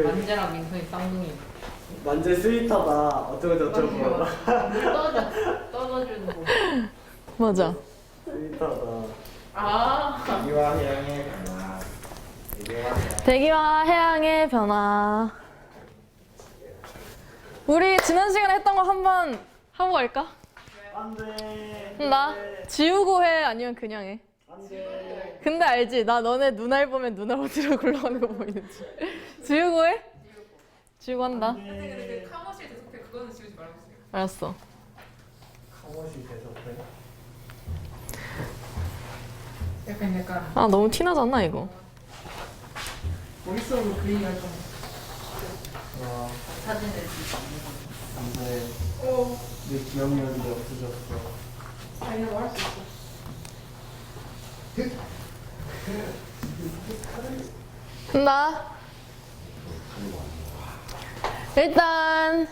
만재랑 민성이 쌍둥이. 만재 스윗하다. 어쩌고 저쩌고. 물 떠주는 거. 맞아. 스윗하다. 아. 대기와 해양의 변화. 대기와 해양의 변화. 우리 지난 시간에 했던 거 한번 하고 갈까? 안돼. 나 지우고 해 아니면 그냥 해? 안돼. 근데 알지? 나 너네 눈알 보면 눈알 어디로 굴러가는 거 보이는지. 지우고 해? 지우고 한다. 근데 그 카모실 대석대 그거는 지우지 말아주세요. 알았어. 카모시 대석대. 약간 아 너무 티나잖아 이거. 머릿속으로 그리기가 좀 와 사진을. 안돼. 오. 내 기억력이 없어졌어. 아니야 뭐할 수 있어. 간다. 일단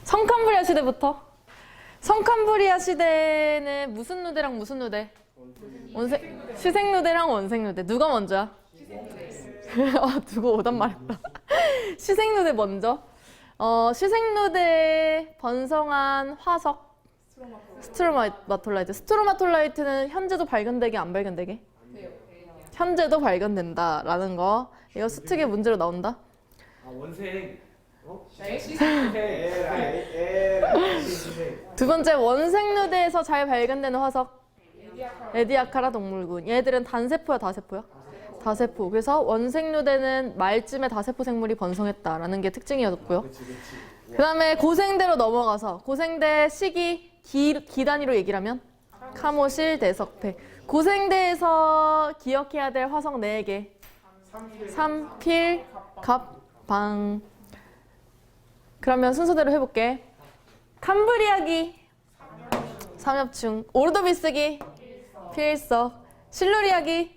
성캄브리아 시대부터. 성캄브리아 시대는 무슨 누대랑 무슨 누대? 시생 누대랑 원생 누대. 누가 먼저야? 누구 오단 말했다. 시생 누대 먼저. 시생 누대 번성한 화석. 스트로마톨라이트. 스트로마톨라이트는 현재도 발견되게 안 발견되게? 현재도 발견된다라는 거. 이거 수특의 문제로 나온다. 아 원생. 어? 두 번째 원생 누대에서 잘 발견되는 화석. 에디아카라 동물군. 얘들은 단세포야 다세포야? 다세포. 그래서 원생 누대는 말쯤에 다세포 생물이 번성했다라는 게 특징이었고요. 그 다음에 고생대로 넘어가서 고생대 시기 기 단위로 얘기를 하면 카모실 대석패. 고생대에서 기억해야 될 화석 4개. 삼필, 갑, 방. 그러면 순서대로 해볼게. 캄브리아기, 삼엽충. 오르도비스기, 필석. 실루리아기,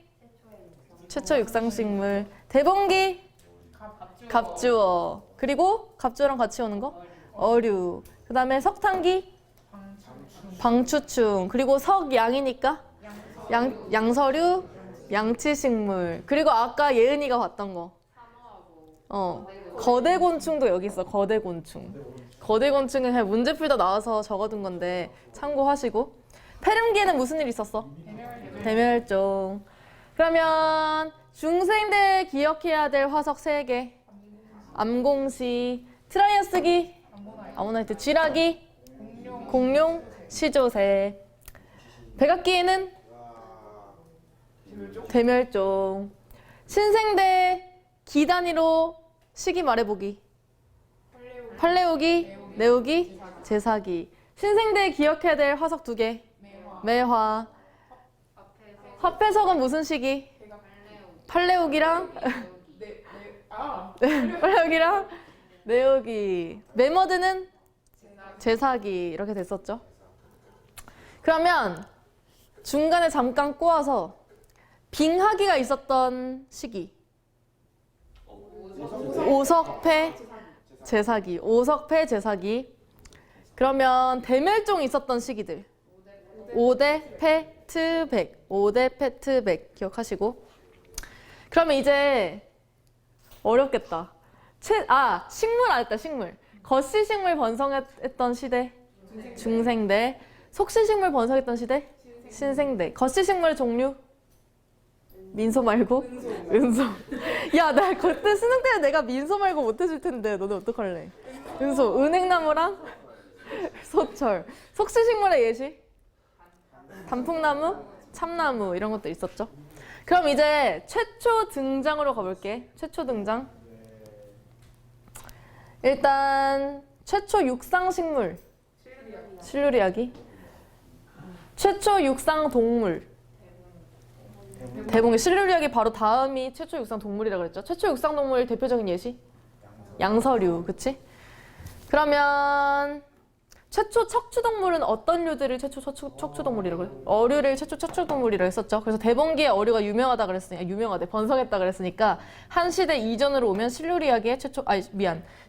최초 육상식물. 대봉기, 갑주어. 그리고 갑주어랑 같이 오는 거? 어류. 그 다음에 석탄기, 방추충. 그리고 석양이니까 양서류, 양치식물. 그리고 아까 예은이가 봤던 거. 거대곤충도 여기 있어. 거대곤충. 거대곤충은 그냥 문제 풀다 나와서 적어둔 건데 참고하시고. 페름기에는 무슨 일 있었어? 대멸종. 그러면 중생대 기억해야 될 화석 3개. 암공시, 트라이아스기, 아모나이트, 쥐라기, 공룡, 시조새. 백악기에는 대멸종. 신생대 기 단위로 시기 말해보기. 팔레오기, 네오기, 제사기. 신생대 기억해야 될 화석 2개. 매화. 화폐석은 무슨 시기? 팔레오기랑 팔레오기랑 네오기. 메머드는 제사기. 이렇게 됐었죠. 그러면 중간에 잠깐 꼬아서 빙하기가 있었던 시기. 오석패 제사기. 오석패 제사기. 그러면 대멸종 있었던 시기들. 오대 페트백. 오대 페트백 기억하시고. 그러면 이제 어렵겠다. 식물 안 했다. 식물. 거시식물 번성했던 시대. 중생대. 속시식물 번성했던 시대. 신생대. 거시식물 종류. 민소 말고? 은소. 야, 나 그때 수능 때는 내가 민소 말고 못 해줄 텐데 너네 어떡할래? 은소. 은행나무랑 소철. 속시식물의 예시? 단풍나무, 참나무 이런 것도 있었죠. 그럼 이제 최초 등장으로 가볼게. 최초 등장. 일단 최초 육상식물. 실루리아기. 최초 육상동물. 대봉이. 실루리아기 바로 다음이 최초 육상동물이라고 그랬죠. 최초 육상동물 대표적인 예시? 양서류. 그치? 그러면 최초 척추동물은 어떤 류들을 최초 척추동물이라고 그래? 어류를 최초 척추동물이라고 했었죠. 그래서 대봉기의 어류가 유명하다 그랬으니까, 유명하대, 번성했다 그랬으니까 한 시대 이전으로 오면 실루리아기의 최초,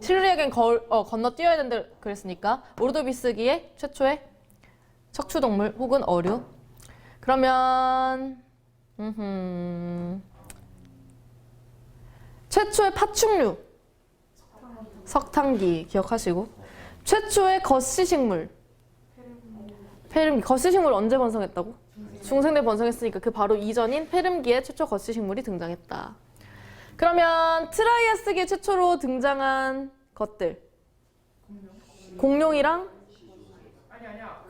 실루리아기는 건너뛰어야 된다 그랬으니까 오르도비스기의 최초의 척추동물 혹은 어류. 그러면 최초의 파충류. 석탄기 기억하시고. 최초의 거시식물. 페름기. 거시식물 언제 번성했다고? 중생대 번성했으니까 그 바로 이전인 페름기에 최초 거시식물이 등장했다. 그러면 트라이아스기 최초로 등장한 것들. 공룡이랑 아니야.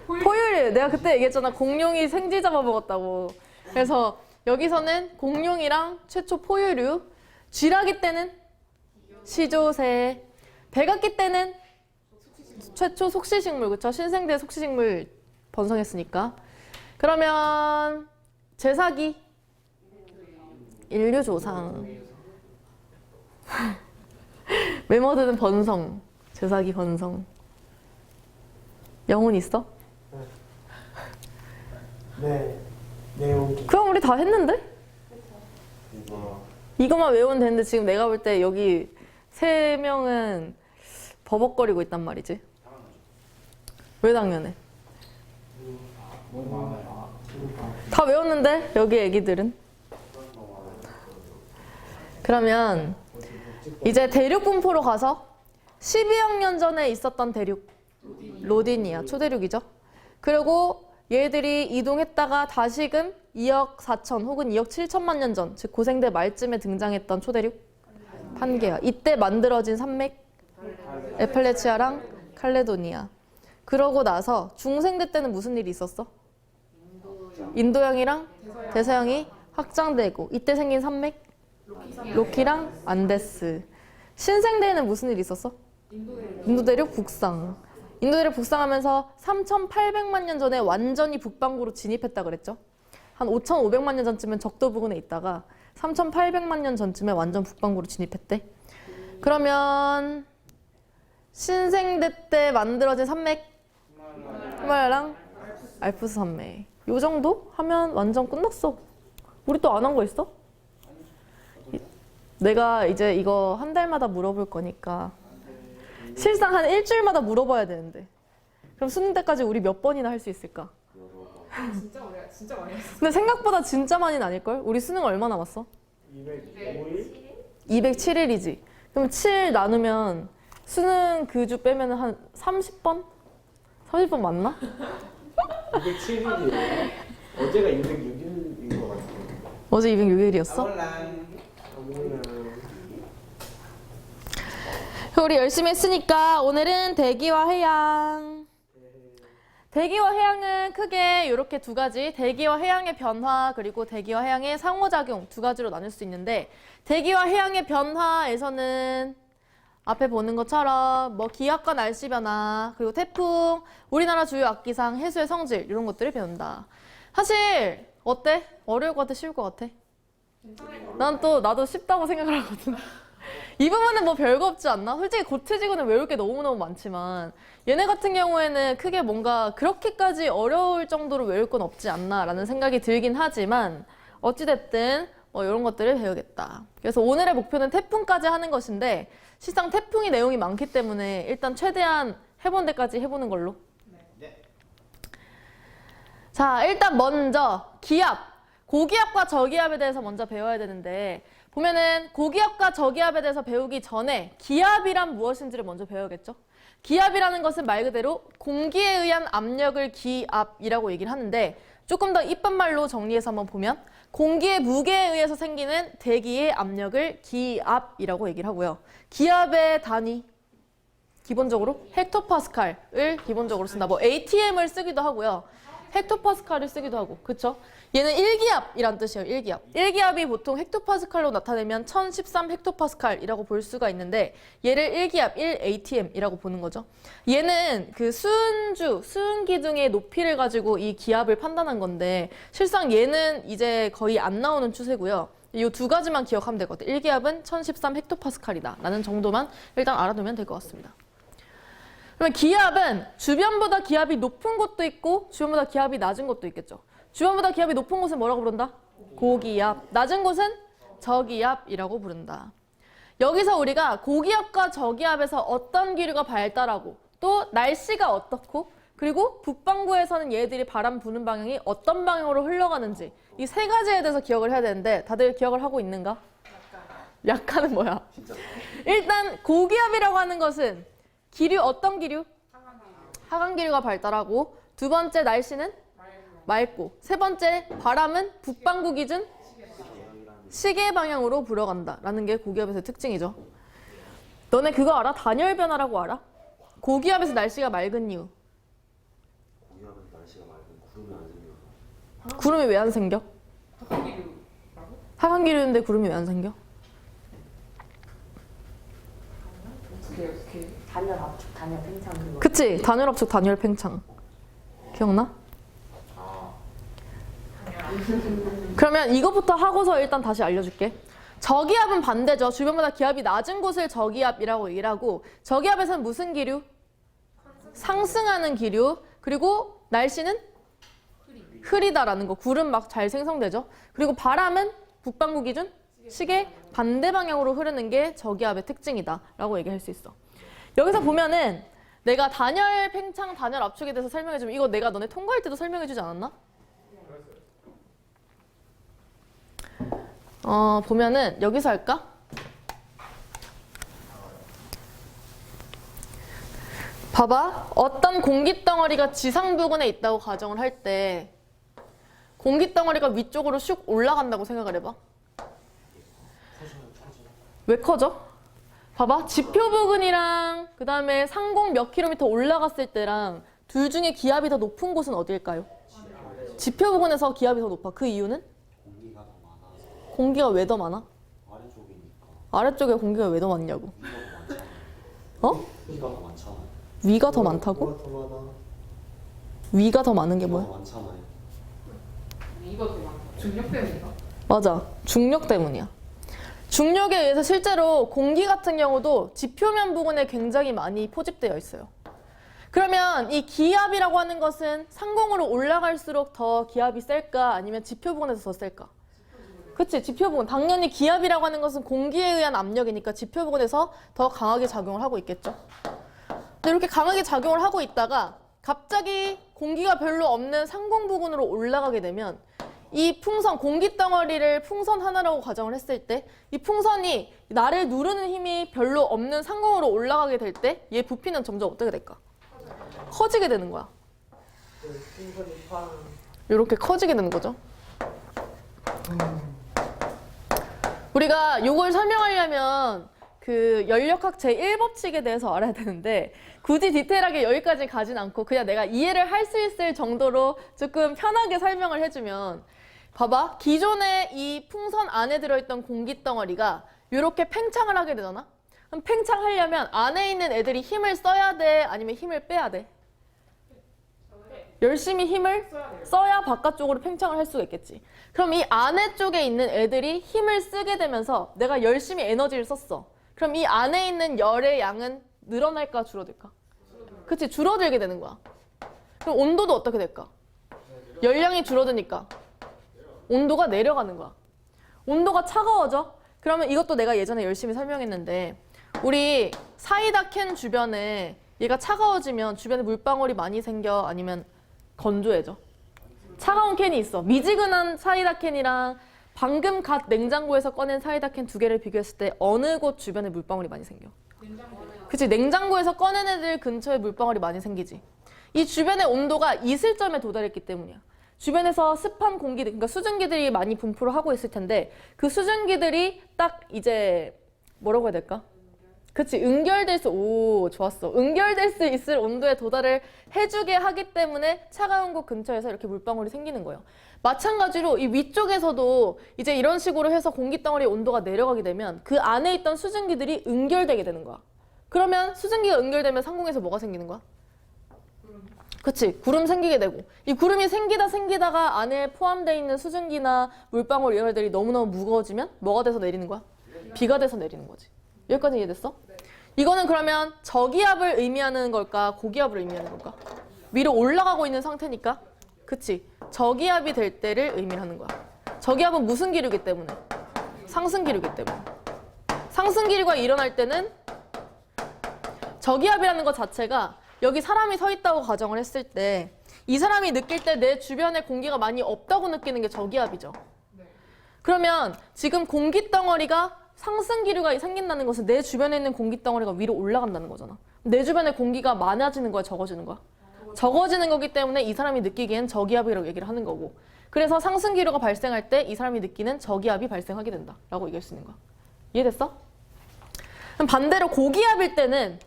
포유류. 내가 그때 얘기했잖아. 공룡이 생쥐 잡아먹었다고. 그래서 여기서는 공룡이랑 최초 포유류. 쥐라기 때는 시조새. 백악기 때는 최초 속시식물. 그쵸? 신생대 속시식물 번성했으니까. 그러면 제사기. 인류조상. 메머드는 번성. 제사기 번성. 영혼 있어? 네. 내용기. 그럼 우리 다 했는데? 이거 이것만 외우면 되는데 지금 내가 볼 때 여기 3명은 버벅거리고 있단 말이지. 왜 당연해? 다 외웠는데 여기 애기들은? 그러면 이제 대륙 분포로 가서 12억 년 전에 있었던 대륙 로딘이야. 초대륙이죠. 그리고 얘들이 이동했다가 다시금 2억 4천 혹은 2억 7천만 년 전, 즉 고생대 말쯤에 등장했던 초대륙 판게아. 이때 만들어진 산맥 에팔레치아랑 칼레도니아. 그러고 나서 중생대 때는 무슨 일이 있었어? 인도양이랑 대서양이 확장되고 이때 생긴 산맥 로키랑 안데스. 신생대에는 무슨 일이 있었어? 인도대륙 북상. 인도대륙 북상하면서 3,800만 년 전에 완전히 북반구로 진입했다 그랬죠. 한 5,500만 년 전쯤은 적도 부근에 있다가 3,800만 년 전쯤에 완전 북반구로 진입했대. 그러면 신생대 때 만들어진 산맥 히말라야랑 알프스 산맥. 요 정도 하면 완전 끝났어. 우리 또 안 한 거 있어? 내가 이제 이거 한 달마다 물어볼 거니까 실상 한 일주일마다 물어봐야 되는데 그럼 수능 때까지 우리 몇 번이나 할 수 있을까? 진짜 많이 했어. 근데 생각보다 진짜 많이는 아닐걸? 우리 수능 얼마 남았어? 205일? 207일이지. 그럼 7 나누면 수능 그 주 빼면 한 30번? 30번 맞나? 207일이에요. 어제가 206일인 것 같아요. 어제 206일이었어? 아몰랑 우리 열심히 했으니까 오늘은 대기와 해양. 대기와 해양은 크게 이렇게 두 가지, 대기와 해양의 변화 그리고 대기와 해양의 상호작용 두 가지로 나눌 수 있는데, 대기와 해양의 변화에서는 앞에 보는 것처럼 뭐 기압과 날씨 변화 그리고 태풍, 우리나라 주요 악기상, 해수의 성질 이런 것들을 배운다. 사실 어때? 어려울 것 같아? 쉬울 것 같아? 나도 쉽다고 생각을 하거든. 이 부분은 뭐 별거 없지 않나? 솔직히 고체지구는 외울 게 너무너무 많지만 얘네 같은 경우에는 크게 뭔가 그렇게까지 어려울 정도로 외울 건 없지 않나 라는 생각이 들긴 하지만 어찌됐든 뭐 이런 것들을 배우겠다. 그래서 오늘의 목표는 태풍까지 하는 것인데 실상 태풍이 내용이 많기 때문에 일단 최대한 해본 데까지 해보는 걸로. 자, 일단 먼저 기압, 고기압과 저기압에 대해서 먼저 배워야 되는데 보면은 고기압과 저기압에 대해서 배우기 전에 기압이란 무엇인지를 먼저 배워야겠죠. 기압이라는 것은 말 그대로 공기에 의한 압력을 기압이라고 얘기를 하는데 조금 더 이쁜 말로 정리해서 한번 보면 공기의 무게에 의해서 생기는 대기의 압력을 기압이라고 얘기를 하고요. 기압의 단위 기본적으로 헥토파스칼을 기본적으로 쓴다. 뭐 ATM을 쓰기도 하고요. 헥토파스칼을 쓰기도 하고, 그쵸? 얘는 1기압이란 뜻이에요, 1기압. 1기압이 보통 헥토파스칼로 나타내면 1013 헥토파스칼이라고 볼 수가 있는데 얘를 1기압, 1ATM이라고 보는 거죠. 얘는 그 수은기둥의 높이를 가지고 이 기압을 판단한 건데 실상 얘는 이제 거의 안 나오는 추세고요. 이 두 가지만 기억하면 될 것 같아요. 1기압은 1013 헥토파스칼이다 라는 정도만 일단 알아두면 될 것 같습니다. 그러면 기압은 주변보다 기압이 높은 곳도 있고 주변보다 기압이 낮은 곳도 있겠죠. 주변보다 기압이 높은 곳은 뭐라고 부른다? 고기압. 낮은 곳은 저기압이라고 부른다. 여기서 우리가 고기압과 저기압에서 어떤 기류가 발달하고 또 날씨가 어떻고 그리고 북반구에서는 얘들이 바람 부는 방향이 어떤 방향으로 흘러가는지 이 세 가지에 대해서 기억을 해야 되는데 다들 기억을 하고 있는가? 약하는 뭐야? 진짜 일단 고기압이라고 하는 것은 기류 어떤 기류? 하강 기류가 발달하고 두 번째 날씨는 맑고 세 번째 바람은 북반구 기준 시계 방향으로 불어간다라는 게 고기압에서의 특징이죠. 너네 그거 알아? 단열 변화라고 알아? 고기압에서 날씨가 맑은 이유. 고기하면 날씨가 맑은 구름이 안 생겨서 구름이 왜 안 생겨? 학기류라고? 하강 기류인데 구름이 왜 안 생겨? 어떻게 단열 압축, 단열 팽창 그거. 그치? 단열 압축, 단열 팽창. 기억나? 그러면 이것부터 하고서 일단 다시 알려줄게. 저기압은 반대죠. 주변보다 기압이 낮은 곳을 저기압이라고 얘기를 하고 저기압에서는 무슨 기류? 상승하는 기류. 그리고 날씨는 흐리다라는 거. 구름 막 잘 생성되죠. 그리고 바람은 북반구 기준 시계 반대 방향으로 흐르는 게 저기압의 특징이다라고 얘기할 수 있어. 여기서 보면은 내가 단열 팽창, 단열 압축에 대해서 설명해주면 이거 내가 너네 통과할 때도 설명해주지 않았나? 보면은 여기서 할까? 봐봐. 어떤 공기덩어리가 지상 부근에 있다고 가정을 할 때 공기덩어리가 위쪽으로 슉 올라간다고 생각을 해봐. 왜 커져? 봐봐. 지표 부근이랑 그 다음에 상공 몇 킬로미터 올라갔을 때랑 둘 중에 기압이 더 높은 곳은 어디일까요? 지표 부근에서 기압이 더 높아. 그 이유는? 공기가 더 많아서 공기가 왜 더 많아? 아래쪽이니까 아래쪽에 공기가 왜 더 많냐고. 위가 더 많잖아요. 어? 위가 더 많다고? 뭐가 더 많아? 위가 더 많은 게 위가 뭐야? 더 많잖아요. 이거 되게 많아. 중력 때문인가? 맞아. 중력 때문이야. 중력에 의해서 실제로 공기 같은 경우도 지표면 부근에 굉장히 많이 포집되어 있어요. 그러면 이 기압이라고 하는 것은 상공으로 올라갈수록 더 기압이 셀까? 아니면 지표 부근에서 더 셀까? 그치, 지표 부근. 당연히 기압이라고 하는 것은 공기에 의한 압력이니까 지표 부근에서 더 강하게 작용을 하고 있겠죠. 근데 이렇게 강하게 작용을 하고 있다가 갑자기 공기가 별로 없는 상공 부근으로 올라가게 되면 이 풍선, 공기덩어리를 풍선 하나라고 가정을 했을 때 이 풍선이 나를 누르는 힘이 별로 없는 상공으로 올라가게 될 때 얘 부피는 점점 어떻게 될까? 커지게 되는 거야. 풍선이 팡. 이렇게 커지게 되는 거죠. 우리가 이걸 설명하려면 그 연력학 제1법칙에 대해서 알아야 되는데 굳이 디테일하게 여기까지 가진 않고 그냥 내가 이해를 할 수 있을 정도로 조금 편하게 설명을 해주면 봐봐. 기존에 이 풍선 안에 들어있던 공기덩어리가 이렇게 팽창을 하게 되잖아? 그럼 팽창하려면 안에 있는 애들이 힘을 써야 돼? 아니면 힘을 빼야 돼? 열심히 힘을 써야 바깥쪽으로 팽창을 할 수가 있겠지. 그럼 이 안에 쪽에 있는 애들이 힘을 쓰게 되면서 내가 열심히 에너지를 썼어. 그럼 이 안에 있는 열의 양은 늘어날까 줄어들까? 그치, 줄어들게 되는 거야. 그럼 온도도 어떻게 될까? 열량이 줄어드니까 온도가 내려가는 거야. 온도가 차가워져? 그러면 이것도 내가 예전에 열심히 설명했는데 우리 사이다 캔 주변에 얘가 차가워지면 주변에 물방울이 많이 생겨? 아니면 건조해져? 차가운 캔이 있어. 미지근한 사이다 캔이랑 방금 갓 냉장고에서 꺼낸 사이다 캔 두 개를 비교했을 때 어느 곳 주변에 물방울이 많이 생겨? 그치, 냉장고에서 꺼낸 애들 근처에 물방울이 많이 생기지. 이 주변의 온도가 이슬점에 도달했기 때문이야. 주변에서 습한 공기들, 그러니까 수증기들이 많이 분포를 하고 있을 텐데 그 수증기들이 딱 이제 뭐라고 해야 될까? 그치, 응결될 수, 오, 좋았어. 응결될 수 있을 온도에 도달을 해주게 하기 때문에 차가운 곳 근처에서 이렇게 물방울이 생기는 거예요. 마찬가지로 이 위쪽에서도 이제 이런 식으로 해서 공기덩어리 온도가 내려가게 되면 그 안에 있던 수증기들이 응결되게 되는 거야. 그러면 수증기가 응결되면 상공에서 뭐가 생기는 거야? 그치, 구름 생기게 되고 이 구름이 생기다가 안에 포함되어 있는 수증기나 물방울 이런 애들이 너무너무 무거워지면 뭐가 돼서 내리는 거야? 비가 돼서 내리는 거지. 여기까지 이해됐어? 이거는 그러면 저기압을 의미하는 걸까? 고기압을 의미하는 걸까? 위로 올라가고 있는 상태니까 그치? 저기압이 될 때를 의미하는 거야. 저기압은 무슨 기류이기 때문에? 상승 기류이기 때문에. 상승 기류가 일어날 때는 저기압이라는 것 자체가 여기 사람이 서 있다고 가정을 했을 때 이 사람이 느낄 때 내 주변에 공기가 많이 없다고 느끼는 게 저기압이죠. 그러면 지금 공기덩어리가 상승 기류가 생긴다는 것은 내 주변에 있는 공기 덩어리가 위로 올라간다는 거잖아. 내 주변에 공기가 많아지는 거야, 적어지는 거야? 적어지는 거기 때문에 이 사람이 느끼기엔 저기압이라고 얘기를 하는 거고, 그래서 상승 기류가 발생할 때 이 사람이 느끼는 저기압이 발생하게 된다 라고 얘기할 수 있는 거야. 이해됐어? 그럼 반대로 고기압일 때는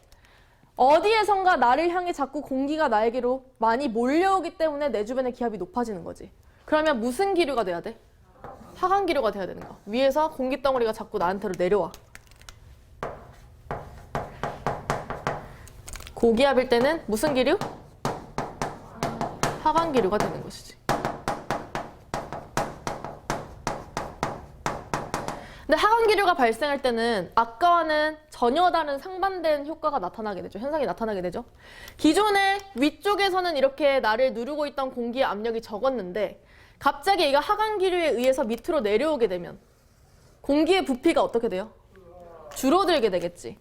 어디에선가 나를 향해 자꾸 공기가 나에게로 많이 몰려오기 때문에 내 주변의 기압이 높아지는 거지. 그러면 무슨 기류가 돼야 돼? 하강 기류가 돼야 되는 거야. 위에서 공기 덩어리가 자꾸 나한테로 내려와. 고기압일 때는 무슨 기류? 하강 기류가 되는 것이지. 근데 하강 기류가 발생할 때는 아까와는 전혀 다른 상반된 효과가 나타나게 되죠. 현상이 나타나게 되죠. 기존에 위쪽에서는 이렇게 나를 누르고 있던 공기의 압력이 적었는데 갑자기 얘가 하강 기류에 의해서 밑으로 내려오게 되면 공기의 부피가 어떻게 돼요? 줄어들게 되겠지.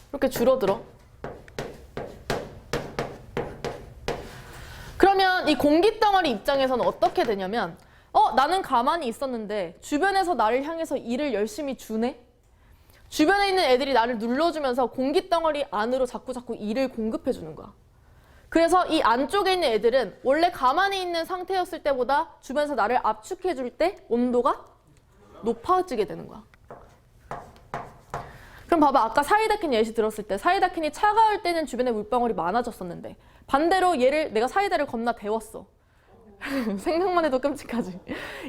이렇게 줄어들어. 그러면 이 공기 덩어리 입장에서는 어떻게 되냐면 나는 가만히 있었는데 주변에서 나를 향해서 일을 열심히 주네? 주변에 있는 애들이 나를 눌러주면서 공기 덩어리 안으로 자꾸 일을 공급해 주는 거야. 그래서 이 안쪽에 있는 애들은 원래 가만히 있는 상태였을 때보다 주변에서 나를 압축해 줄 때 온도가 높아지게 되는 거야. 그럼 봐봐, 아까 사이다캔 예시 들었을 때 사이다캔이 차가울 때는 주변에 물방울이 많아졌었는데 반대로 얘를 내가 사이다를 겁나 데웠어. 생각만 해도 끔찍하지.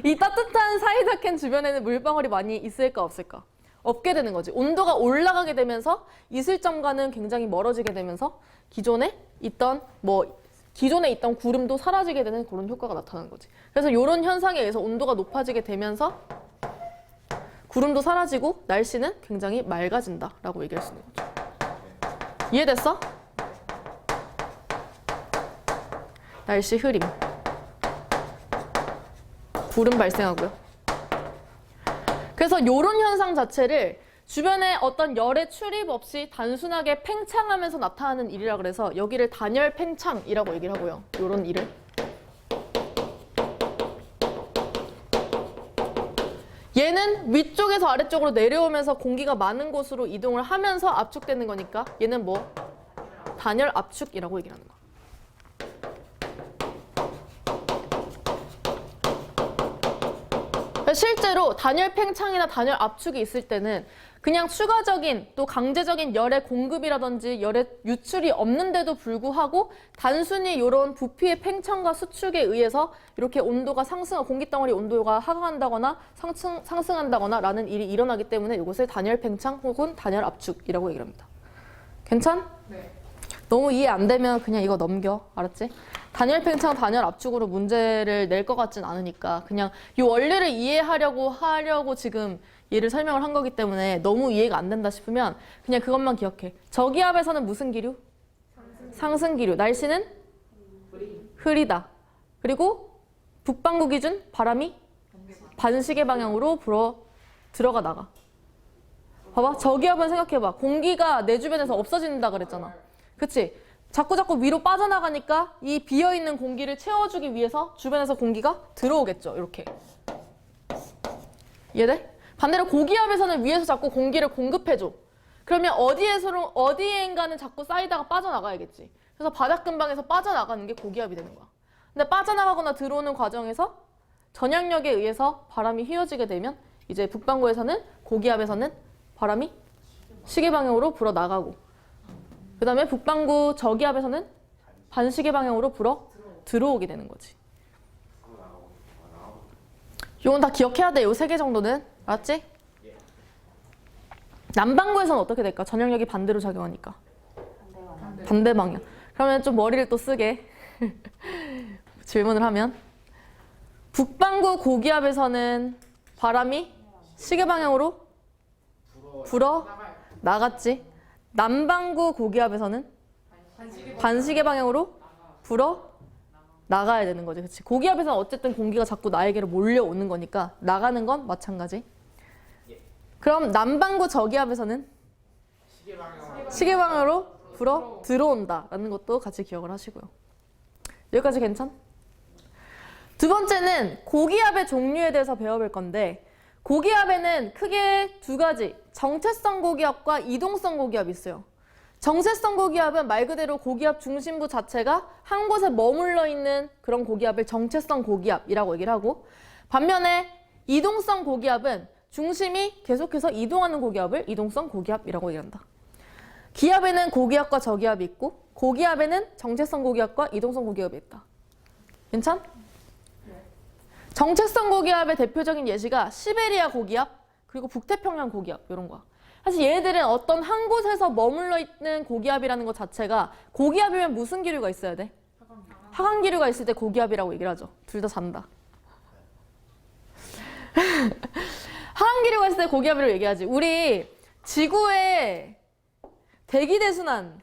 이 따뜻한 사이다캔 주변에는 물방울이 많이 있을까 없을까? 없게 되는 거지. 온도가 올라가게 되면서 이슬점과는 굉장히 멀어지게 되면서 기존에 있던 구름도 사라지게 되는 그런 효과가 나타나는 거지. 그래서 이런 현상에 의해서 온도가 높아지게 되면서 구름도 사라지고 날씨는 굉장히 맑아진다라고 얘기할 수 있는 거죠. 이해됐어? 날씨 흐림. 구름 발생하고요. 그래서 이런 현상 자체를 주변에 어떤 열의 출입 없이 단순하게 팽창하면서 나타나는 일이라 그래서 여기를 단열 팽창이라고 얘기를 하고요. 이런 일을. 얘는 위쪽에서 아래쪽으로 내려오면서 공기가 많은 곳으로 이동을 하면서 압축되는 거니까 얘는 뭐? 단열 압축이라고 얘기를 하는 거야. 실제로 단열 팽창이나 단열 압축이 있을 때는 그냥 추가적인 또 강제적인 열의 공급이라든지 열의 유출이 없는데도 불구하고 단순히 이런 부피의 팽창과 수축에 의해서 이렇게 온도가 공기덩어리 온도가 하강한다거나 상승한다거나 라는 일이 일어나기 때문에 이것을 단열 팽창 혹은 단열 압축이라고 얘기를 합니다. 괜찮? 네. 너무 이해 안 되면 그냥 이거 넘겨. 알았지? 단열 팽창, 단열 압축으로 문제를 낼 것 같진 않으니까 그냥 이 원리를 이해하려고 지금 얘를 설명을 한 거기 때문에 너무 이해가 안 된다 싶으면 그냥 그것만 기억해. 저기압에서는 무슨 기류? 상승 기류. 날씨는 흐리다. 그리고 북반구 기준 바람이 반시계 방향으로 들어가 나가. 봐봐. 저기압은 생각해봐. 공기가 내 주변에서 없어진다 그랬잖아. 그치? 자꾸 위로 빠져나가니까 이 비어있는 공기를 채워주기 위해서 주변에서 공기가 들어오겠죠. 이렇게. 이해돼? 반대로 고기압에서는 위에서 자꾸 공기를 공급해줘. 그러면 어디엔가는 자꾸 쌓이다가 빠져나가야겠지. 그래서 바닥 근방에서 빠져나가는 게 고기압이 되는 거야. 근데 빠져나가거나 들어오는 과정에서 전향력에 의해서 바람이 휘어지게 되면 이제 북반구에서는 고기압에서는 바람이 시계 방향으로 불어 나가고 그 다음에 북반구 저기압에서는 반시계 방향으로 불어 들어오게 되는 거지. 이건 다 기억해야 돼. 요 3개 정도는. 알았지? 남반구에서는 어떻게 될까? 전향력이 반대로 작용하니까. 반대 방향. 그러면 좀 머리를 또 쓰게. 질문을 하면. 북반구 고기압에서는 바람이 시계 방향으로 불어 나갔지. 남반구 고기압에서는 반시계 방향으로 불어 나가야 되는 거지. 그치? 고기압에서는 어쨌든 공기가 자꾸 나에게로 몰려오는 거니까 나가는 건 마찬가지. 그럼 남반구 저기압에서는 시계 방향으로 불어 들어온다라는 것도 같이 기억을 하시고요. 여기까지 괜찮? 두 번째는 고기압의 종류에 대해서 배워볼 건데 고기압에는 크게 두 가지, 정체성 고기압과 이동성 고기압이 있어요. 정체성 고기압은 말 그대로 고기압 중심부 자체가 한 곳에 머물러 있는 그런 고기압을 정체성 고기압이라고 얘기를 하고, 반면에 이동성 고기압은 중심이 계속해서 이동하는 고기압을 이동성 고기압이라고 얘기한다. 기압에는 고기압과 저기압이 있고, 고기압에는 정체성 고기압과 이동성 고기압이 있다. 괜찮? 정체성 고기압의 대표적인 예시가 시베리아 고기압, 그리고 북태평양 고기압 이런 거야. 사실 얘네들은 어떤 한 곳에서 머물러 있는 고기압이라는 것 자체가, 고기압이면 무슨 기류가 있어야 돼? 하강 기류가 있을 때 고기압이라고 얘기를 하죠. 둘 다 잔다. 하강 기류가 있을 때 고기압이라고 얘기하지. 우리 지구의 대기대순환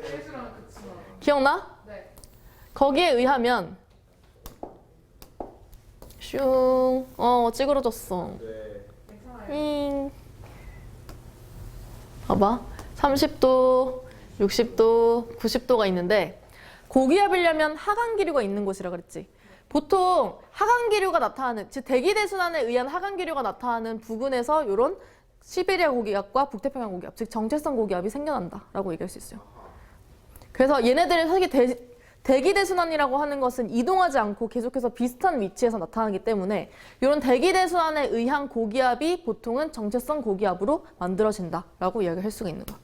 해수랑 그치. 기억나? 네. 거기에 의하면 슝, 찌그러졌어. 괜찮아요. 봐봐. 30도, 60도, 90도가 있는데, 고기압이려면 하강기류가 있는 곳이라 그랬지. 보통 하강기류가 나타나는, 즉 대기대순환에 의한 하강기류가 나타나는 부근에서 이런 시베리아 고기압과 북태평양 고기압, 즉 정체성 고기압이 생겨난다라고 얘기할 수 있어요. 그래서 얘네들은 사실 대기대순환이라고 하는 것은 이동하지 않고 계속해서 비슷한 위치에서 나타나기 때문에 이런 대기대순환에 의한 고기압이 보통은 정체성 고기압으로 만들어진다라고 이야기할 수가 있는 거야.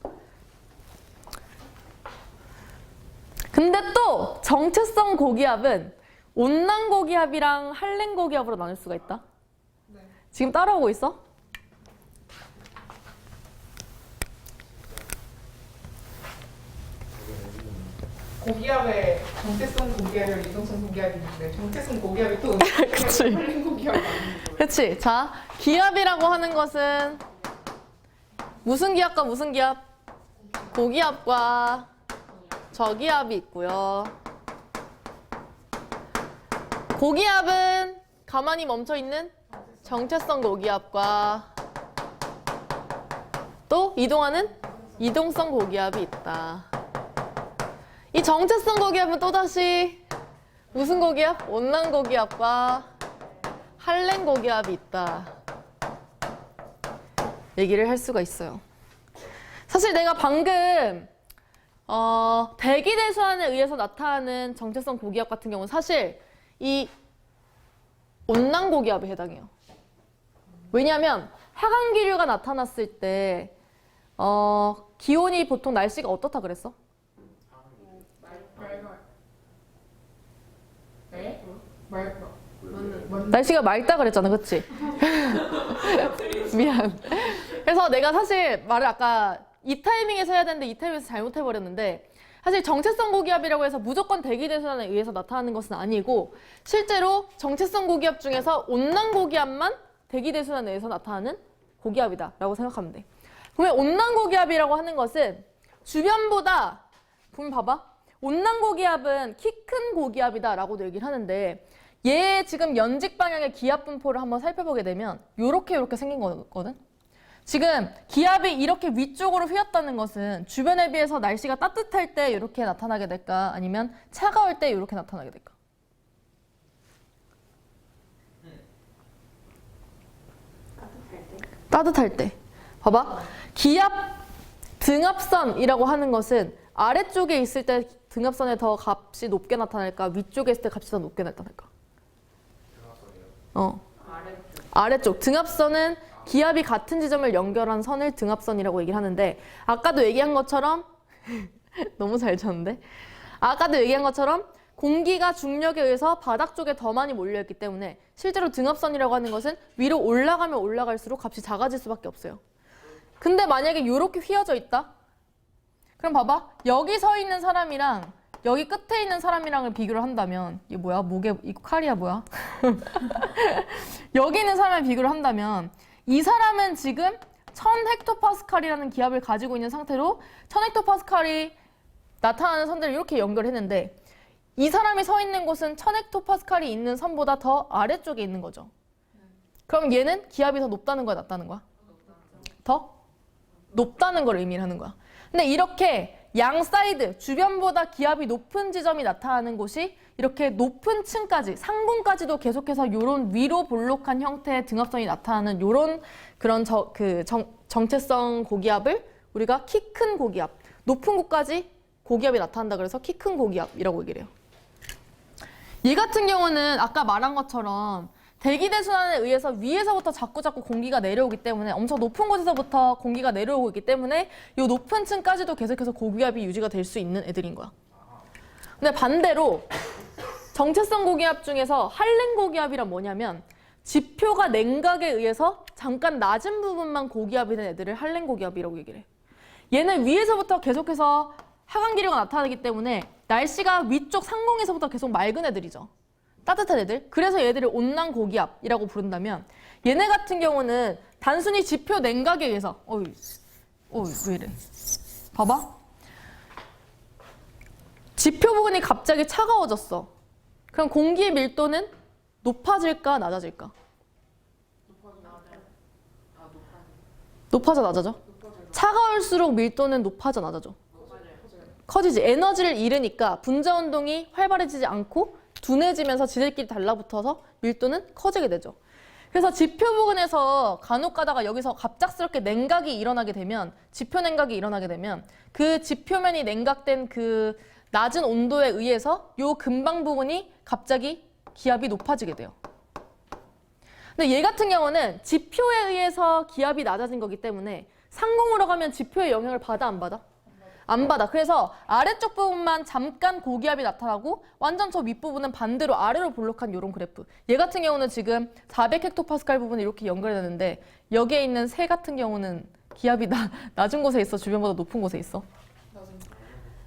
근데 또 정체성 고기압은 온난 고기압이랑 한랭 고기압으로 나눌 수가 있다. 네. 지금 따라오고 있어? 고기압에 정체성 고기압이랑 이동성 고기압이 있는데 정체성 고기압이 또 그치. 한랭 고기압이 아닌 거예요. 그치? 자, 기압이라고 하는 것은 무슨 기압과 무슨 기압? 고기압과 저기압이 있고요. 고기압은 가만히 멈춰있는 정체성 고기압과 또 이동하는 이동성 고기압이 있다. 이 정체성 고기압은 또다시 무슨 고기압? 온난 고기압과 한랭 고기압이 있다. 얘기를 할 수가 있어요. 사실 내가 방금 대기대순환에 의해서 나타나는 정체성 고기압 같은 경우는 사실 이 온난 고기압에 해당해요. 왜냐하면 하강기류가 나타났을 때 기온이 보통 날씨가 어떻다 그랬어? 날씨가 맑다 그랬잖아, 그치? 미안. 그래서 내가 사실 말을 아까 이 타이밍에서 해야 되는데 이 타이밍에서 잘못해버렸는데, 사실 정체성 고기압이라고 해서 무조건 대기대순환에 의해서 나타나는 것은 아니고, 실제로 정체성 고기압 중에서 온난 고기압만 대기대순환에 의해서 나타나는 고기압이다 라고 생각하면 돼. 그러면 온난 고기압이라고 하는 것은 주변보다, 보면 봐봐, 온난 고기압은 키 큰 고기압이다 라고도 얘기를 하는데, 얘 지금 연직 방향의 기압 분포를 한번 살펴보게 되면 요렇게 생긴 거거든. 지금 기압이 이렇게 위쪽으로 휘었다는 것은 주변에 비해서 날씨가 따뜻할 때 이렇게 나타나게 될까, 아니면 차가울 때 이렇게 나타나게 될까? 따뜻할 때. 봐봐. 기압 등압선이라고 하는 것은 아래쪽에 있을 때 등압선에 더 값이 높게 나타날까, 위쪽에 있을 때 값이 더 높게 나타날까? 아래쪽. 등압선은 기압이 같은 지점을 연결한 선을 등압선이라고 얘기를 하는데, 아까도 얘기한 것처럼 너무 잘 쳤는데? 아까도 얘기한 것처럼 공기가 중력에 의해서 바닥 쪽에 더 많이 몰려있기 때문에 실제로 등압선이라고 하는 것은 위로 올라가면 올라갈수록 값이 작아질 수밖에 없어요. 근데 만약에 이렇게 휘어져 있다? 그럼 봐봐. 여기 서 있는 사람이랑 여기 끝에 있는 사람이랑을 비교를 한다면, 이게 뭐야? 목에 이거 칼이야 뭐야? 여기 있는 사람을 비교를 한다면 이 사람은 지금 1000헥토파스칼이라는 기압을 가지고 있는 상태로 1000헥토파스칼이 나타나는 선들을 이렇게 연결했는데, 이 사람이 서 있는 곳은 1000헥토파스칼이 있는 선보다 더 아래쪽에 있는 거죠. 그럼 얘는 기압이 더 높다는 거야, 낮다는 거야? 더 높다는 걸 의미를 하는 거야. 근데 이렇게 양 사이드, 주변보다 기압이 높은 지점이 나타나는 곳이 이렇게 높은 층까지, 상공까지도 계속해서 이런 위로 볼록한 형태의 등압선이 나타나는 이런 그런 정체성 고기압을 우리가 키 큰 고기압, 높은 곳까지 고기압이 나타난다 그래서 키 큰 고기압이라고 얘기를 해요. 얘 같은 경우는 아까 말한 것처럼 대기대순환에 의해서 위에서부터 자꾸 공기가 내려오기 때문에 엄청 높은 곳에서부터 공기가 내려오고 있기 때문에 이 높은 층까지도 계속해서 고기압이 유지가 될 수 있는 애들인 거야. 근데 반대로 정체성 고기압 중에서 한랭 고기압이란 뭐냐면 지표가 냉각에 의해서 잠깐 낮은 부분만 고기압이 된 애들을 한랭 고기압이라고 얘기를 해. 얘는 위에서부터 계속해서 하강 기류가 나타나기 때문에 날씨가 위쪽 상공에서부터 계속 맑은 애들이죠. 따뜻한 애들. 그래서 얘들을 온난 고기압이라고 부른다면 얘네 같은 경우는 단순히 지표 냉각에 의해서 왜 이래? 봐봐. 지표 부분이 갑자기 차가워졌어. 그럼 공기의 밀도는 높아질까 낮아질까? 높아져 낮아져? 차가울수록 밀도는 높아져 낮아져? 커지지. 에너지를 잃으니까 분자 운동이 활발해지지 않고 둔해지면서 지들끼리 달라붙어서 밀도는 커지게 되죠. 그래서 지표 부근에서 간혹 가다가 여기서 갑작스럽게 냉각이 일어나게 되면, 지표 냉각이 일어나게 되면 그 지표면이 냉각된 그 낮은 온도에 의해서 요 근방 부분이 갑자기 기압이 높아지게 돼요. 근데 얘 같은 경우는 지표에 의해서 기압이 낮아진 거기 때문에 상공으로 가면 지표의 영향을 받아 안 받아? 안 받아. 그래서 아래쪽 부분만 잠깐 고기압이 나타나고 완전 저 윗부분은 반대로 아래로 볼록한 이런 그래프. 얘 같은 경우는 지금 400헥토파스칼 부분이 이렇게 연결되는데 여기에 있는 새 같은 경우는 기압이 낮은 곳에 있어? 주변보다 높은 곳에 있어?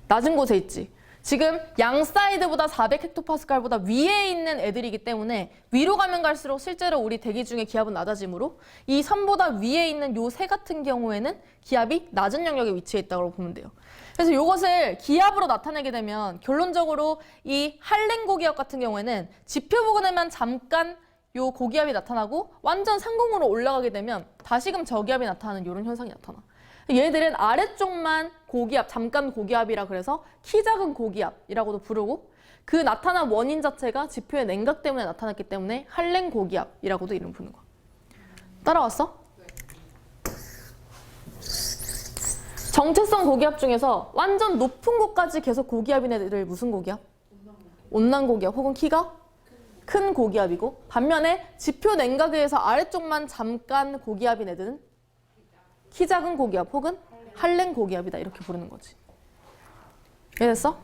낮은 곳에 있지. 지금 양 사이드보다 400헥토파스칼보다 위에 있는 애들이기 때문에 위로 가면 갈수록 실제로 우리 대기 중에 기압은 낮아지므로 이 선보다 위에 있는 요 새 같은 경우에는 기압이 낮은 영역에 위치해 있다고 보면 돼요. 그래서 이것을 기압으로 나타내게 되면 결론적으로 이 한랭 고기압 같은 경우에는 지표 부근에만 잠깐 요 고기압이 나타나고 완전 상공으로 올라가게 되면 다시금 저기압이 나타나는 이런 현상이 나타나. 얘들은 아래쪽만 고기압, 잠깐 고기압이라 그래서 키 작은 고기압이라고도 부르고 그 나타난 원인 자체가 지표의 냉각 때문에 나타났기 때문에 한랭 고기압이라고도 이름 부르는 거야. 따라왔어? 정체성 고기압 중에서 완전 높은 곳까지 계속 고기압인 애들 무슨 고기압? 온난 고기압 혹은 키가 큰 고기압이고, 반면에 지표 냉각에 의해서 아래쪽만 잠깐 고기압인 애들은 키 작은 고기압 혹은 한랭 고기압이다 이렇게 부르는 거지. 이해됐어?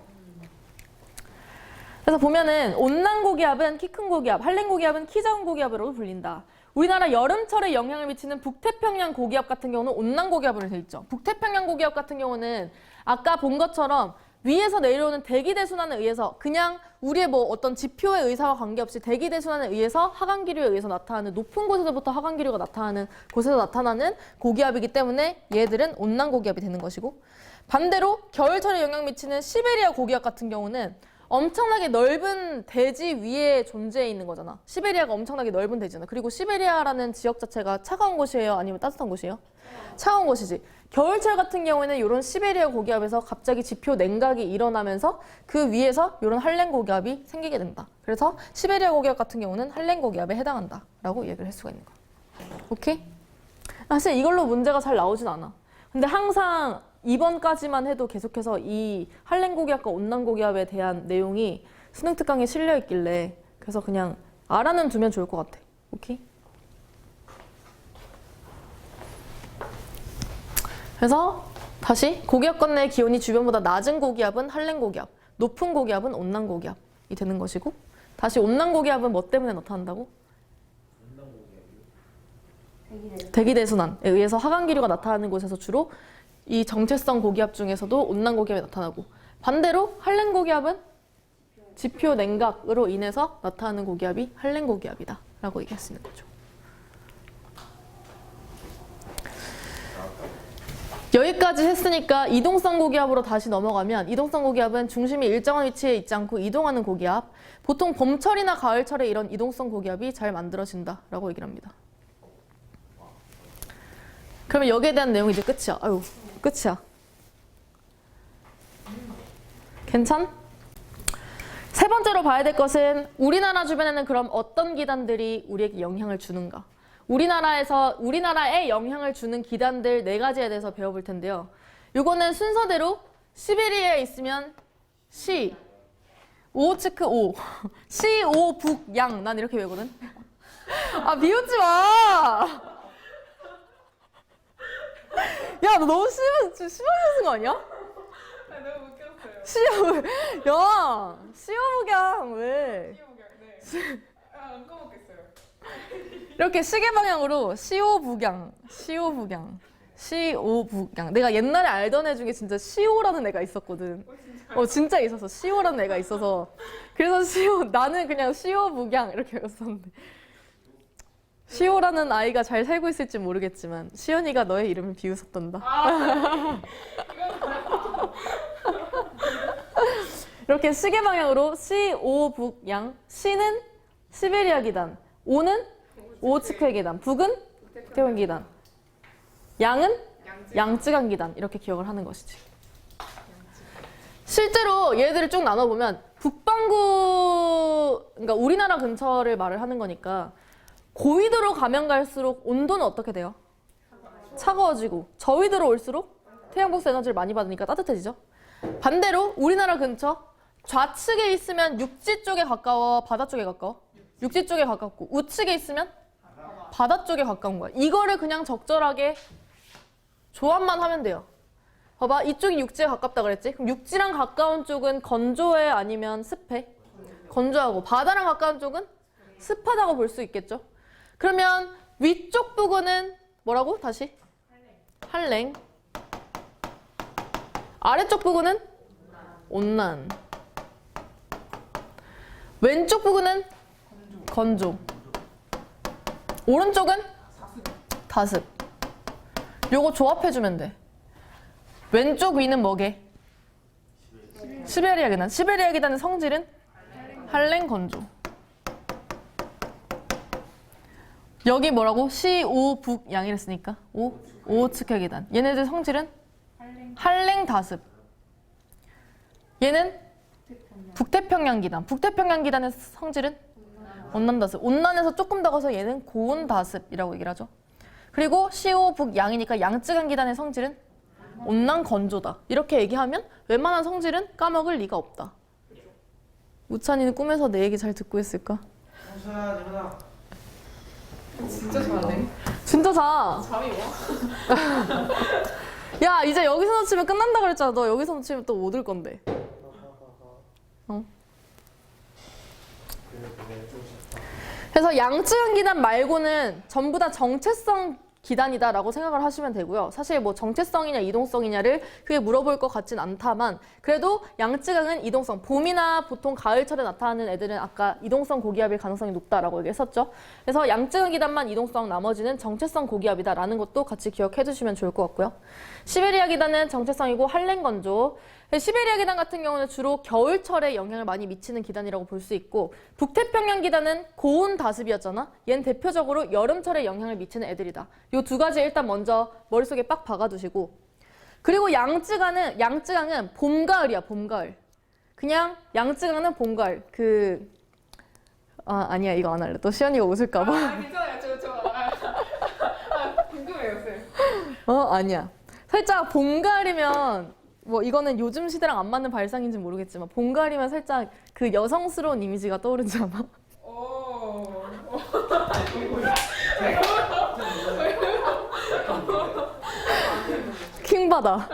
그래서 보면은 온난 고기압은 키 큰 고기압, 한랭 고기압은 키 작은 고기압으로 불린다. 우리나라 여름철에 영향을 미치는 북태평양 고기압 같은 경우는 온난 고기압으로 돼 있죠. 북태평양 고기압 같은 경우는 아까 본 것처럼 위에서 내려오는 대기대순환에 의해서 그냥 우리의 뭐 어떤 지표의 의사와 관계없이 대기대순환에 의해서 하강기류에 의해서 나타나는, 높은 곳에서부터 하강기류가 나타나는 곳에서 나타나는 고기압이기 때문에 얘들은 온난 고기압이 되는 것이고, 반대로 겨울철에 영향 미치는 시베리아 고기압 같은 경우는 엄청나게 넓은 대지 위에 존재해 있는 거잖아. 시베리아가 엄청나게 넓은 대지잖아. 그리고 시베리아라는 지역 자체가 차가운 곳이에요? 아니면 따뜻한 곳이에요? 차가운 곳이지. 겨울철 같은 경우에는 이런 시베리아 고기압에서 갑자기 지표 냉각이 일어나면서 그 위에서 이런 한랭 고기압이 생기게 된다. 그래서 시베리아 고기압 같은 경우는 한랭 고기압에 해당한다라고 얘기를 할 수가 있는 거야. 오케이? 사실 이걸로 문제가 잘 나오진 않아. 근데 항상 2번까지만 해도 계속해서 이 한랭 고기압과 온난 고기압에 대한 내용이 수능 특강에 실려 있길래 그래서 그냥 알아는 두면 좋을 것 같아. 오케이? 그래서 다시 고기압권 내 기온이 주변보다 낮은 고기압은 한랭 고기압, 높은 고기압은 온난 고기압이 되는 것이고, 다시 온난 고기압은 뭐 때문에 나타난다고? 대기대순환에 의해서 하강기류가 나타나는 곳에서 주로 이 정체성 고기압 중에서도 온난 고기압이 나타나고, 반대로 한랭 고기압은 지표 냉각으로 인해서 나타나는 고기압이 한랭 고기압이다 라고 얘기할 수 있는 거죠. 여기까지 했으니까 이동성 고기압으로 다시 넘어가면, 이동성 고기압은 중심이 일정한 위치에 있지 않고 이동하는 고기압, 보통 봄철이나 가을철에 이런 이동성 고기압이 잘 만들어진다 라고 얘기를 합니다. 그러면 여기에 대한 내용이 이제 끝이야. 아유, 끝이야. 괜찮? 세 번째로 봐야 될 것은 우리나라 주변에는 그럼 어떤 기단들이 우리에게 영향을 주는가? 우리나라에 영향을 주는 기단들 4가지에 대해서 배워볼 텐데요. 이거는 순서대로 시베리아에 있으면 시, 오호츠크 오, 시, 오, 북, 양. 난 이렇게 외우거든. 아, 비웃지 마! 야, 너 너무 심하게 쓴 거 아니야? 아, 너무 웃겼어요. 시오북양 왜? 시오북양. 네. 안 까먹겠어요. 이렇게 시계 방향으로 시오북양. 내가 옛날에 알던 애 중에 진짜 시오라는 애가 있었거든. 진짜 있었어. 시오라는 애가 있어서. 그래서 나는 그냥 시오북양 이렇게 외웠었는데. 시오라는 아이가 잘 살고 있을지 모르겠지만 시연이가 너의 이름을 비웃었단다. 이렇게 시계 방향으로 시, 오, 북, 양. 시는 시베리아 기단, 오는 오호츠크의 기단, 북은 북태평양 기단, 양은 양쯔강 기단. 이렇게 기억을 하는 것이지. 실제로 얘들을 쭉 나눠보면 북반구, 그러니까 우리나라 근처를 말을 하는 거니까 고위도로 가면 갈수록 온도는 어떻게 돼요? 차가워지고 저위도로 올수록 태양복수 에너지를 많이 받으니까 따뜻해지죠. 반대로 우리나라 근처 좌측에 있으면 육지 쪽에 가까워, 바다 쪽에 가까워? 육지 쪽에 가깝고 우측에 있으면 바다 쪽에 가까운 거야. 이거를 그냥 적절하게 조합만 하면 돼요. 봐봐, 이쪽이 육지에 가깝다 그랬지? 그럼 육지랑 가까운 쪽은 건조해 아니면 습해? 건조하고 바다랑 가까운 쪽은 습하다고 볼 수 있겠죠? 그러면 위쪽 부근은 뭐라고? 다시? 한랭. 아래쪽 부근은? 온난. 왼쪽 부근은? 건조. 오른쪽은? 다습. 요거 조합해주면 돼. 왼쪽 위는 뭐게? 시베리아 기단. 시베리아 기단의 성질은? 한랭 건조. 여기 뭐라고? 시, 오, 북, 양 이랬으니까 오호츠크 계단. 얘네들 성질은? 한랭 다습. 얘는? 북태평양 기단. 북태평양 기단의 성질은? 온난 다습. 온난에서 조금 더 가서 얘는 고온 다습이라고 얘기를 하죠. 그리고 시, 오, 북, 양이니까 양쯔강 기단의 성질은? 온난 건조다. 이렇게 얘기하면 웬만한 성질은 까먹을 리가 없다. 우찬이는 꿈에서 내 얘기 잘 듣고 있을까? 형수야, 일어나. 진짜 잘하네. 진짜 자. 잠이 와? 야, 이제 여기서 놓치면 끝난다 그랬잖아. 너 여기서 놓치면 또 못 올 건데. 어? 그래서 양쯔강 기단 말고는 전부 다 정체성 기단이다라고 생각을 하시면 되고요. 사실 뭐 정체성이냐 이동성이냐를 크게 물어볼 것 같진 않다만 그래도 양쯔강은 이동성, 봄이나 보통 가을철에 나타나는 애들은 아까 이동성 고기압일 가능성이 높다라고 얘기했었죠. 그래서 양쯔강 기단만 이동성, 나머지는 정체성 고기압이다라는 것도 같이 기억해 두시면 좋을 것 같고요. 시베리아 기단은 정체성이고 한랭 건조. 시베리아 기단 같은 경우는 주로 겨울철에 영향을 많이 미치는 기단이라고 볼 수 있고 북태평양 기단은 고온 다습이었잖아. 얘는 대표적으로 여름철에 영향을 미치는 애들이다. 이 두 가지 일단 먼저 머릿속에 빡 박아두시고 그리고 양쯔강은 봄, 가을이야. 봄, 가을. 그냥 양쯔강은 봄, 가을. 아니야. 이거 안 할래. 또 시연이가 웃을까 봐. 괜찮아요. 궁금해요, 쌤. 아니야. 살짝 봄, 가을이면 뭐 이거는 요즘 시대랑 안 맞는 발상인지 모르겠지만 봄, 가을이면 살짝 그 여성스러운 이미지가 떠오르지 않아? 킹받아.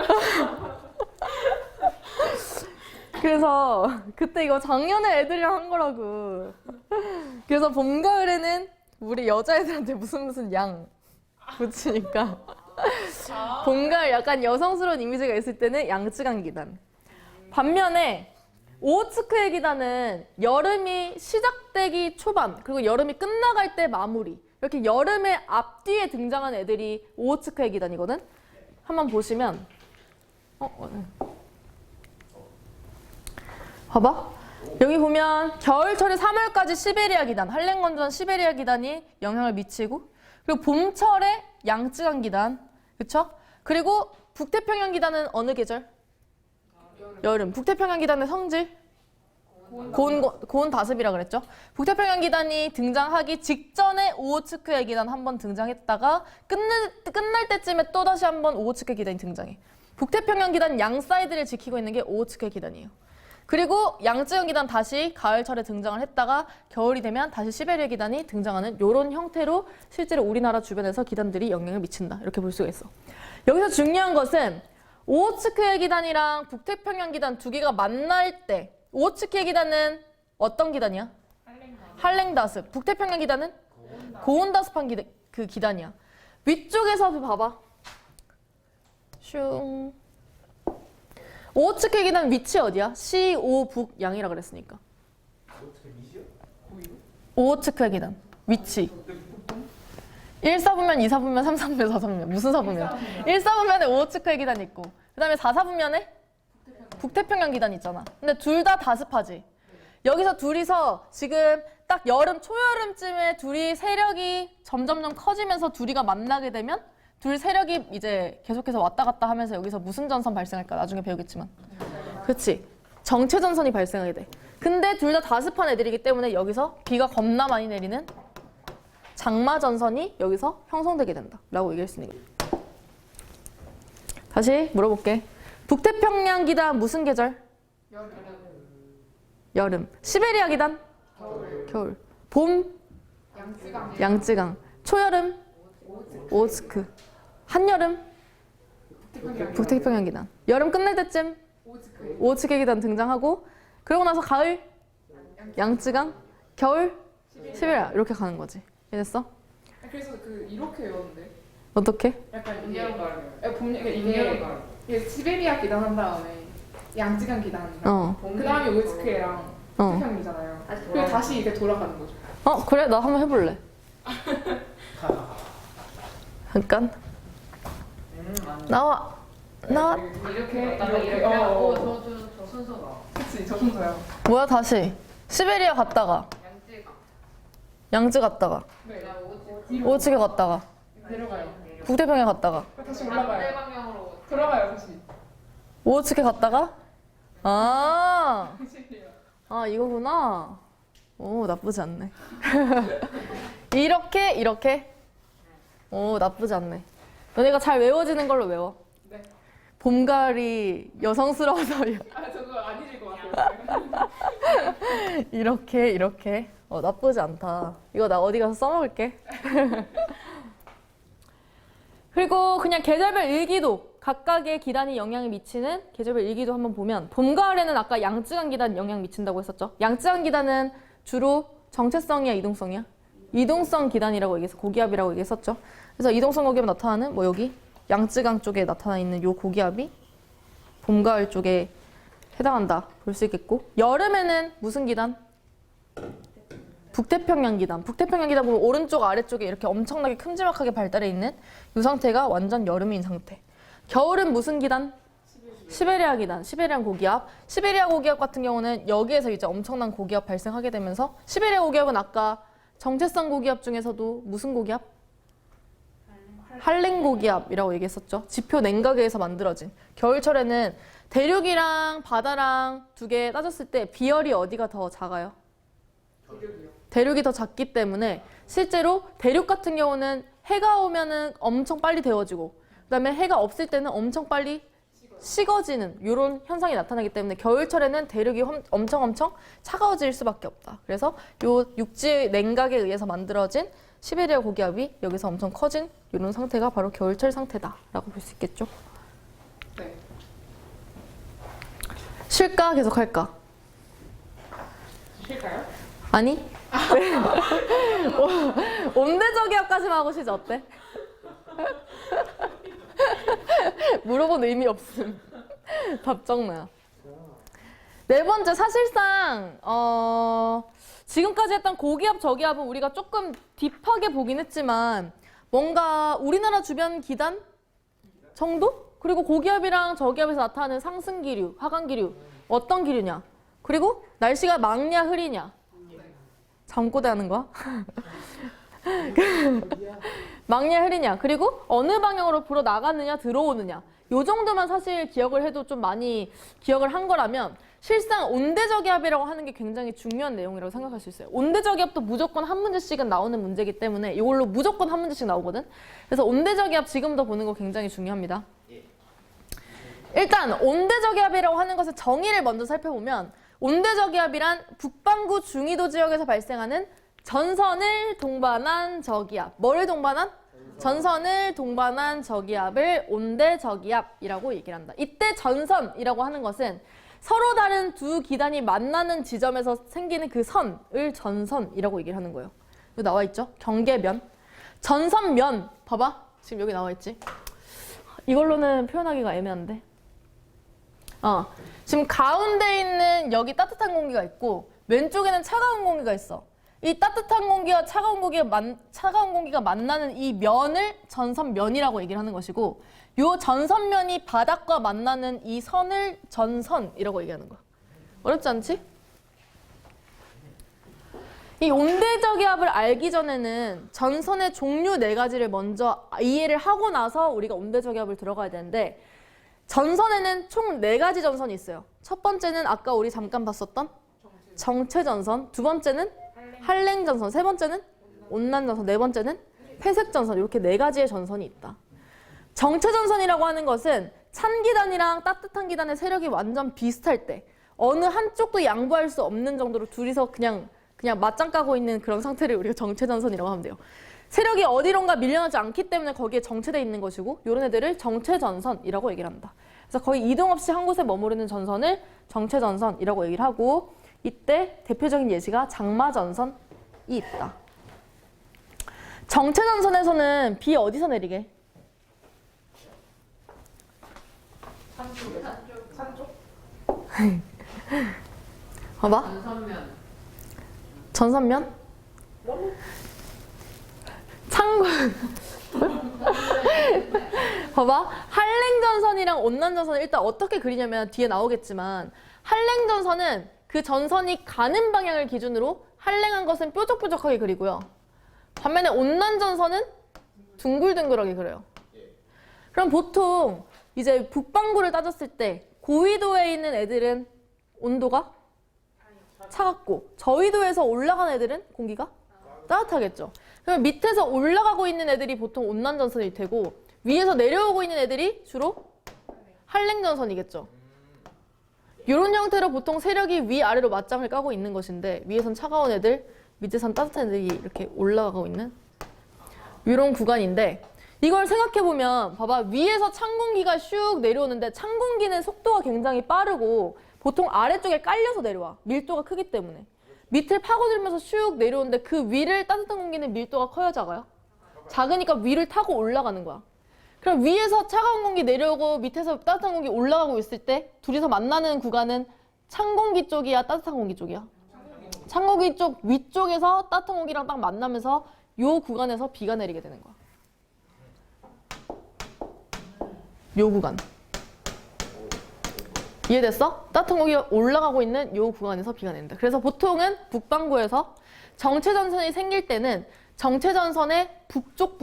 그래서 그때 이거 작년에 애들이랑 한 거라고. 그래서 봄, 가을에는 우리 여자애들한테 무슨 양 붙이니까 봄, 가을 약간 여성스러운 이미지가 있을 때는 양쯔강 기단. 반면에 오호츠크의 기단은 여름이 시작되기 초반 그리고 여름이 끝나갈 때 마무리 이렇게 여름의 앞뒤에 등장한 애들이 오호츠크의 기단이거든. 한번 보시면 봐봐. 여기 보면 겨울철에 3월까지 시베리아 기단, 한랭 건조한 시베리아 기단이 영향을 미치고 그리고 봄철에 양쯔강 기단, 그쵸? 그리고 북태평양 기단은 어느 계절? 여름. 북태평양 기단의 성질? 고온 다습이라 그랬죠. 북태평양 기단이 등장하기 직전에 오호츠크의 기단 한번 등장했다가 끝날 때쯤에 또 다시 한번 오호츠크의 기단이 등장해. 북태평양 기단 양 사이드를 지키고 있는 게 오호츠크의 기단이에요. 그리고 양쯔강 기단 다시 가을철에 등장을 했다가 겨울이 되면 다시 시베리아 기단이 등장하는 이런 형태로 실제로 우리나라 주변에서 기단들이 영향을 미친다. 이렇게 볼 수가 있어. 여기서 중요한 것은 오호츠크의 기단이랑 북태평양 기단 두 개가 만날 때 오호츠크의 기단은 어떤 기단이야? 한랭다습. 북태평양 기단은 고온다습한 기단이야. 위쪽에서 봐봐. 슝. 오호츠크의 기단 위치 어디야? 시, 오, 북, 양이라 그랬으니까. 오호츠크의 기단 위치. 1사분면, 2사분면, 3사분면, 4사분면. 무슨 사분면? 1사분면에 오호츠크의 기단이 있고 그 다음에 4사분면에 북태평양 기단이 있잖아. 근데 둘 다 다습하지. 여기서 둘이서 지금 딱 여름, 초여름쯤에 둘이 세력이 점점점 커지면서 둘이가 만나게 되면 둘 세력이 이제 계속해서 왔다 갔다 하면서 여기서 무슨 전선 발생할까? 나중에 배우겠지만. 그렇지. 정체 전선이 발생하게 돼. 근데 둘 다 다습한 애들이기 때문에 여기서 비가 겁나 많이 내리는 장마 전선이 여기서 형성되게 된다. 라고 얘기할 수 있는 거야. 다시 물어볼게. 북태평양 기단 무슨 계절? 여름. 시베리아 기단? 겨울. 봄? 양쯔강. 초여름? 오호츠크. 한여름? 북태평양 기단. 여름 끝날 때쯤 오호츠크 기단 등장하고 그러고 나서 가을 양쯔강, 겨울 시베리아 이렇게 가는 거지. 이해됐어? 그래서 이렇게 외웠는데. 어떻게? 약간 이게 시베리아 기단 한 다음에 양쯔강 기단이랑 그 다음에 오호츠크랑 북태평양이잖아요. 그리고 다시 이게 돌아가는 거죠. 그래? 나 한번 해볼래. 잠깐. 나와. 이렇게 하고 저 순서가 그치, 저 순서요. 뭐야 다시. 시베리아 갔다가 양쯔 갔다가 네. 오호츠크 갔다가 내려가요. 북태평양 갔다가 다시 올라가요. 방향으로 들어가요, 다시. 오호츠크 갔다가 이거구나. 오 나쁘지 않네. 이렇게 오 나쁘지 않네. 너네가 잘 외워지는 걸로 외워. 네. 봄, 가을이 여성스러워서 저거 안 잊을 것 같아요. 이렇게 나쁘지 않다. 이거 나 어디 가서 써먹을게. 그리고 그냥 계절별 일기도 각각의 기단이 영향을 미치는 계절별 일기도 한번 보면 봄, 가을에는 아까 양쯔강 기단 영향 미친다고 했었죠. 양쯔강 기단은 주로 정체성이야, 이동성이야? 이동성 기단이라고 얘기해서 고기압이라고 얘기했었죠. 그래서 이동성 고기압 나타나는 뭐 여기 양쯔강 쪽에 나타나 있는 요 고기압이 봄, 가을 쪽에 해당한다 볼 수 있겠고 여름에는 무슨 기단? 북태평양 기단. 북태평양 기단 보면 오른쪽 아래쪽에 이렇게 엄청나게 큼지막하게 발달해 있는 이 상태가 완전 여름인 상태. 겨울은 무슨 기단? 시베리아 기단. 시베리안 고기압. 시베리아 고기압 같은 경우는 여기에서 이제 엄청난 고기압 발생하게 되면서 시베리아 고기압은 아까 정체성 고기압 중에서도 무슨 고기압? 한랭 고기압이라고 얘기했었죠. 지표 냉각에서 만들어진. 겨울철에는 대륙이랑 바다랑 두 개 따졌을 때 비열이 어디가 더 작아요? 대륙이 더 작기 때문에 실제로 대륙 같은 경우는 해가 오면은 엄청 빨리 데워지고 그다음에 해가 없을 때는 엄청 빨리 식어지는 이런 현상이 나타나기 때문에 겨울철에는 대륙이 엄청 차가워질 수밖에 없다. 그래서 요 육지 냉각에 의해서 만들어진 시베리아 고기압이 여기서 엄청 커진 이런 상태가 바로 겨울철 상태다라고 볼 수 있겠죠. 네. 쉴까? 계속 할까? 쉴까요? 아니? 온대저기압까지만 하고 쉬지 어때? 물어본 의미 없음. 답정나야. 네 번째, 사실상 지금까지 했던 고기압, 저기압은 우리가 조금 딥하게 보긴 했지만 뭔가 우리나라 주변 기단 정도? 그리고 고기압이랑 저기압에서 나타나는 상승 기류, 하강 기류 어떤 기류냐? 그리고 날씨가 맑냐 흐리냐? 잠꼬대 하는 거야? 맑냐 흐리냐? 그리고 어느 방향으로 불어 나가느냐 들어오느냐? 요 정도만 사실 기억을 해도 좀 많이 기억을 한 거라면 실상 온대저기압이라고 하는 게 굉장히 중요한 내용이라고 생각할 수 있어요. 온대저기압도 무조건 한 문제씩은 나오는 문제이기 때문에 이걸로 무조건 한 문제씩 나오거든. 그래서 온대저기압 지금부터 보는 거 굉장히 중요합니다. 일단 온대저기압이라고 하는 것의 정의를 먼저 살펴보면 온대저기압이란 북반구 중위도 지역에서 발생하는 전선을 동반한 저기압. 뭐를 동반한? 전선을 동반한 저기압을 온대저기압이라고 얘기를 한다. 이때 전선이라고 하는 것은 서로 다른 두 기단이 만나는 지점에서 생기는 그 선을 전선이라고 얘기를 하는 거예요. 여기 나와 있죠? 경계면. 전선면. 봐봐. 지금 여기 나와 있지? 이걸로는 표현하기가 애매한데. 지금 가운데 있는 여기 따뜻한 공기가 있고 왼쪽에는 차가운 공기가 있어. 이 따뜻한 공기와 차가운 공기가 만나는 이 면을 전선면이라고 얘기를 하는 것이고 요 전선면이 바닥과 만나는 이 선을 전선이라고 얘기하는 거야. 어렵지 않지? 이 온대저기압을 알기 전에는 전선의 종류 4가지를 먼저 이해를 하고 나서 우리가 온대저기압을 들어가야 되는데 전선에는 총 4가지 전선이 있어요. 첫 번째는 아까 우리 잠깐 봤었던 정체전선, 두 번째는 한랭전선, 세 번째는 온난전선, 네 번째는 회색전선 이렇게 4가지의 전선이 있다. 정체전선이라고 하는 것은 찬 기단이랑 따뜻한 기단의 세력이 완전 비슷할 때 어느 한쪽도 양보할 수 없는 정도로 둘이서 그냥 맞짱 까고 있는 그런 상태를 우리가 정체전선이라고 하면 돼요. 세력이 어디론가 밀려나지 않기 때문에 거기에 정체되어 있는 것이고 이런 애들을 정체전선이라고 얘기를 한다. 그래서 거의 이동 없이 한 곳에 머무르는 전선을 정체전선이라고 얘기를 하고 이때 대표적인 예시가 장마전선이 있다. 정체전선에서는 비 어디서 내리게? 산쪽? 봐봐. 전선면. 전선면? 창고. 봐봐. 한랭전선이랑 온난전선을 일단 어떻게 그리냐면 뒤에 나오겠지만 한랭전선은 그 전선이 가는 방향을 기준으로 한랭한 것은 뾰족뾰족하게 그리고요. 반면에 온난전선은 둥글둥글하게 그려요. 그럼 보통 이제 북반구를 따졌을 때 고위도에 있는 애들은 온도가 차갑고 저위도에서 올라간 애들은 공기가 따뜻하겠죠. 그럼 밑에서 올라가고 있는 애들이 보통 온난전선일 테고 위에서 내려오고 있는 애들이 주로 한랭전선이겠죠. 이런 형태로 보통 세력이 위아래로 맞짱을 까고 있는 것인데 위에선 차가운 애들, 밑에선 따뜻한 애들이 이렇게 올라가고 있는 이런 구간인데 이걸 생각해보면 봐봐. 위에서 찬 공기가 슉 내려오는데 찬 공기는 속도가 굉장히 빠르고 보통 아래쪽에 깔려서 내려와. 밀도가 크기 때문에. 밑을 파고들면서 슉 내려오는데 그 위를 따뜻한 공기는 밀도가 커요, 작아요? 작으니까 위를 타고 올라가는 거야. 그럼 위에서 차가운 공기 내려오고 밑에서 따뜻한 공기 올라가고 있을 때 둘이서 만나는 구간은 찬 공기 쪽이야, 따뜻한 공기 쪽이야? 찬 공기 쪽 위쪽에서 따뜻한 공기랑 딱 만나면서 요 구간에서 비가 내리게 되는 거야. 요 구간. 이해됐어? 따뜻한 공기가 올라가고 있는 요 구간에서 비가 내린다. 그래서 보통은 북반구에서 정체전선이 생길 때는 정체전선의 북쪽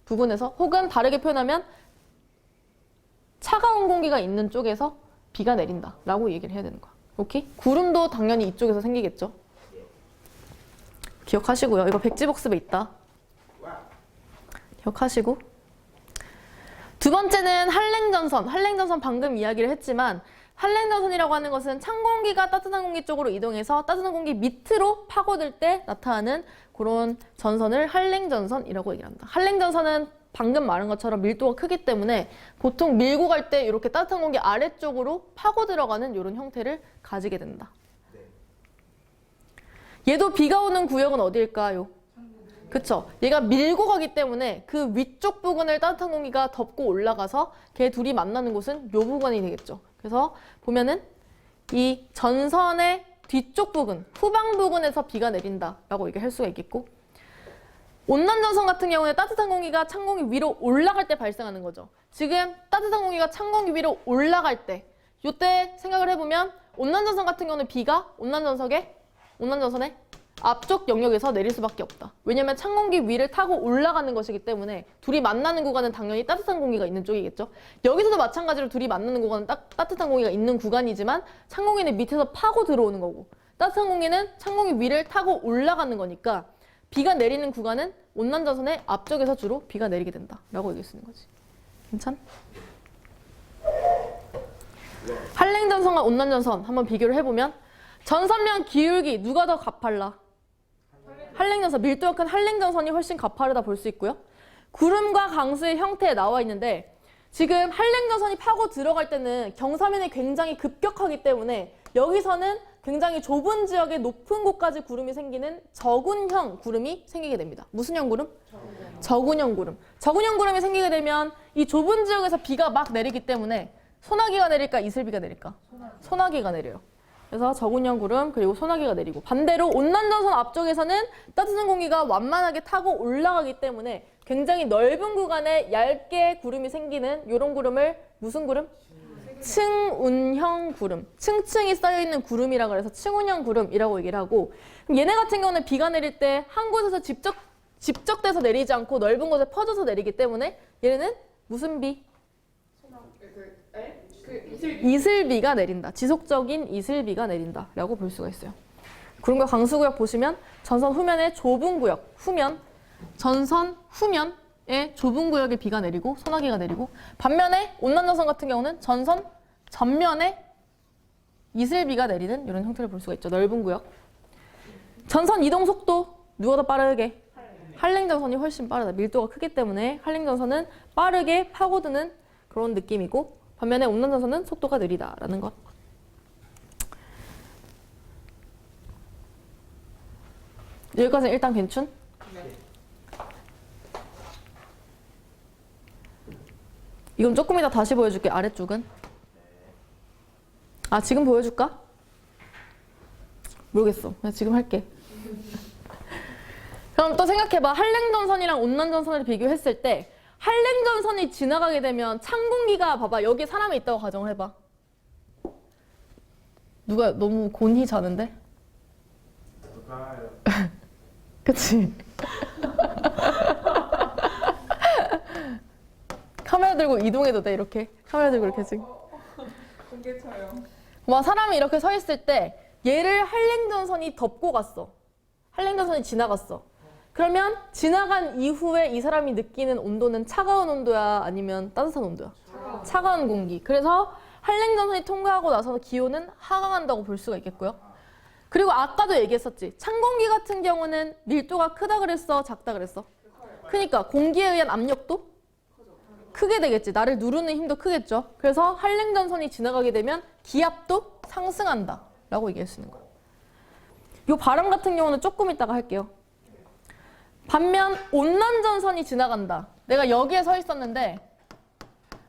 부근에서 혹은 다르게 표현하면 차가운 공기가 있는 쪽에서 비가 내린다 라고 얘기를 해야 되는 거야. 오케이? 구름도 당연히 이쪽에서 생기겠죠. 기억하시고요. 이거 백지복습에 있다. 기억하시고 두 번째는 한랭전선. 한랭전선 방금 이야기를 했지만 한랭전선이라고 하는 것은 찬 공기가 따뜻한 공기 쪽으로 이동해서 따뜻한 공기 밑으로 파고들 때 나타나는 그런 전선을 한랭전선이라고 얘기합니다. 한랭전선은 방금 말한 것처럼 밀도가 크기 때문에 보통 밀고 갈 때 이렇게 따뜻한 공기 아래쪽으로 파고 들어가는 이런 형태를 가지게 된다. 얘도 비가 오는 구역은 어디일까요? 그쵸? 얘가 밀고 가기 때문에 그 위쪽 부근을 따뜻한 공기가 덮고 올라가서 걔 둘이 만나는 곳은 요 부분이 되겠죠. 그래서 보면은 이 전선의 뒤쪽 부근, 후방 부근에서 비가 내린다라고 얘기할 수가 있겠고 온난전선 같은 경우에 따뜻한 공기가 찬 공기 위로 올라갈 때 발생하는 거죠. 지금 따뜻한 공기가 찬 공기 위로 올라갈 때 요때 생각을 해보면 온난전선 같은 경우는 비가 온난전선의 앞쪽 영역에서 내릴 수밖에 없다. 왜냐면 찬 공기 위를 타고 올라가는 것이기 때문에 둘이 만나는 구간은 당연히 따뜻한 공기가 있는 쪽이겠죠. 여기서도 마찬가지로 둘이 만나는 구간은 따뜻한 공기가 있는 구간이지만 찬 공기는 밑에서 파고 들어오는 거고 따뜻한 공기는 찬 공기 위를 타고 올라가는 거니까 비가 내리는 구간은 온난전선의 앞쪽에서 주로 비가 내리게 된다 라고 얘기할 수 있는 거지. 괜찮? 한랭전선과 온난전선 한번 비교를 해보면 전선면 기울기 누가 더 가팔라? 한랭전선, 밀도가 큰 한랭전선이 훨씬 가파르다 볼 수 있고요. 구름과 강수의 형태에 나와 있는데 지금 한랭전선이 파고 들어갈 때는 경사면이 굉장히 급격하기 때문에 여기서는 굉장히 좁은 지역의 높은 곳까지 구름이 생기는 저군형 구름이 생기게 됩니다. 무슨 형 구름? 저군형 구름. 저군형 구름이 생기게 되면 이 좁은 지역에서 비가 막 내리기 때문에 소나기가 내릴까 이슬비가 내릴까? 소나기가 내려요. 그래서 저군형 구름 그리고 소나기가 내리고 반대로 온난전선 앞쪽에서는 따뜻한 공기가 완만하게 타고 올라가기 때문에 굉장히 넓은 구간에 얇게 구름이 생기는 이런 구름을 무슨 구름? 층운형 구름. 층층이 쌓여있는 구름이라고 해서 층운형 구름이라고 얘기를 하고 얘네 같은 경우는 비가 내릴 때 한 곳에서 집적돼서 내리지 않고 넓은 곳에 퍼져서 내리기 때문에 얘네는 무슨 비? 이슬비가 내린다. 지속적인 이슬비가 내린다 라고 볼 수가 있어요. 구름과 강수구역 보시면 전선 후면의 좁은 구역, 전선 후면의 좁은 구역에 비가 내리고 소나기가 내리고 반면에 온난전선 같은 경우는 전선 전면에 이슬비가 내리는 이런 형태를 볼 수가 있죠. 넓은 구역. 전선 이동 속도 누가 더 빠르게? 한랭전선이 훨씬 빠르다. 밀도가 크기 때문에 한랭전선은 빠르게 파고드는 그런 느낌이고 반면에 온난전선은 속도가 느리다라는 것. 여기까지는 일단 괜춘? 이건 조금 이따 다시 보여줄게. 아래쪽은. 아 지금 보여줄까? 모르겠어. 그냥 지금 할게. 그럼 또 생각해봐. 한랭전선이랑 온난전선을 비교했을 때 한랭전선이 지나가게 되면 찬 공기가 봐봐. 여기 사람이 있다고 가정을 해봐. 누가 너무 곤히 자는데? 그치? 카메라 들고 이동해도 돼 이렇게. 카메라 들고 이렇게 지금. 공개 촬영. 막 사람이 이렇게 서 있을 때 얘를 한랭전선이 덮고 갔어. 한랭전선이 지나갔어. 그러면 지나간 이후에 이 사람이 느끼는 온도는 차가운 온도야 아니면 따뜻한 온도야? 차가운 공기. 그래서 한랭전선이 통과하고 나서 기온은 하강한다고 볼 수가 있겠고요. 그리고 아까도 얘기했었지. 찬 공기 같은 경우는 밀도가 크다 그랬어? 작다 그랬어? 그러니까 공기에 의한 압력도 크게 되겠지. 나를 누르는 힘도 크겠죠. 그래서 한랭전선이 지나가게 되면 기압도 상승한다 라고 얘기할 수 있는 거예요. 이 발음 같은 경우는 조금 이따가 할게요. 반면 온난전선이 지나간다. 내가 여기에 서 있었는데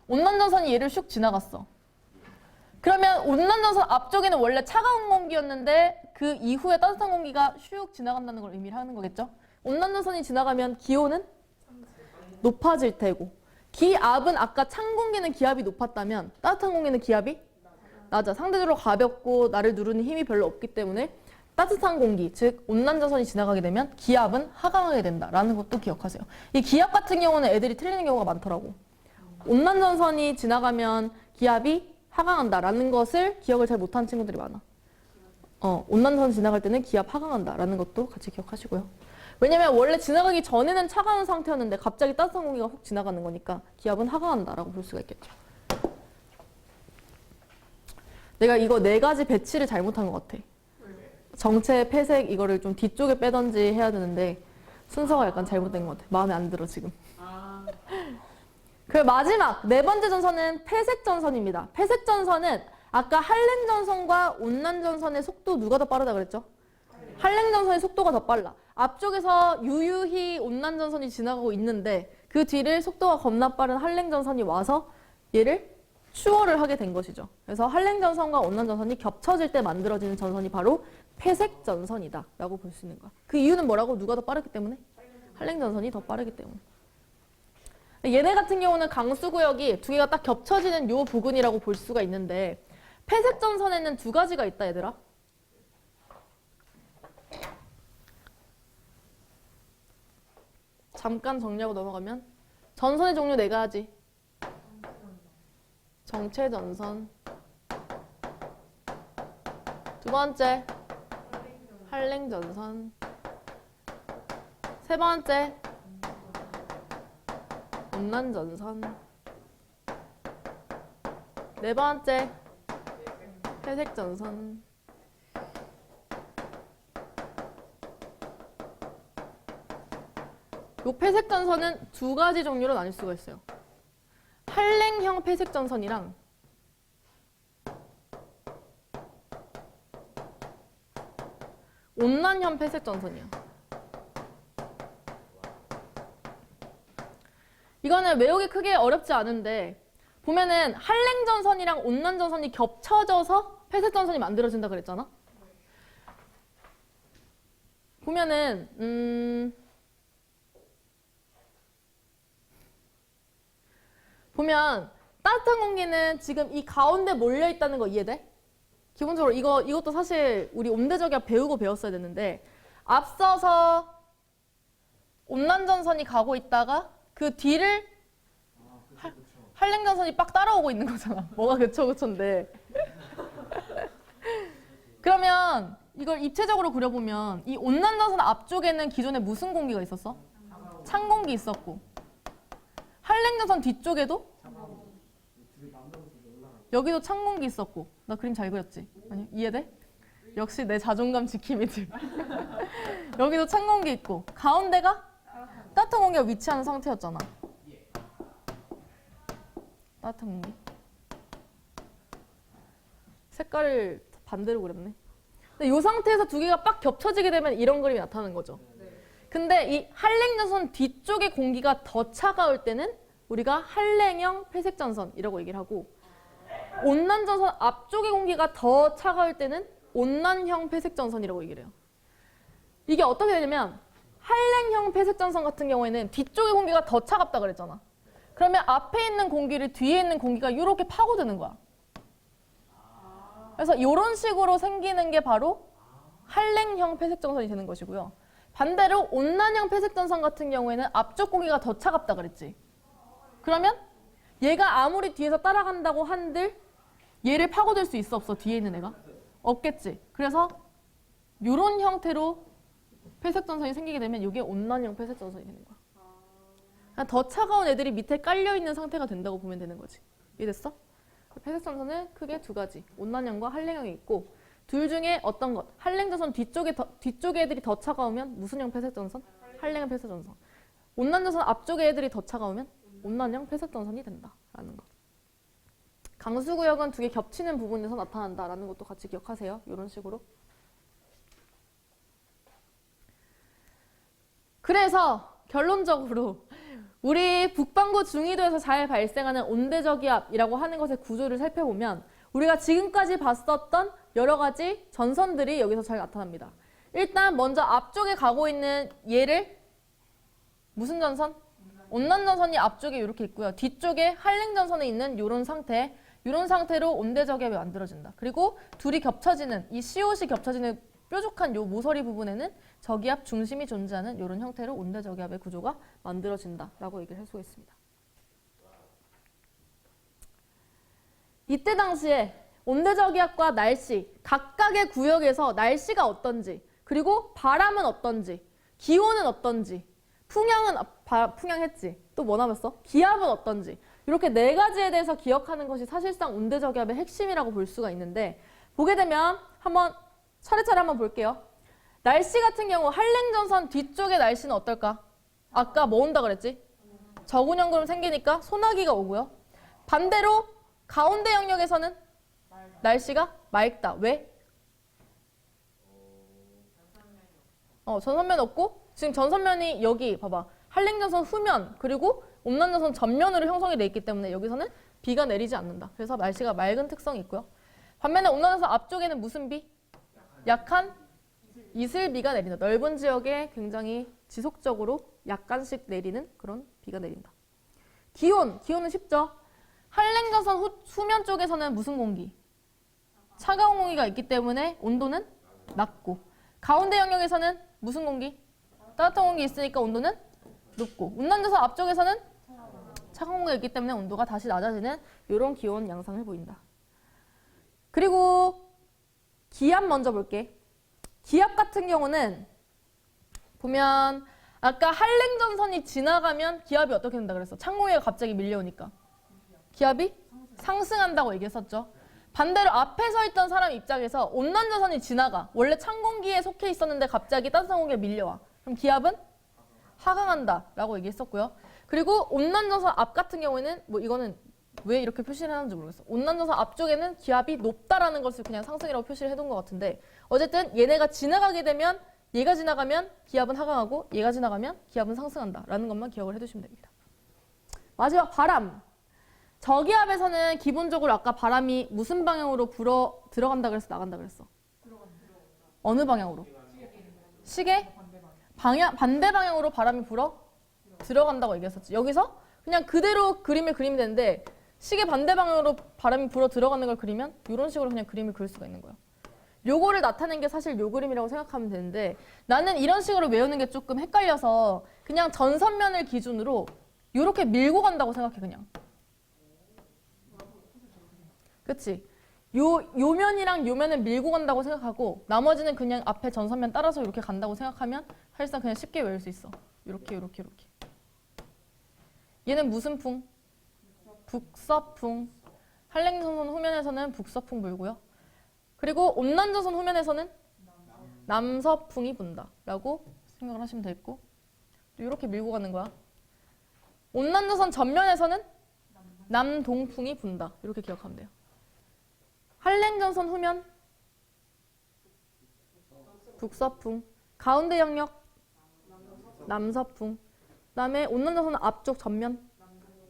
온난전선이 얘를 슉 지나갔어. 그러면 온난전선 앞쪽에는 원래 차가운 공기였는데 그 이후에 따뜻한 공기가 슉 지나간다는 걸 의미를 하는 거겠죠. 온난전선이 지나가면 기온은 높아질 테고 기압은 아까 찬 공기는 기압이 높았다면 따뜻한 공기는 기압이 낮아. 상대적으로 가볍고 나를 누르는 힘이 별로 없기 때문에 따뜻한 공기, 즉 온난전선이 지나가게 되면 기압은 하강하게 된다라는 것도 기억하세요. 이 기압 같은 경우는 애들이 틀리는 경우가 많더라고. 온난전선이 지나가면 기압이 하강한다라는 것을 기억을 잘 못하는 친구들이 많아. 온난전선 지나갈 때는 기압 하강한다라는 것도 같이 기억하시고요. 왜냐면 원래 지나가기 전에는 차가운 상태였는데 갑자기 따뜻한 공기가 훅 지나가는 거니까 기압은 하강한다라고 볼 수가 있겠죠. 내가 이거 4가지 배치를 잘못한 것 같아. 정체, 폐색 이거를 좀 뒤쪽에 빼던지 해야 되는데 순서가 약간 잘못된 것 같아. 마음에 안 들어 지금. 그 마지막 4번째 전선은 폐색 전선입니다. 폐색 전선은 아까 한랭전선과 온난전선의 속도 누가 더 빠르다 그랬죠? 한랭전선의 속도가 더 빨라. 앞쪽에서 유유히 온난전선이 지나가고 있는데 그 뒤를 속도가 겁나 빠른 한랭전선이 와서 얘를 추월을 하게 된 것이죠. 그래서 한랭전선과 온난전선이 겹쳐질 때 만들어지는 전선이 바로 폐색전선이다 라고 볼 수 있는 거야. 그 이유는 뭐라고? 누가 더 빠르기 때문에? 한랭전선이 더 빠르기 때문에. 얘네 같은 경우는 강수구역이 2개가 딱 겹쳐지는 요 부근이라고 볼 수가 있는데 폐색전선에는 2가지가 있다 얘들아. 잠깐 정리하고 넘어가면 전선의 종류 4가지. 정체전선. 두 번째, 한랭전선. 세 번째, 온난전선. 네 번째, 회색전선. 요 폐색전선은 2가지 종류로 나뉠 수가 있어요. 한랭형 폐색전선이랑 온난형 폐색전선이야. 이거는 외우기 크게 어렵지 않은데 보면은 한랭전선이랑 온난전선이 겹쳐져서 폐색전선이 만들어진다 그랬잖아. 보면은 보면 따뜻한 공기는 지금 이 가운데 몰려 있다는 거 이해돼? 기본적으로 이것도 사실 우리 온대저기압 배우고 배웠어야 됐는데 앞서서 온난전선이 가고 있다가 그 뒤를 한랭전선이 빡 따라오고 있는 거잖아. 뭐가 그쳐인데. 그러면 이걸 입체적으로 그려보면 이 온난전선 앞쪽에는 기존에 무슨 공기가 있었어? 찬 공기 있었고 한랭전선 뒤쪽에도 여기도 찬 공기 있었고. 나 그림 잘 그렸지? 아니, 이해돼? 역시 내 자존감 지킴이들. 여기도 찬 공기 있고 가운데가 따뜻한 공기가 위치하는 상태였잖아. 따뜻한 공기. 색깔을 반대로 그렸네. 근데 이 상태에서 두 개가 빡 겹쳐지게 되면 이런 그림이 나타나는 거죠. 근데 이 한랭전선 뒤쪽의 공기가 더 차가울 때는 우리가 한랭형 폐색전선이라고 얘기를 하고 온난전선 앞쪽의 공기가 더 차가울 때는 온난형 폐색전선이라고 얘기를 해요. 이게 어떻게 되냐면 한랭형 폐색전선 같은 경우에는 뒤쪽의 공기가 더 차갑다 그랬잖아. 그러면 앞에 있는 공기를 뒤에 있는 공기가 이렇게 파고드는 거야. 그래서 이런 식으로 생기는 게 바로 한랭형 폐색전선이 되는 것이고요. 반대로 온난형 폐색전선 같은 경우에는 앞쪽 공기가 더 차갑다 그랬지. 그러면 얘가 아무리 뒤에서 따라간다고 한들 얘를 파고들 수 있어 없어? 뒤에 있는 애가? 없겠지. 그래서 이런 형태로 폐색전선이 생기게 되면 이게 온난형 폐색전선이 되는 거야. 그러니까 더 차가운 애들이 밑에 깔려있는 상태가 된다고 보면 되는 거지. 이해됐어? 폐색전선은 크게 2가지. 온난형과 한랭형이 있고 둘 중에 어떤 것? 한랭전선 뒤쪽에 애들이 더 차가우면 무슨 형 폐색전선? 한랭형 폐색전선. 온난전선 앞쪽에 애들이 더 차가우면 온난형 폐색전선이 된다라는 거. 강수구역은 2개 겹치는 부분에서 나타난다라는 것도 같이 기억하세요. 이런 식으로. 그래서 결론적으로 우리 북반구 중위도에서 잘 발생하는 온대저기압이라고 하는 것의 구조를 살펴보면 우리가 지금까지 봤었던 여러 가지 전선들이 여기서 잘 나타납니다. 일단 먼저 앞쪽에 가고 있는 얘를 무슨 전선? 온난전선이 앞쪽에 이렇게 있고요. 뒤쪽에 한랭전선에 있는 이런 상태로 온대저기압이 만들어진다. 그리고 둘이 겹쳐지는 이 COC 겹쳐지는 뾰족한 요 모서리 부분에는 저기압 중심이 존재하는 이런 형태로 온대저기압의 구조가 만들어진다라고 얘기를 할 수가 있습니다. 이때 당시에 온대저기압과 날씨, 각각의 구역에서 날씨가 어떤지, 그리고 바람은 어떤지, 기온은 어떤지, 풍향했지. 또 뭐 남았어? 기압은 어떤지. 이렇게 4가지에 대해서 기억하는 것이 사실상 온대저기압의 핵심이라고 볼 수가 있는데 보게 되면 한번 차례차례 한번 볼게요. 날씨 같은 경우 한랭전선 뒤쪽의 날씨는 어떨까? 아까 뭐 온다 그랬지? 저군형 구름 생기니까 소나기가 오고요. 반대로 가운데 영역에서는 날씨가 맑다. 왜? 전선면 없고 지금 전선면이 여기 봐봐. 한랭전선 후면 그리고 온난전선 전면으로 형성이 돼 있기 때문에 여기서는 비가 내리지 않는다. 그래서 날씨가 맑은 특성이 있고요. 반면에 온난전선 앞쪽에는 무슨 비? 약한 이슬비가 내린다. 넓은 지역에 굉장히 지속적으로 약간씩 내리는 그런 비가 내린다. 기온은 쉽죠. 한랭전선 후면 쪽에서는 무슨 공기? 차가운 공기가 있기 때문에 온도는 낮고 가운데 영역에서는 무슨 공기? 따뜻한 공기 있으니까 온도는 높고 온난조선 앞쪽에서는 차가운 공기가 있기 때문에 온도가 다시 낮아지는 이런 기온 양상을 보인다. 그리고 기압 먼저 볼게. 기압 같은 경우는 보면 아까 한랭전선이 지나가면 기압이 어떻게 된다 그랬어? 찬 공기가 갑자기 밀려오니까 기압이 상승한다고 얘기했었죠. 반대로 앞에 서 있던 사람 입장에서 온난조선이 지나가. 원래 찬 공기에 속해 있었는데 갑자기 따뜻한 공기가 밀려와. 그럼 기압은 하강한다 라고 얘기했었고요. 그리고 온난조선 앞 같은 경우에는 뭐 이거는 왜 이렇게 표시를 하는지 모르겠어. 온난조선 앞쪽에는 기압이 높다라는 것을 그냥 상승이라고 표시를 해둔 것 같은데 어쨌든 얘네가 지나가게 되면 얘가 지나가면 기압은 하강하고 얘가 지나가면 기압은 상승한다 라는 것만 기억을 해두시면 됩니다. 마지막 바람. 저기압에서는 기본적으로 아까 바람이 무슨 방향으로 불어 들어간다 그랬어? 나간다 그랬어? 어느 방향으로? 시계? 반대 방향으로 바람이 불어 들어간다고 얘기했었지. 여기서 그냥 그대로 그림을 그리면 되는데 시계 반대 방향으로 바람이 불어 들어가는 걸 그리면 이런 식으로 그냥 그림을 그릴 수가 있는 거야. 요거를 나타낸 게 사실 요 그림이라고 생각하면 되는데 나는 이런 식으로 외우는 게 조금 헷갈려서 그냥 전선면을 기준으로 이렇게 밀고 간다고 생각해 그냥. 그치? 요 면이랑 요 면을 밀고 간다고 생각하고 나머지는 그냥 앞에 전선면 따라서 이렇게 간다고 생각하면 사실상 그냥 쉽게 외울 수 있어. 이렇게 이렇게 이렇게. 얘는 무슨 풍? 북서풍. 한랭전선 후면에서는 북서풍 불고요. 그리고 온난조선 후면에서는 남서풍이 분다 라고 생각을 하시면 되겠고 이렇게 밀고 가는 거야. 온난조선 전면에서는 남동풍이 분다 이렇게 기억하면 돼요. 한랭전선 후면 북서풍, 가운데 영역 남서풍, 그다음에 온난조선 앞쪽 전면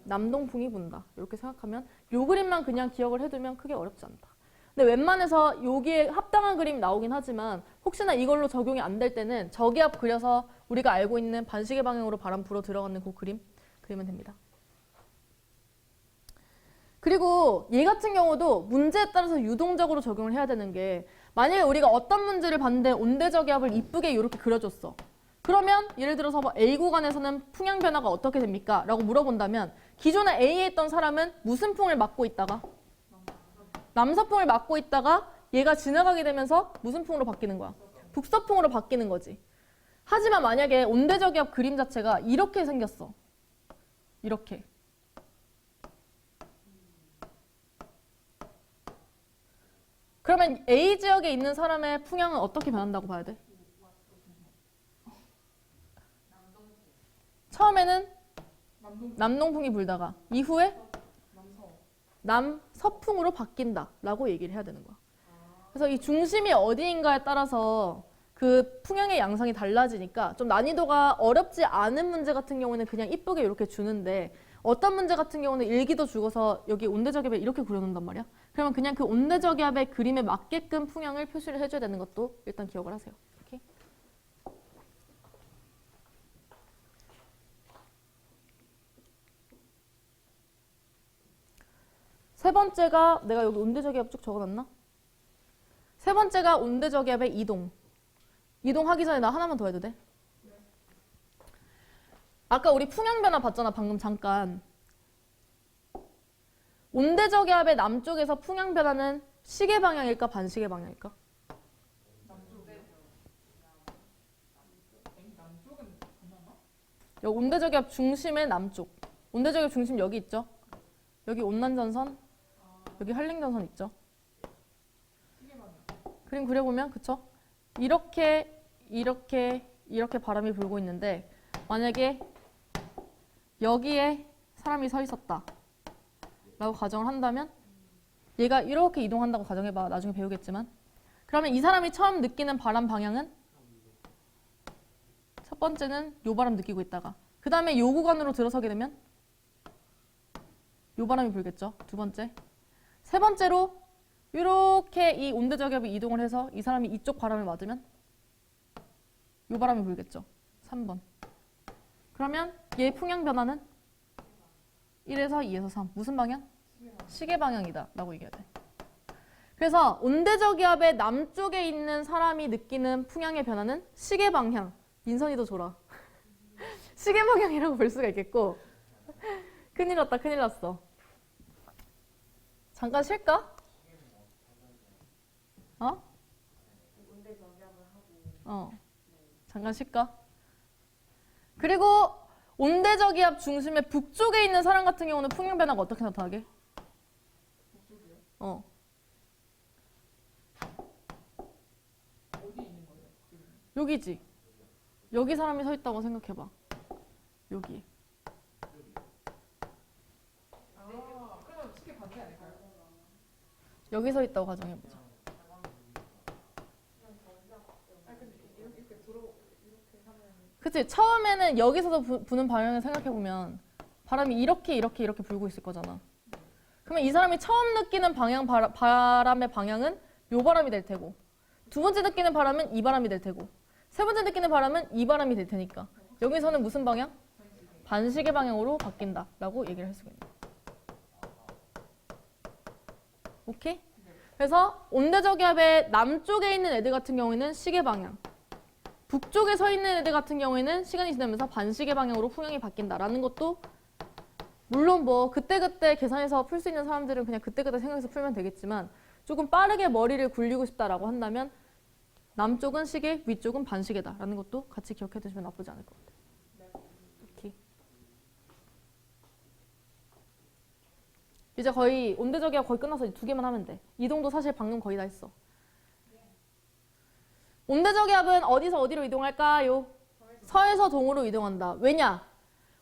남동풍이 분다 이렇게 생각하면 요 그림만 그냥 기억을 해두면 크게 어렵지 않다. 근데 웬만해서 여기에 합당한 그림이 나오긴 하지만 혹시나 이걸로 적용이 안 될 때는 저기압 그려서 우리가 알고 있는 반시계 방향으로 바람 불어 들어가는 그 그림 그리면 됩니다. 그리고 얘 같은 경우도 문제에 따라서 유동적으로 적용을 해야 되는 게 만약에 우리가 어떤 문제를 봤는데 온대저기압을 이쁘게 이렇게 그려줬어. 그러면 예를 들어서 뭐 A 구간에서는 풍향 변화가 어떻게 됩니까? 라고 물어본다면 기존에 A에 있던 사람은 무슨 풍을 맡고 있다가 남서풍을 맡고 있다가 얘가 지나가게 되면서 무슨 풍으로 바뀌는 거야? 북서풍으로 바뀌는 거지. 하지만 만약에 온대저기압 그림 자체가 이렇게 생겼어. 이렇게. 그러면 A 지역에 있는 사람의 풍향은 어떻게 변한다고 봐야 돼? 처음에는 남동풍이 불다가 이후에 남서풍으로 바뀐다라고 얘기를 해야 되는 거야. 그래서 이 중심이 어디인가에 따라서 그 풍향의 양상이 달라지니까 좀 난이도가 어렵지 않은 문제 같은 경우는 그냥 이쁘게 이렇게 주는데 어떤 문제 같은 경우는 일기도 죽어서 여기 온대저기압에 이렇게 그려놓는단 말이야. 그러면 그냥 그 온대저기압의 그림에 맞게끔 풍향을 표시를 해줘야 되는 것도 일단 기억을 하세요. 오케이? 세 번째가 내가 여기 온대저기압 쭉 적어놨나? 세 번째가 온대저기압의 이동. 이동하기 전에 나 하나만 더 해도 돼? 아까 우리 풍향 변화 봤잖아 방금 잠깐. 온대저기압의 남쪽에서 풍향 변화는 시계 방향일까 반시계 방향일까? 여기 온대저기압 중심의 남쪽. 온대저기압 중심 여기 있죠? 여기 온난전선, 여기 한랭전선 있죠? 그림 그려보면 그쵸? 이렇게 바람이 불고 있는데 만약에 여기에 사람이 서 있었다 라고 가정을 한다면 얘가 이렇게 이동한다고 가정해봐. 나중에 배우겠지만 그러면 이 사람이 처음 느끼는 바람 방향은 첫 번째는 요 바람 느끼고 있다가 그 다음에 요 구간으로 들어서게 되면 요 바람이 불겠죠. 두 번째. 세 번째로 이렇게 이 온대저기압이 이동을 해서 이 사람이 이쪽 바람을 맞으면 요 바람이 불겠죠. 3번. 그러면 얘의 풍향 변화는 1에서 2에서 3. 무슨 방향? 시계 방향이다 라고 얘기해야 돼. 그래서 온대저기압의 남쪽에 있는 사람이 느끼는 풍향의 변화는 시계 방향. 민선이도 줘라. 시계 방향이라고 볼 수가 있겠고. 큰일 났다, 큰일 났어. 잠깐 쉴까? 어? 잠깐 쉴까? 그리고 온대저기압 중심의 북쪽에 있는 사람 같은 경우는 풍량 변화가 어떻게 나타나게? 어디 있는 거예요? 여기지. 여기 사람이 서 있다고 생각해봐. 여기. 그러면 시계 반대 아닐까요? 여기 서 있다고 가정해보자. 그치? 처음에는 여기서도 부는 방향을 생각해보면 바람이 이렇게 불고 있을 거잖아. 그러면 이 사람이 처음 느끼는 바람의 방향은 요 바람이 될 테고, 두 번째 느끼는 바람은 이 바람이 될 테고, 세 번째 느끼는 바람은 이 바람이 될 테니까 여기서는 무슨 방향? 반시계 방향으로 바뀐다라고 얘기를 할 수가 있는 거야. 오케이? 그래서 온대저기압의 남쪽에 있는 애들 같은 경우에는 시계 방향, 북쪽에 서 있는 애들 같은 경우에는 시간이 지나면서 반시계 방향으로 풍향이 바뀐다라는 것도, 물론 뭐 그때그때 계산해서 풀 수 있는 사람들은 그냥 그때그때 생각해서 풀면 되겠지만, 조금 빠르게 머리를 굴리고 싶다라고 한다면 남쪽은 시계, 위쪽은 반시계다라는 것도 같이 기억해 두시면 나쁘지 않을 것 같아요. 오케이. 이제 거의 온대저기압 거의 끝나서 이제 2개만 하면 돼. 이동도 사실 방금 거의 다 했어. 온대저기압은 어디서 어디로 이동할까요? 서에서 동으로 이동한다. 왜냐?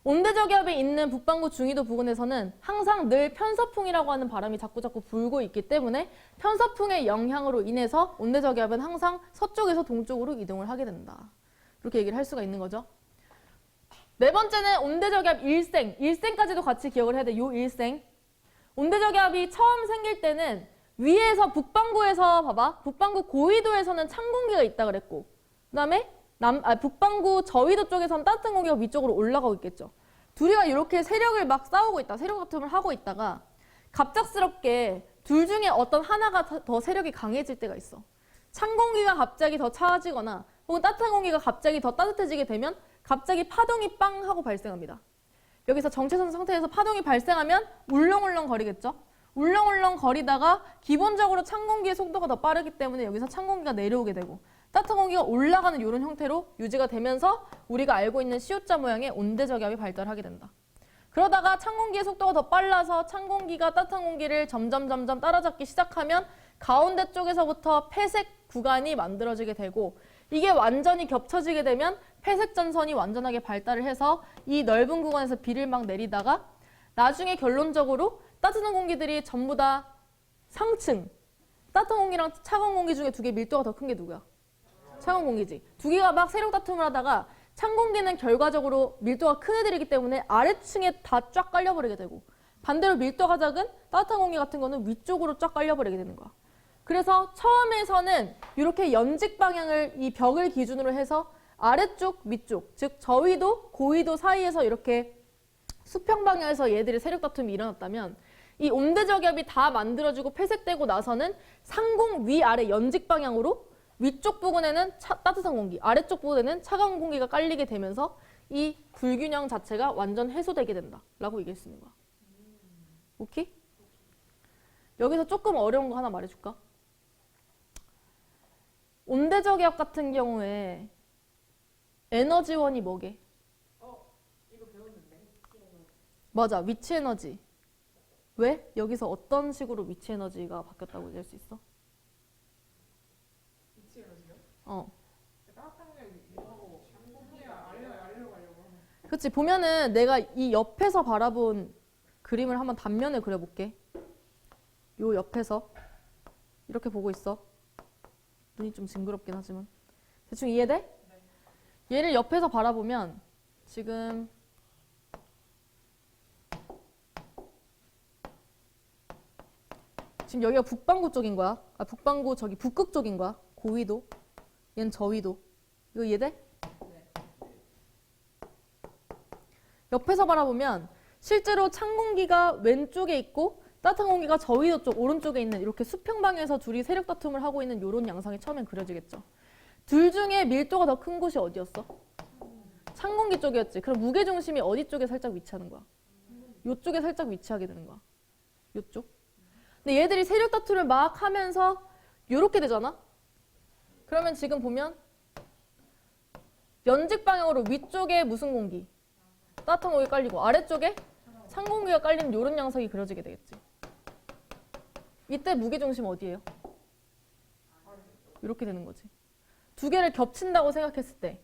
온대저기압에 있는 북반구 중위도 부근에서는 항상 늘 편서풍이라고 하는 바람이 자꾸 불고 있기 때문에 편서풍의 영향으로 인해서 온대저기압은 항상 서쪽에서 동쪽으로 이동을 하게 된다. 이렇게 얘기를 할 수가 있는 거죠. 네 번째는 온대저기압 일생. 일생까지도 같이 기억을 해야 돼. 요 일생. 온대저기압이 처음 생길 때는 위에서 북반구에서 봐봐. 북반구 고위도에서는 찬 공기가 있다 그랬고, 그 다음에 북반구 저위도 쪽에서는 따뜻한 공기가 위쪽으로 올라가고 있겠죠. 둘이가 이렇게 세력을 막 싸우고 있다, 세력 다툼을 하고 있다가 갑작스럽게 둘 중에 어떤 하나가 더 세력이 강해질 때가 있어. 찬 공기가 갑자기 더 차지거나 혹은 따뜻한 공기가 갑자기 더 따뜻해지게 되면 갑자기 파동이 빵 하고 발생합니다. 여기서 정체선 상태에서 파동이 발생하면 울렁울렁 거리겠죠. 울렁울렁 거리다가 기본적으로 찬 공기의 속도가 더 빠르기 때문에 여기서 찬 공기가 내려오게 되고, 따뜻한 공기가 올라가는 이런 형태로 유지가 되면서 우리가 알고 있는 C자 모양의 온대저기압이 발달하게 된다. 그러다가 찬 공기의 속도가 더 빨라서 찬 공기가 따뜻한 공기를 점점 따라잡기 시작하면 가운데 쪽에서부터 폐색 구간이 만들어지게 되고, 이게 완전히 겹쳐지게 되면 폐색 전선이 완전하게 발달을 해서 이 넓은 구간에서 비를 막 내리다가 나중에 결론적으로 따뜻한 공기들이 전부 다 상층, 따뜻한 공기랑 차가운 공기 중에 두 개 밀도가 더 큰 게 누구야? 차가운 공기지. 두 개가 막 세력 다툼을 하다가 찬 공기는 결과적으로 밀도가 큰 애들이기 때문에 아래층에 다 쫙 깔려버리게 되고, 반대로 밀도가 작은 따뜻한 공기 같은 거는 위쪽으로 쫙 깔려버리게 되는 거야. 그래서 처음에서는 이렇게 연직 방향을, 이 벽을 기준으로 해서 아래쪽, 위쪽, 즉 저위도, 고위도 사이에서 이렇게 수평 방향에서 얘들의 세력 다툼이 일어났다면, 이 온대저기압이 다 만들어지고 폐색되고 나서는 상공 위아래 연직 방향으로 위쪽 부분에는 따뜻한 공기, 아래쪽 부분에는 차가운 공기가 깔리게 되면서 이 불균형 자체가 완전 해소되게 된다라고 얘기할 수 있는 거야. 오케이? 여기서 조금 어려운 거 하나 말해줄까? 온대저기압 같은 경우에 에너지원이 뭐게? 이거 배웠는데. 맞아, 위치 에너지. 왜? 여기서 어떤 식으로 위치 에너지가 바뀌었다고 얘기할 수 있어? 위치 에너지요? 따뜻한 게 이거하고 공기가 아래로 가려고 하면. 그치, 보면은 내가 이 옆에서 바라본 그림을 한번 단면을 그려볼게. 요 옆에서 이렇게 보고 있어. 눈이 좀 징그럽긴 하지만 대충 이해돼? 네. 얘를 옆에서 바라보면 지금 여기가 북반구 쪽인 거야. 북반구 저기 북극 쪽인 거야. 고위도. 얘는 저위도. 이거 이해돼? 네. 옆에서 바라보면 실제로 찬 공기가 왼쪽에 있고 따뜻한 공기가 저위도 쪽 오른쪽에 있는 이렇게 수평 방향에서 둘이 세력 다툼을 하고 있는 이런 양상이 처음엔 그려지겠죠. 둘 중에 밀도가 더 큰 곳이 어디였어? 찬 상공기 쪽이었지. 그럼 무게중심이 어디 쪽에 살짝 위치하는 거야? 요쪽에 살짝 위치하게 되는 거야. 요쪽. 근데 얘들이 세력 다툼을 막 하면서 요렇게 되잖아? 그러면 지금 보면 연직 방향으로 위쪽에 무슨 공기? 따뜻한 공기 깔리고 아래쪽에 찬 공기가 깔리는 요런 양상이 그려지게 되겠지. 이때 무게중심 어디예요? 이렇게 되는 거지. 두 개를 겹친다고 생각했을 때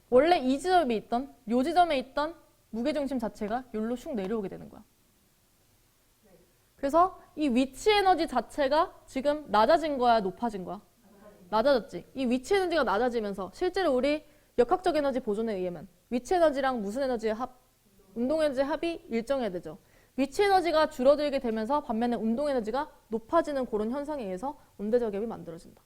원래 이 지점에 있던 요 지점에 있던 무게중심 자체가 여기로 슉 내려오게 되는 거야. 그래서 이 위치 에너지 자체가 지금 낮아진 거야, 높아진 거야? 낮아졌지. 이 위치 에너지가 낮아지면서 실제로 우리 역학적 에너지 보존에 의하면 위치 에너지랑 무슨 에너지의 합? 운동 에너지의 합이 일정해야 되죠. 위치 에너지가 줄어들게 되면서 반면에 운동 에너지가 높아지는 그런 현상에 의해서 온대저기압이 만들어진다.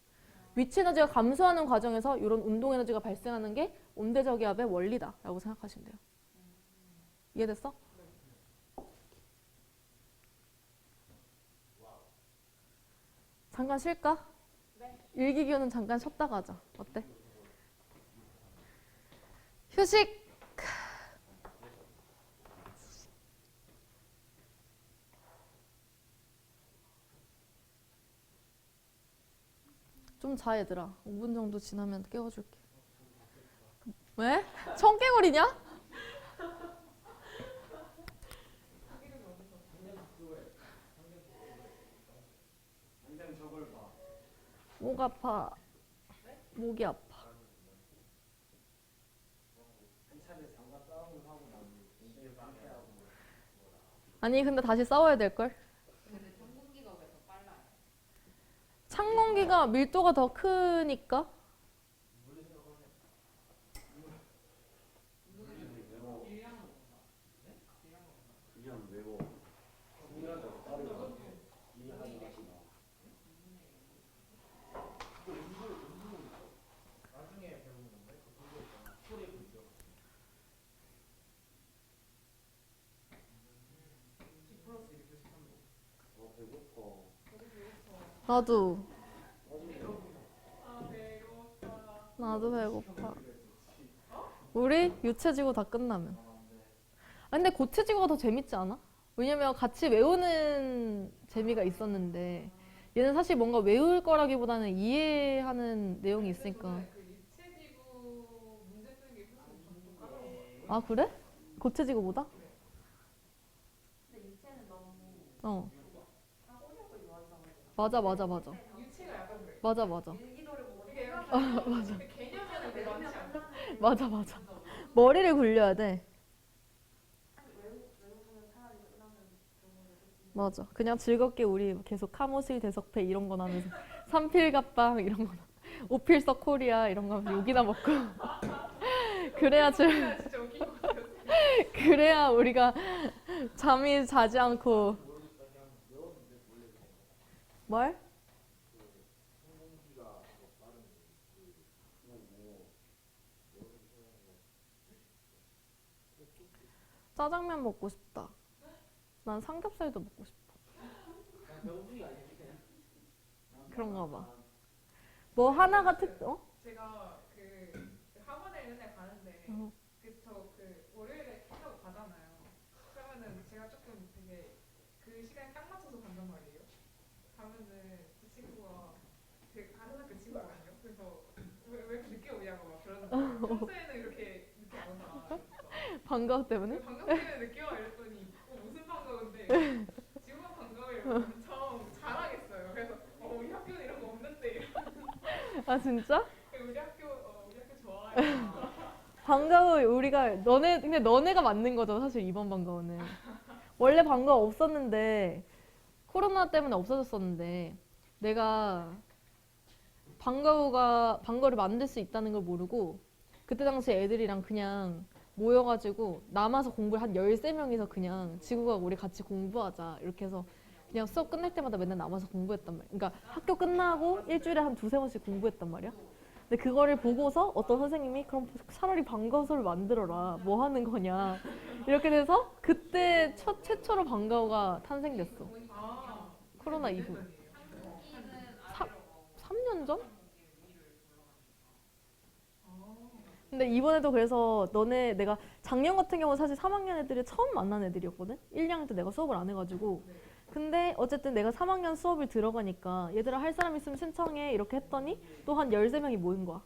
위치 에너지가 감소하는 과정에서 이런 운동 에너지가 발생하는 게 온대저기압의 원리다라고 생각하시면 돼요. 이해됐어? 잠깐 쉴까? 일기교는 잠깐 쉬었다가 하자. 어때? 휴식! 좀 자 얘들아. 5분 정도 지나면 깨워줄게. 왜? 청개구리냐? 목 아파. 목이 아파. 아니 근데 다시 싸워야 될걸? 근데 찬공기가 왜 더 빨라요? 찬 공기가 밀도가 더 크니까? 나도. 나도 배고파. 우리 유체지구 다 끝나면. 아, 근데 고체지구가 더 재밌지 않아? 왜냐면 같이 외우는 재미가 있었는데 얘는 사실 뭔가 외울 거라기보다는 이해하는 내용이 있으니까. 그 유체지구 문제 쓰는 게 훨씬 좀 까다로운 것 같아요. 아 그래? 고체지구보다? 근데 유체는 너무 어. 사고력을 요한다고 해야 되나? 맞아 맞아 맞아. 유체가 약간 그래. 맞아 맞아. 일기도를 보고 이게 생각하면 맞아. 개념이 되게 많지 않아. 맞아 맞아. 머리를 굴려야 돼. 외우면 차라리 끝나면 좋은 맞아. 그냥 즐겁게 우리 계속 카모실 대석패 이런 거 나면서 삼필갑방 이런 거 오필석 코리아 이런 거 하면서 욕이나 먹고 그래야 진짜 웃긴 것 같아요. 그래야 우리가 잠이 자지 않고 뭘? 짜장면 먹고 싶다. 난 삼겹살도 먹고 싶어. 그런가 봐. 뭐 하나가 제가 그 학원에 맨날 가는데 그 월요일에 하고 가잖아요. 그러면은 제가 조금 되게 그 시간에 딱 맞춰서 간단 말이에요. 가면은 그 친구가 되게 다른 학교 친구거든요. 그래서 왜 이렇게 늦게 오냐고 막 그러는 거예요. 평소에는 이렇게 안 오나. 반가워 때문에? 반갑게 늦게 와 이랬더니 무슨 반가운데 지금은 반가워 이러고 엄청 자랑했어요. 그래서 우리 학교는 이런 거 없는데 아 진짜? 우리 학교 좋아해요. 반가워 우리가 근데 너네가 맞는 거죠 사실 이번 반가워는. 원래 반가워 없었는데 코로나 때문에 없어졌었는데 내가 반가워를 만들 수 있다는 걸 모르고 그때 당시 애들이랑 그냥 모여가지고 남아서 공부를 한 13명이서 그냥 지구과학 우리 같이 공부하자 이렇게 해서 그냥 수업 끝날 때마다 맨날 남아서 공부했단 말이야. 그러니까 학교 끝나고 일주일에 한 2-3번씩 공부했단 말이야. 근데 그거를 보고서 어떤 선생님이 그럼 차라리 반가워서를 만들어라. 뭐 하는 거냐. 이렇게 돼서 그때 최초로 반가워가 탄생됐어. 코로나 이후. 3년 전? 근데 이번에도 그래서 너네 내가 작년 같은 경우는 사실 3학년 애들이 처음 만난 애들이었거든? 1, 2학년 때 내가 수업을 안 해가지고. 근데 어쨌든 내가 3학년 수업을 들어가니까 얘들아 할 사람 있으면 신청해 이렇게 했더니 또 한 13명이 모인 거야.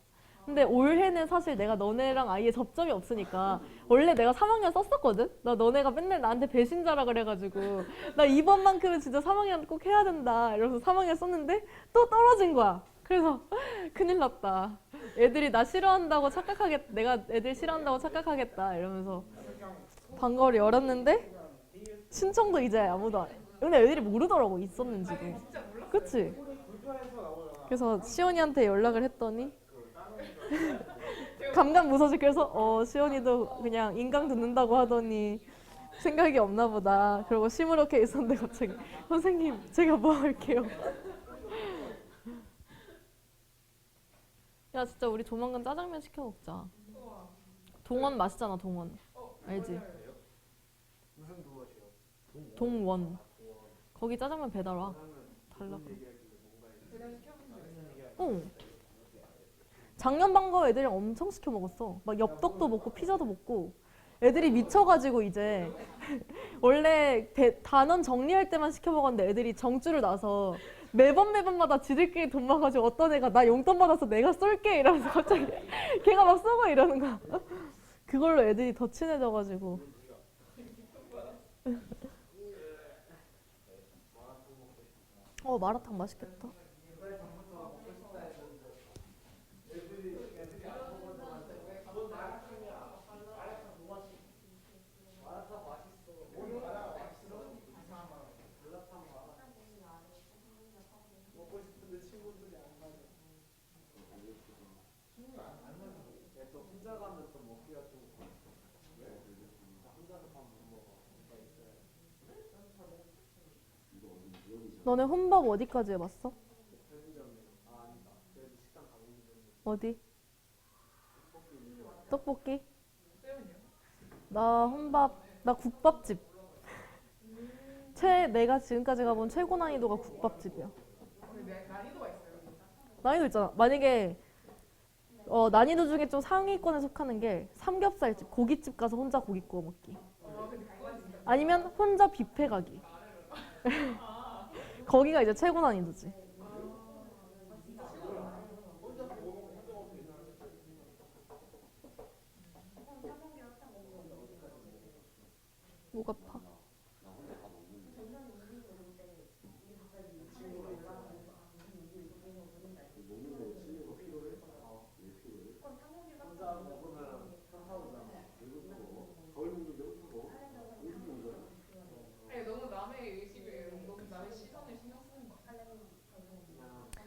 근데 올해는 사실 내가 너네랑 아예 접점이 없으니까 원래 내가 3학년 썼었거든? 나 너네가 맨날 나한테 배신자라 그래가지고 나 이번만큼은 진짜 3학년 꼭 해야 된다 이러면서 3학년 썼는데 또 떨어진 거야. 그래서 큰일 났다. 애들이 나 싫어한다고 착각하겠다. 내가 애들 싫어한다고 착각하겠다 이러면서 방과후를 열었는데 신청도 이제 아무도 안 해. 근데 애들이 모르더라고 있었는지도. 그치? 그래서 시온이한테 연락을 했더니 감감무소식 그래서 시온이도 그냥 인강 듣는다고 하더니 생각이 없나 보다. 그러고 시무룩해 있었는데 갑자기 선생님 제가 뭐 할게요. 야 진짜 우리 조만간 짜장면 시켜 먹자. 동원 맛있잖아 동원. 알지? 무슨 무엇이요? 동원. 거기 짜장면 배달 와. 달라고. 작년 방과 애들이랑 엄청 시켜 먹었어. 막 엽떡도 먹고 피자도 먹고. 애들이 미쳐가지고 이제 원래 단원 정리할 때만 시켜 먹었는데 애들이 정주를 나서 매번마다 지들끼리 돈 모아가지고 어떤 애가 나 용돈 받아서 내가 쏠게 이러면서 갑자기 걔가 막 쏘고 이러는 거야. 그걸로 애들이 더 친해져가지고. 마라탕 맛있겠다. 너네 혼밥 어디까지 해봤어? 어디? 떡볶이? 나 혼밥, 나 국밥집. 내가 지금까지 가본 최고 난이도가 국밥집이야. 난이도가 있어요. 난이도 있잖아. 만약에 난이도 중에 좀 상위권에 속하는 게 삼겹살집, 고깃집 가서 혼자 고기 구워 먹기. 아니면 혼자 뷔페 가기. 거기가 이제 최고 난이도지. 목 아파. 아니, 너무 남의 의식을, 너무 남의 시선을 신경 쓰는 거 같아.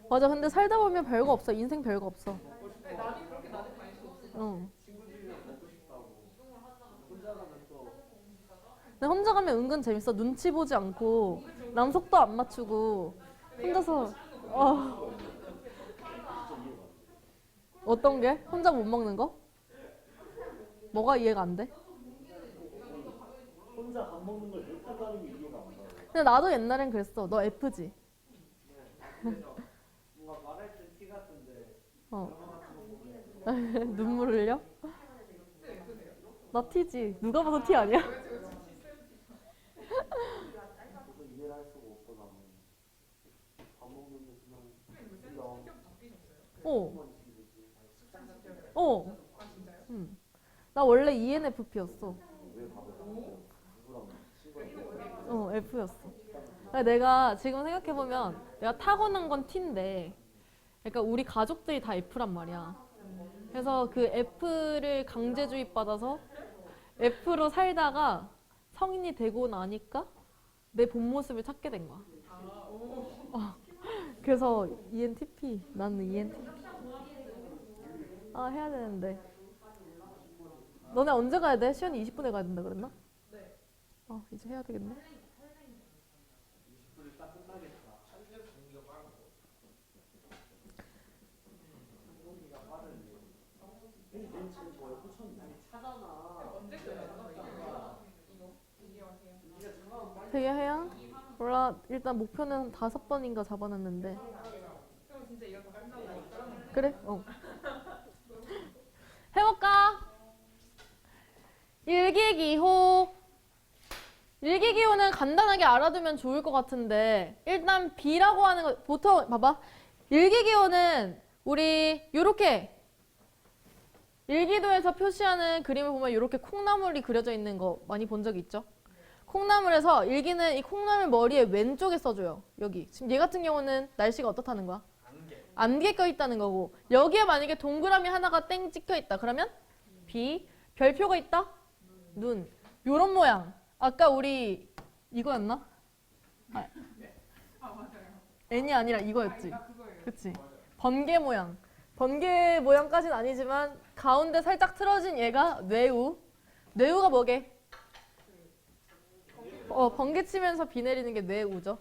맞아. 근데 살다 보면 별거 없어. 인생 별거 없어. 아니, 남이 그렇게 나한테 관심 없어. 응. 근데 혼자 가면 은근 재밌어. 눈치 보지 않고 남 속도 안 맞추고 혼자서 어떤 게? 혼자 못 먹는 거? 뭐가 이해가 안 돼? 혼자 밥 먹는 걸 못 한다는 게 이해가 안 가요. 근데 나도 옛날엔 그랬어. 너 F지? 뭔가 말할 때 티 같은데 눈물 흘려? 나 T지. 누가 봐도 T 아니야? 그래서 이해를 할 수가 없어 나는. 밥 먹는데 그냥 어. 나 원래 ENFP였어. 왜 밥을 안 먹어? 누구랑 친구랑 F였어. 내가 지금 생각해보면 내가 타고난 건 T인데 그러니까 우리 가족들이 다 F란 말이야. 그래서 그 F를 강제주의 받아서 F로 살다가 성인이 되고 나니까 내 본 모습을 찾게 된 거야. 그래서 ENTP. 나는 ENTP. 해야 되는데. 너네 언제 가야 돼? 시연이 20분에 가야 된다 그랬나? 네. 이제 해야 되겠네. 언제 끝나나? 이거 하세요. 되게 해야? 몰라. 일단 목표는 5번인가 잡아놨는데. 그럼 진짜 이거 다 끝나고 나서 그래? 해볼까? 일기기호. 일기기호는 간단하게 알아두면 좋을 것 같은데 일단 B라고 하는 거 보통 봐봐. 일기기호는 우리 요렇게 일기도에서 표시하는 그림을 보면 이렇게 콩나물이 그려져 있는 거 많이 본 적 있죠? 콩나물에서 일기는 이 콩나물 머리에 왼쪽에 써줘요. 여기. 지금 얘 같은 경우는 날씨가 어떻다는 거야? 안개 껴 있다는 거고 여기에 만약에 동그라미 하나가 땡 찍혀 있다. 그러면 B. 별표가 있다? 눈. 요런 모양. 아까 우리 이거였나? 아 맞아요. N이 아니라 이거였지. 아 그거예요. 그치? 번개 모양. 번개 모양까지는 아니지만 가운데 살짝 틀어진 얘가 뇌우. 뇌우가 뭐게? 번개 치면서 비 내리는 게 뇌우죠.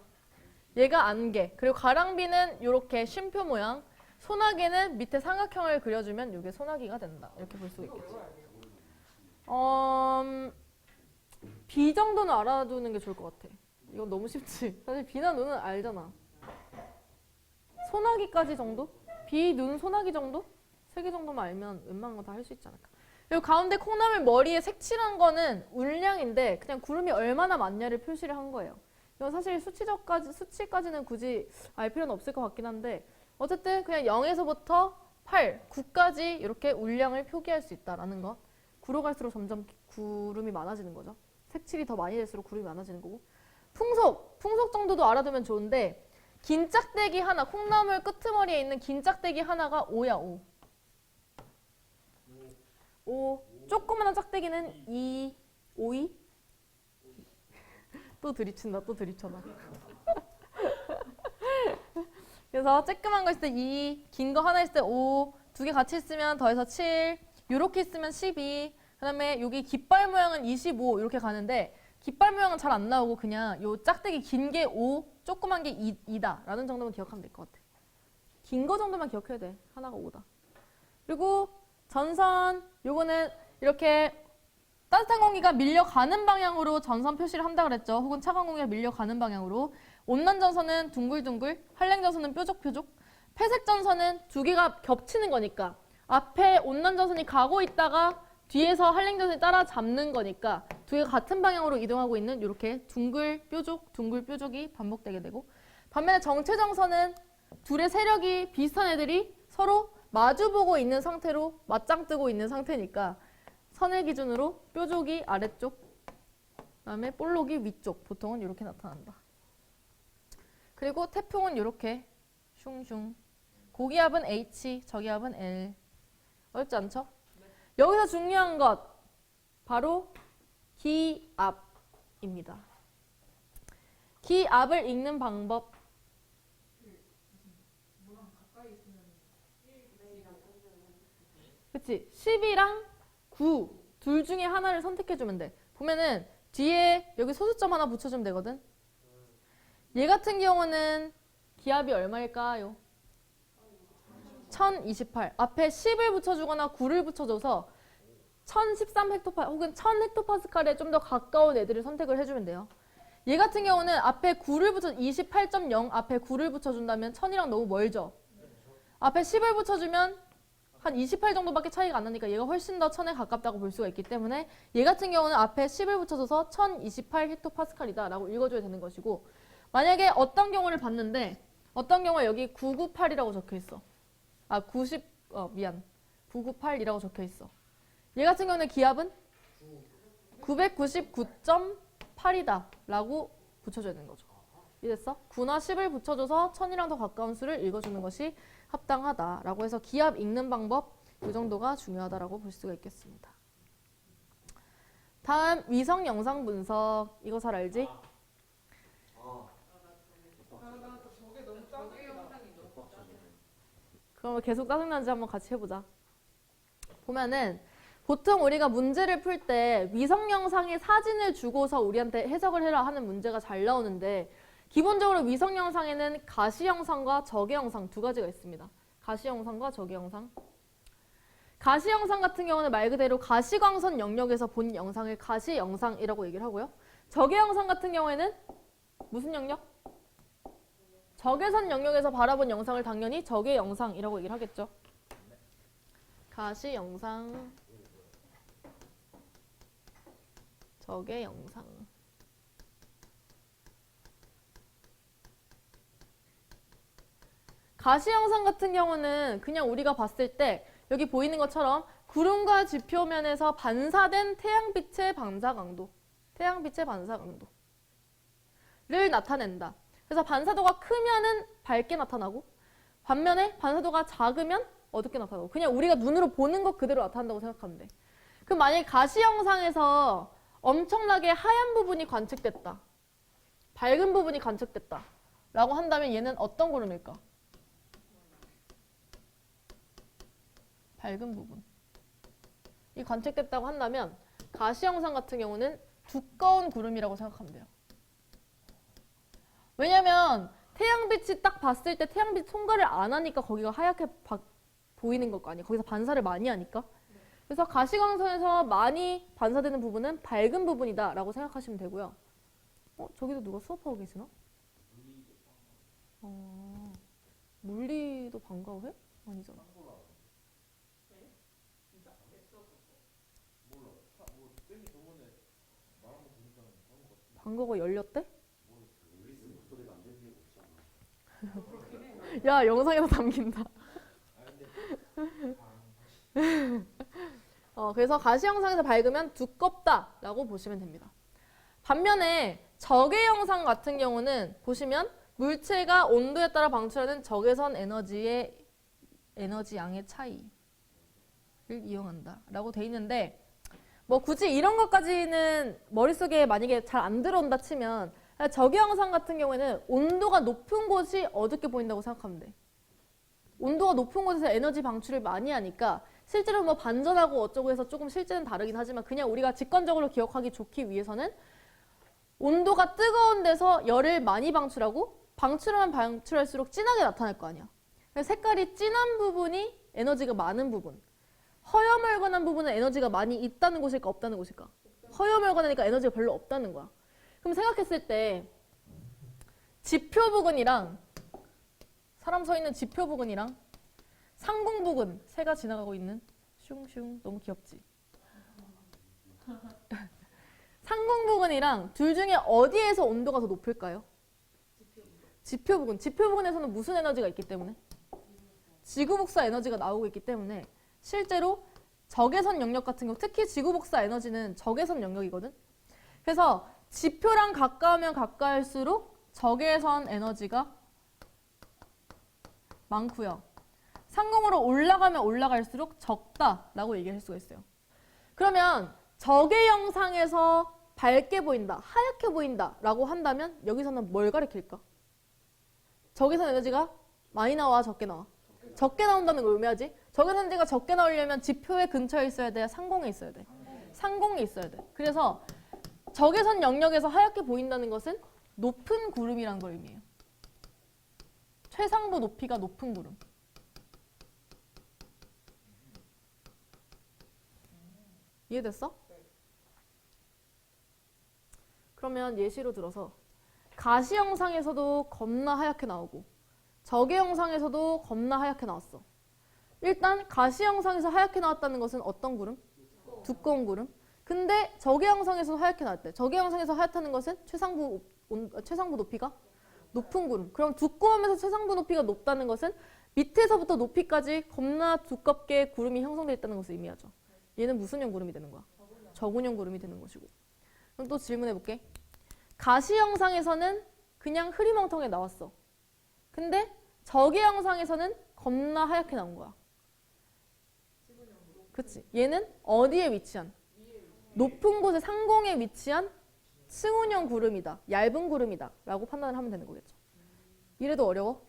얘가 안개. 그리고 가랑비는 이렇게 쉼표 모양. 소나기는 밑에 삼각형을 그려주면 이게 소나기가 된다. 이렇게 볼 수 있겠지. 비 정도는 알아두는 게 좋을 것 같아. 이건 너무 쉽지. 사실 비나 눈은 알잖아. 소나기까지 정도? 비, 눈, 소나기 정도? 3개 정도만 알면 웬만한 거 다 할 수 있지 않을까. 그리고 가운데 콩나물 머리에 색칠한 거는 울량인데 그냥 구름이 얼마나 많냐를 표시를 한 거예요. 이건 사실 수치까지는 굳이 알 필요는 없을 것 같긴 한데 어쨌든 그냥 0에서부터 8, 9까지 이렇게 울량을 표기할 수 있다라는 것. 구로 갈수록 점점 구름이 많아지는 거죠. 색칠이 더 많이 될수록 구름이 많아지는 거고. 풍속 정도도 알아두면 좋은데 긴 짝대기 하나, 콩나물 끄트머리에 있는 긴 짝대기 하나가 5야, 5. 5. 조그마한 짝대기는 2, 5이? 또 들이친다, 또 들이쳐봐. 그래서 쬐끄만 거 있을 때 2, 긴 거 하나 있을 때 5, 두 개 같이 있으면 더해서 7, 요렇게 있으면 12, 그 다음에 여기 깃발 모양은 25 이렇게 가는데 깃발 모양은 잘 안 나오고 그냥 요 짝대기 긴 게 5, 조그만 게 2다 라는 정도만 기억하면 될 것 같아. 긴 거 정도만 기억해야 돼. 하나가 5다. 그리고 전선, 요거는 이렇게 따뜻한 공기가 밀려가는 방향으로 전선 표시를 한다 그랬죠. 혹은 차가운 공기가 밀려가는 방향으로. 온난 전선은 둥글둥글, 한랭 전선은 뾰족뾰족. 폐색 전선은 두 개가 겹치는 거니까 앞에 온난 전선이 가고 있다가 뒤에서 한랭 전선이 따라잡는 거니까 두 개가 같은 방향으로 이동하고 있는 이렇게 둥글 뾰족이 반복되게 되고 반면에 정체 전선은 둘의 세력이 비슷한 애들이 서로 마주보고 있는 상태로 맞짱 뜨고 있는 상태니까 선을 기준으로 뾰족이 아래쪽, 그다음에 볼록이 위쪽, 보통은 이렇게 나타난다. 그리고 태풍은 이렇게 슝슝. 고기압은 H, 저기압은 L. 어렵지 않죠? 여기서 중요한 것 바로 기압입니다. 기압을 읽는 방법. 그치? 10이랑 9 둘 중에 하나를 선택해주면 돼. 보면은 뒤에 여기 소수점 하나 붙여주면 되거든. 얘 같은 경우는 기압이 얼마일까요? 1028. 앞에 10을 붙여주거나 9를 붙여줘서 1013헥토파 혹은 1000헥토파스칼에 좀 더 가까운 애들을 선택을 해주면 돼요. 얘 같은 경우는 앞에 9를 붙여 28.0 앞에 9를 붙여준다면 1000이랑 너무 멀죠. 앞에 10을 붙여주면 한 28 정도밖에 차이가 안 나니까 얘가 훨씬 더 1000에 가깝다고 볼 수가 있기 때문에 얘 같은 경우는 앞에 10을 붙여줘서 1028 헥토파스칼이다 라고 읽어줘야 되는 것이고 만약에 어떤 경우를 봤는데 어떤 경우에 여기 998이라고 적혀있어. 998이라고 적혀있어. 얘 같은 경우는 기압은 999.8이다 라고 붙여줘야 되는 거죠. 이해됐어? 9나 10을 붙여줘서 1000이랑 더 가까운 수를 읽어주는 것이 합당하다라고 해서 기압 읽는 방법 이 정도가 중요하다라고 볼 수가 있겠습니다. 다음 위성 영상 분석. 이거 잘 알지? 나 저게 너무 짜증나. 그럼 계속 짜증나는지 한번 같이 해보자. 보면은 보통 우리가 문제를 풀 때 위성 영상의 사진을 주고서 우리한테 해석을 해라 하는 문제가 잘 나오는데 기본적으로 위성 영상에는 가시 영상과 적외 영상 두 가지가 있습니다. 가시 영상과 적외 영상. 가시 영상 같은 경우는 말 그대로 가시광선 영역에서 본 영상을 가시 영상이라고 얘기를 하고요. 적외 영상 같은 경우에는 무슨 영역? 적외선 영역에서 바라본 영상을 당연히 적외 영상이라고 얘기를 하겠죠. 가시 영상, 적의 영상. 가시 영상 같은 경우는 그냥 우리가 봤을 때 여기 보이는 것처럼 구름과 지표면에서 반사된 태양빛의 반사 강도, 를 나타낸다. 그래서 반사도가 크면은 밝게 나타나고 반면에 반사도가 작으면 어둡게 나타나고 그냥 우리가 눈으로 보는 것 그대로 나타난다고 생각하면 돼. 그럼 만약에 가시 영상에서 엄청나게 하얀 부분이 관측됐다. 밝은 부분이 관측됐다. 라고 한다면 얘는 어떤 구름일까? 밝은 부분. 이 관측됐다고 한다면 가시 영상 같은 경우는 두꺼운 구름이라고 생각하면 돼요. 왜냐면 태양빛이 딱 봤을 때 태양빛 통과를 안 하니까 거기가 하얗게 보이는 것 아니야. 거기서 반사를 많이 하니까. 그래서 가시광선에서 많이 반사되는 부분은 밝은 부분이다 라고 생각하시면 되고요. 저기도 누가 수업하고 계시나? 물리도 방과후 해? 아니잖아. 방과후가 열렸대? 목소리가 안 들리고 있잖아. 야, 영상에서 담긴다. 그래서 가시 영상에서 밝으면 두껍다라고 보시면 됩니다. 반면에 적외 영상 같은 경우는 보시면 물체가 온도에 따라 방출하는 적외선 에너지 양의 차이를 이용한다라고 돼 있는데 뭐 굳이 이런 것까지는 머릿속에 만약에 잘 안 들어온다 치면 적외 영상 같은 경우에는 온도가 높은 곳이 어둡게 보인다고 생각하면 돼. 온도가 높은 곳에서 에너지 방출을 많이 하니까 실제로 뭐 반전하고 어쩌고 해서 조금 실제는 다르긴 하지만 그냥 우리가 직관적으로 기억하기 좋기 위해서는 온도가 뜨거운 데서 열을 많이 방출하고 방출하면 방출할수록 진하게 나타날 거 아니야. 그래서 색깔이 진한 부분이 에너지가 많은 부분. 허여멀건한 부분은 에너지가 많이 있다는 곳일까 없다는 곳일까? 허여멀건하니까 에너지가 별로 없다는 거야. 그럼 생각했을 때 지표 부근이랑 사람 서 있는 지표 부근이랑 상공 부근 새가 지나가고 있는 슝슝 너무 귀엽지? 상공 부근이랑 둘 중에 어디에서 온도가 더 높을까요? 지표 부근. 지표 부근에서는 무슨 에너지가 있기 때문에? 지구 복사 에너지가 나오고 있기 때문에 실제로 적외선 영역 같은 경우 특히 지구 복사 에너지는 적외선 영역이거든. 그래서 지표랑 가까우면 가까울수록 적외선 에너지가 많고요. 상공으로 올라가면 올라갈수록 적다라고 얘기할 수가 있어요. 그러면 적외 영상에서 밝게 보인다, 하얗게 보인다라고 한다면 여기서는 뭘 가리킬까? 적외선 에너지가 많이 나와, 적게 나와? 적게 나온다는 걸 의미하지? 적외선 에너지가 적게 나오려면 지표의 근처에 있어야 돼, 상공에 있어야 돼? 상공에 있어야 돼. 그래서 적외선 영역에서 하얗게 보인다는 것은 높은 구름이라는 걸 의미해요. 최상부 높이가 높은 구름. 이해됐어? 그러면 예시로 들어서 가시 영상에서도 겁나 하얗게 나오고 적외 영상에서도 겁나 하얗게 나왔어. 일단 가시 영상에서 하얗게 나왔다는 것은 어떤 구름? 두꺼운 구름. 근데 적외 영상에서 하얗게 나왔대. 적외 영상에서 하얗다는 것은 최상부 높이가 높은 구름. 그럼 두꺼우면서 최상부 높이가 높다는 것은 밑에서부터 높이까지 겁나 두껍게 구름이 형성되어 있다는 것을 의미하죠. 얘는 무슨 형 구름이 되는 거야? 저군형 구름이 되는 것이고. 그럼 또 질문해 볼게. 가시 영상에서는 그냥 흐리멍텅하게 나왔어. 근데 적외 영상에서는 겁나 하얗게 나온 거야. 그치? 얘는 어디에 위치한? 높은 곳의 상공에 위치한 승운형 구름이다. 얇은 구름이다. 라고 판단을 하면 되는 거겠죠. 이래도 어려워?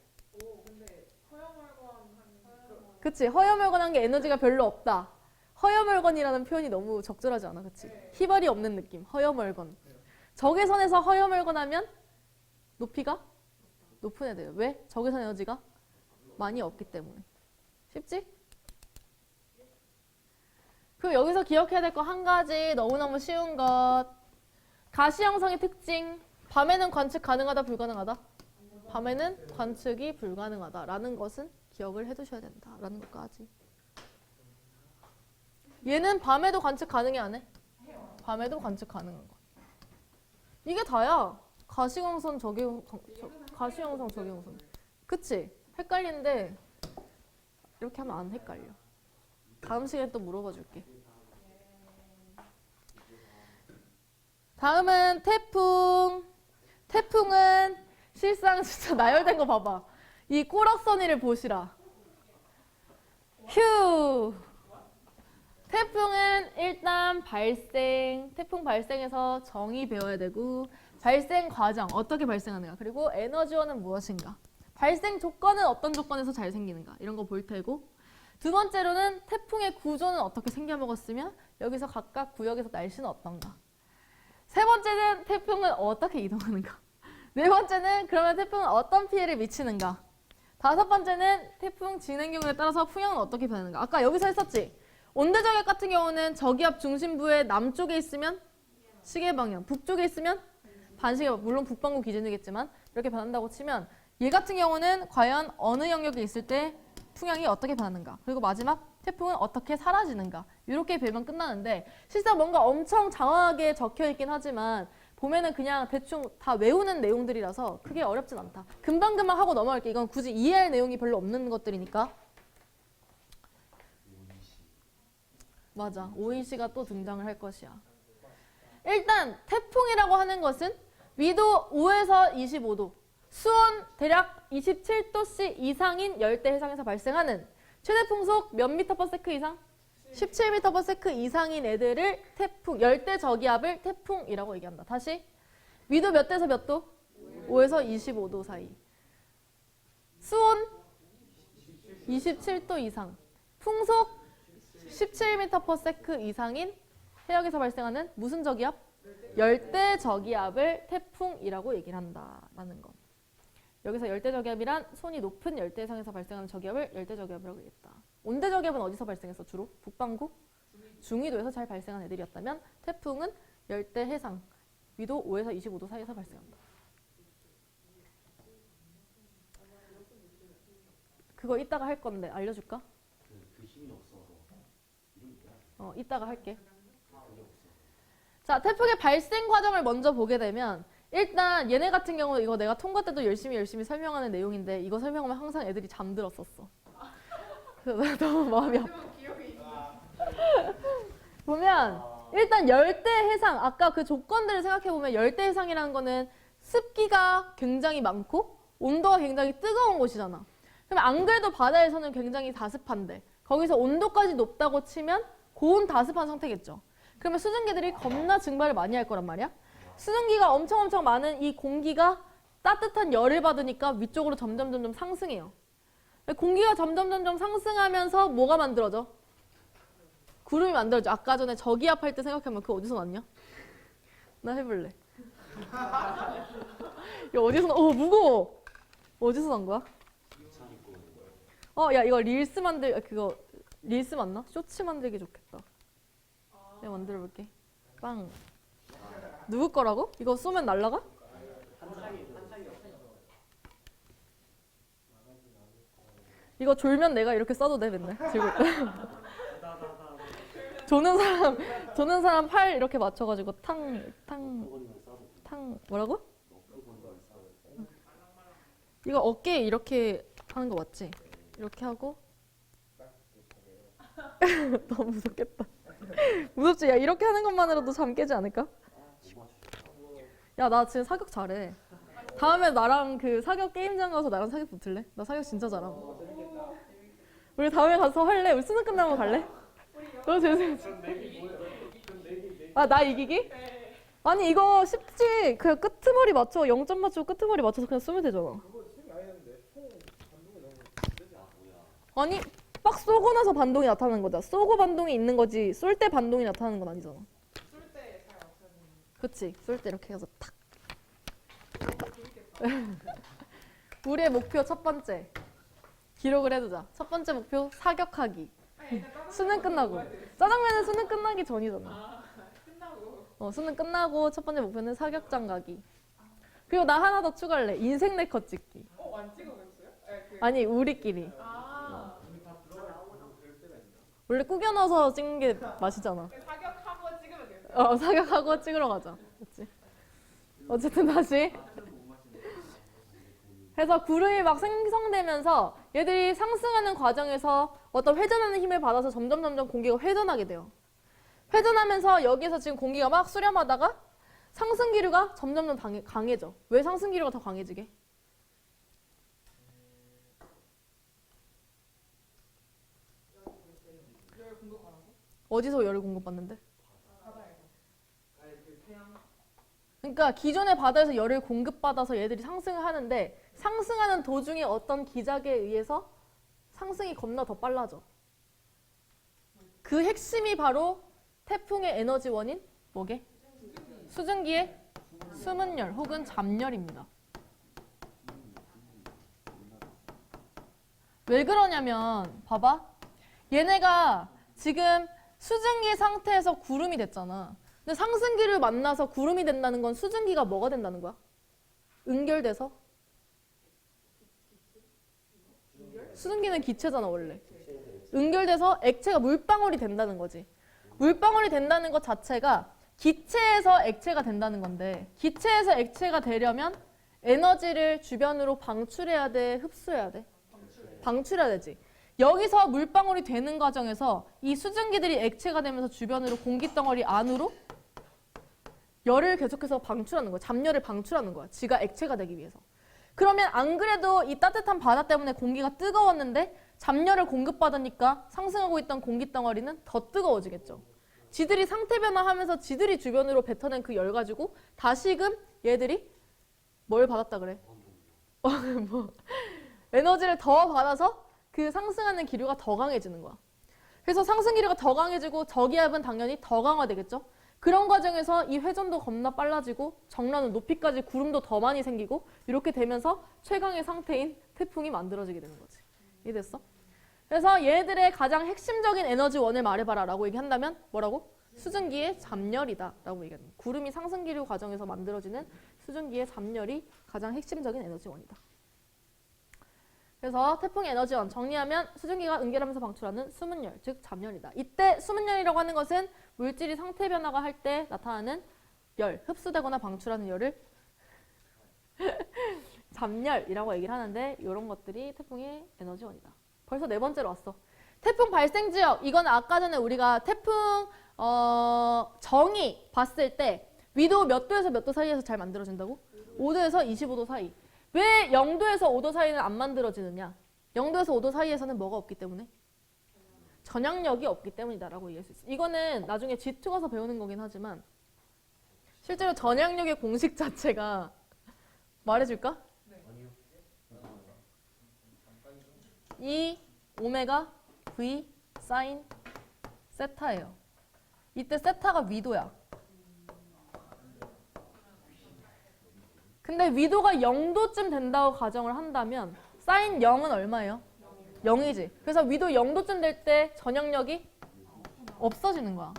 근데 허여멀건한 그치? 허여멀건한 게 에너지가 별로 없다. 허여멀건이라는 표현이 너무 적절하지 않아? 그치? 희발이 없는 느낌. 허여멀건. 적외선에서 허여멀건하면 높이가 높은 애들. 왜? 적외선 에너지가 많이 없기 때문에. 쉽지? 그리고 여기서 기억해야 될 거 한 가지 너무너무 쉬운 것. 가시 영상의 특징. 밤에는 관측 가능하다, 불가능하다? 밤에는 관측이 불가능하다라는 것은 기억을 해두셔야 된다라는 것까지. 얘는 밤에도 관측 가능해 안 해? 밤에도 관측 가능한 거. 이게 다야. 가시광선 가시광선 적외선선. 그치? 헷갈리는데 이렇게 하면 안 헷갈려. 다음 시간에 또 물어봐 줄게. 다음은 태풍. 태풍은 실상 진짜 나열된 거 봐봐. 이 꼬락서니를 보시라. 휴. 태풍은 일단 태풍 발생에서 정의 배워야 되고, 발생 과정, 어떻게 발생하는가, 그리고 에너지원은 무엇인가, 발생 조건은 어떤 조건에서 잘 생기는가, 이런 거 볼 테고, 두 번째로는 태풍의 구조는 어떻게 생겨먹었으며 여기서 각각 구역에서 날씨는 어떤가, 세 번째는 태풍은 어떻게 이동하는가, 네 번째는 그러면 태풍은 어떤 피해를 미치는가, 다섯 번째는 태풍 진행 경로에 따라서 풍향은 어떻게 변하는가. 아까 여기서 했었지. 온대저기압 같은 경우는 저기압 중심부의 남쪽에 있으면 시계 방향, 북쪽에 있으면 반시계, 물론 북반구 기준이겠지만 이렇게 변한다고 치면, 얘 같은 경우는 과연 어느 영역에 있을 때 풍향이 어떻게 변하는가, 그리고 마지막 태풍은 어떻게 사라지는가, 이렇게 배우면 끝나는데, 실상 뭔가 엄청 장황하게 적혀 있긴 하지만 보면은 그냥 대충 다 외우는 내용들이라서 크게 어렵진 않다. 금방금방 하고 넘어갈게. 이건 굳이 이해할 내용이 별로 없는 것들이니까. 맞아. 오이시가 또 등장을 할 것이야. 일단 태풍이라고 하는 것은 위도 5에서 25도, 수온 대략 27도씨 이상인 열대 해상에서 발생하는 최대 풍속 몇 미터 퍼 세크 이상? 17m per s 이상인 애들을 태풍, 열대 저기압을 태풍이라고 얘기한다. 다시. 위도 몇 도에서 몇 도? 5에서 25도 사이. 수온 27도 이상. 풍속 17m per s 이상인 해역에서 발생하는 무슨 저기압? 열대 저기압을 태풍이라고 얘기를 한다라는 것. 여기서 열대 저기압이란 손이 높은 열대 해상에서 발생하는 저기압을 열대 저기압이라고 얘기했다. 온대 저기압은 어디서 발생했어? 주로 북반구, 중위도에서 잘 발생한 애들이었다면 태풍은 열대 해상, 위도 5에서 25도 사이에서 발생한다. 그거 이따가 할 건데 알려줄까? 그 힘이 없어서 이따가 할게. 자, 태풍의 발생 과정을 먼저 보게 되면, 일단 얘네 같은 경우 이거 내가 통과 때도 열심히 설명하는 내용인데, 이거 설명하면 항상 애들이 잠들었었어. 그래서 너무 마음이 아파. 보면 일단 열대 해상, 아까 그 조건들을 생각해 보면 열대 해상이라는 거는 습기가 굉장히 많고 온도가 굉장히 뜨거운 곳이잖아. 그럼 안 그래도 바다에서는 굉장히 다습한데 거기서 온도까지 높다고 치면 고온 다습한 상태겠죠. 그러면 수증기들이 겁나 증발을 많이 할 거란 말이야. 수증기가 엄청 많은 이 공기가 따뜻한 열을 받으니까 위쪽으로 점점 상승해요. 공기가 점점 상승하면서 뭐가 만들어져? 구름이 만들어져. 아까 전에 저기압 할 때 생각해보면 그거 어디서 났냐? 나 해볼래. 이거 어디서 무거워. 어디서 난 거야? 야, 이거 릴스 맞나? 쇼츠 만들기 좋겠다. 내가 만들어볼게. 빵. 누구 거라고? 이거 쏘면 날라가? 이거 졸면 내가 이렇게 써도 돼, 맨날. 들고 있다. 조는 사람 팔 이렇게 맞춰가지고 뭐라고? 이거 어깨에 이렇게 하는 거 맞지? 이렇게 하고. 너무 무섭겠다. 무섭지? 야, 이렇게 하는 것만으로도 잠 깨지 않을까? 야, 나 지금 사격 잘해. 다음에 나랑 그 사격 게임장 가서 나랑 사격 붙을래? 나 사격 진짜 잘함. 우리 다음에 가서 할래? 우리 수능 끝나고 갈래? 너 재밌어. 아, 나 이기기? 아니, 이거 쉽지. 그냥 끄트머리 맞춰. 0점 맞추고 끄트머리 맞춰서 그냥 쓰면 되잖아. 아니, 빡 쏘고 나서 반동이 나타나는 거다. 쏘고 반동이 있는 거지. 쏠 때 반동이 나타나는 건 아니잖아. 쏠 때 잘 없어지는. 그치? 쏠 때 이렇게 해서 탁. 우리의 목표 첫 번째. 기록을 해두자. 첫 번째 목표 사격하기. 수능 끝나고. 짜장면은 수능 끝나기 전이잖아. 끝나고. 수능 끝나고 첫 번째 목표는 사격장 가기. 그리고 나 하나 더 추가할래. 인생 네컷 찍기. 안 찍어봤어요? 아니, 우리끼리. 원래 꾸겨 넣어서 찍는 게 맛이잖아. 사격하고 찍으면 돼요. 사격하고 찍으러 가자. 그치? 어쨌든 다시. 그래서 구름이 막 생성되면서 얘들이 상승하는 과정에서 어떤 회전하는 힘을 받아서 점점 공기가 회전하게 돼요. 회전하면서 여기에서 지금 공기가 막 수렴하다가 상승 기류가 점점 강해져. 왜 상승 기류가 더 강해지게? 열 공급하라고? 어디서 열을 공급받는데? 바다에서. 아니 그 태양 그러니까 기존의 바다에서 열을 공급받아서 얘들이 상승을 하는데 상승하는 도중에 어떤 기작에 의해서 상승이 겁나 더 빨라져. 그 핵심이 바로 태풍의 에너지원인 뭐게? 수증기의 수문열 혹은 잡열입니다. 왜 그러냐면 봐봐. 얘네가 지금 수증기 상태에서 구름이 됐잖아. 근데 상승기를 만나서 구름이 된다는 건 수증기가 뭐가 된다는 거야? 응결돼서? 수증기는 기체잖아 원래. 응결돼서 액체가 물방울이 된다는 거지. 물방울이 된다는 것 자체가 기체에서 액체가 된다는 건데 기체에서 액체가 되려면 에너지를 주변으로 방출해야 돼? 흡수해야 돼? 방출해야 되지. 여기서 물방울이 되는 과정에서 이 수증기들이 액체가 되면서 주변으로 공기덩어리 안으로 열을 계속해서 방출하는 거야. 잡열을 방출하는 거야. 지가 액체가 되기 위해서. 그러면 안 그래도 이 따뜻한 바다 때문에 공기가 뜨거웠는데 잡열을 공급받으니까 상승하고 있던 공기덩어리는 더 뜨거워지겠죠. 지들이 상태 변화하면서 지들이 주변으로 뱉어낸 그 열 가지고 다시금 얘들이 뭘 받았다 그래? 뭐 에너지를 더 받아서 그 상승하는 기류가 더 강해지는 거야. 그래서 상승 기류가 더 강해지고 저기압은 당연히 더 강화되겠죠. 그런 과정에서 이 회전도 겁나 빨라지고 정라는 높이까지 구름도 더 많이 생기고 이렇게 되면서 최강의 상태인 태풍이 만들어지게 되는 거지. 이해됐어? 그래서 얘들의 가장 핵심적인 에너지원을 말해봐라 라고 얘기한다면 뭐라고? 수증기의 잡열이다 라고 얘기합니다. 구름이 상승 기류 과정에서 만들어지는 수증기의 잡열이 가장 핵심적인 에너지원이다. 그래서 태풍의 에너지원 정리하면 수증기가 응결하면서 방출하는 수문열, 즉 잡열이다. 이때 수문열이라고 하는 것은 물질이 상태 변화가 할 때 나타나는 열, 흡수되거나 방출하는 열을 잡열이라고 얘기를 하는데 이런 것들이 태풍의 에너지원이다. 벌써 네 번째로 왔어. 태풍 발생 지역. 이건 아까 전에 우리가 태풍 정의 봤을 때 위도 몇 도에서 몇 도 사이에서 잘 만들어진다고? 5도에서 25도 사이. 왜 0도에서 5도 사이는 안 만들어지느냐? 0도에서 5도 사이에서는 뭐가 없기 때문에? 전향력이 없기 때문이다라고 얘기할 수 있어. 이거는 나중에 G2 가서 배우는 거긴 하지만 실제로 전향력의 공식 자체가 말해줄까? E 오메가 V 사인 세타예요. 이때 세타가 위도야. 근데 위도가 0도쯤 된다고 가정을 한다면 사인 0은 얼마예요? 0이지. 그래서 위도 0도쯤 될 때 전향력이 없어지는 거야.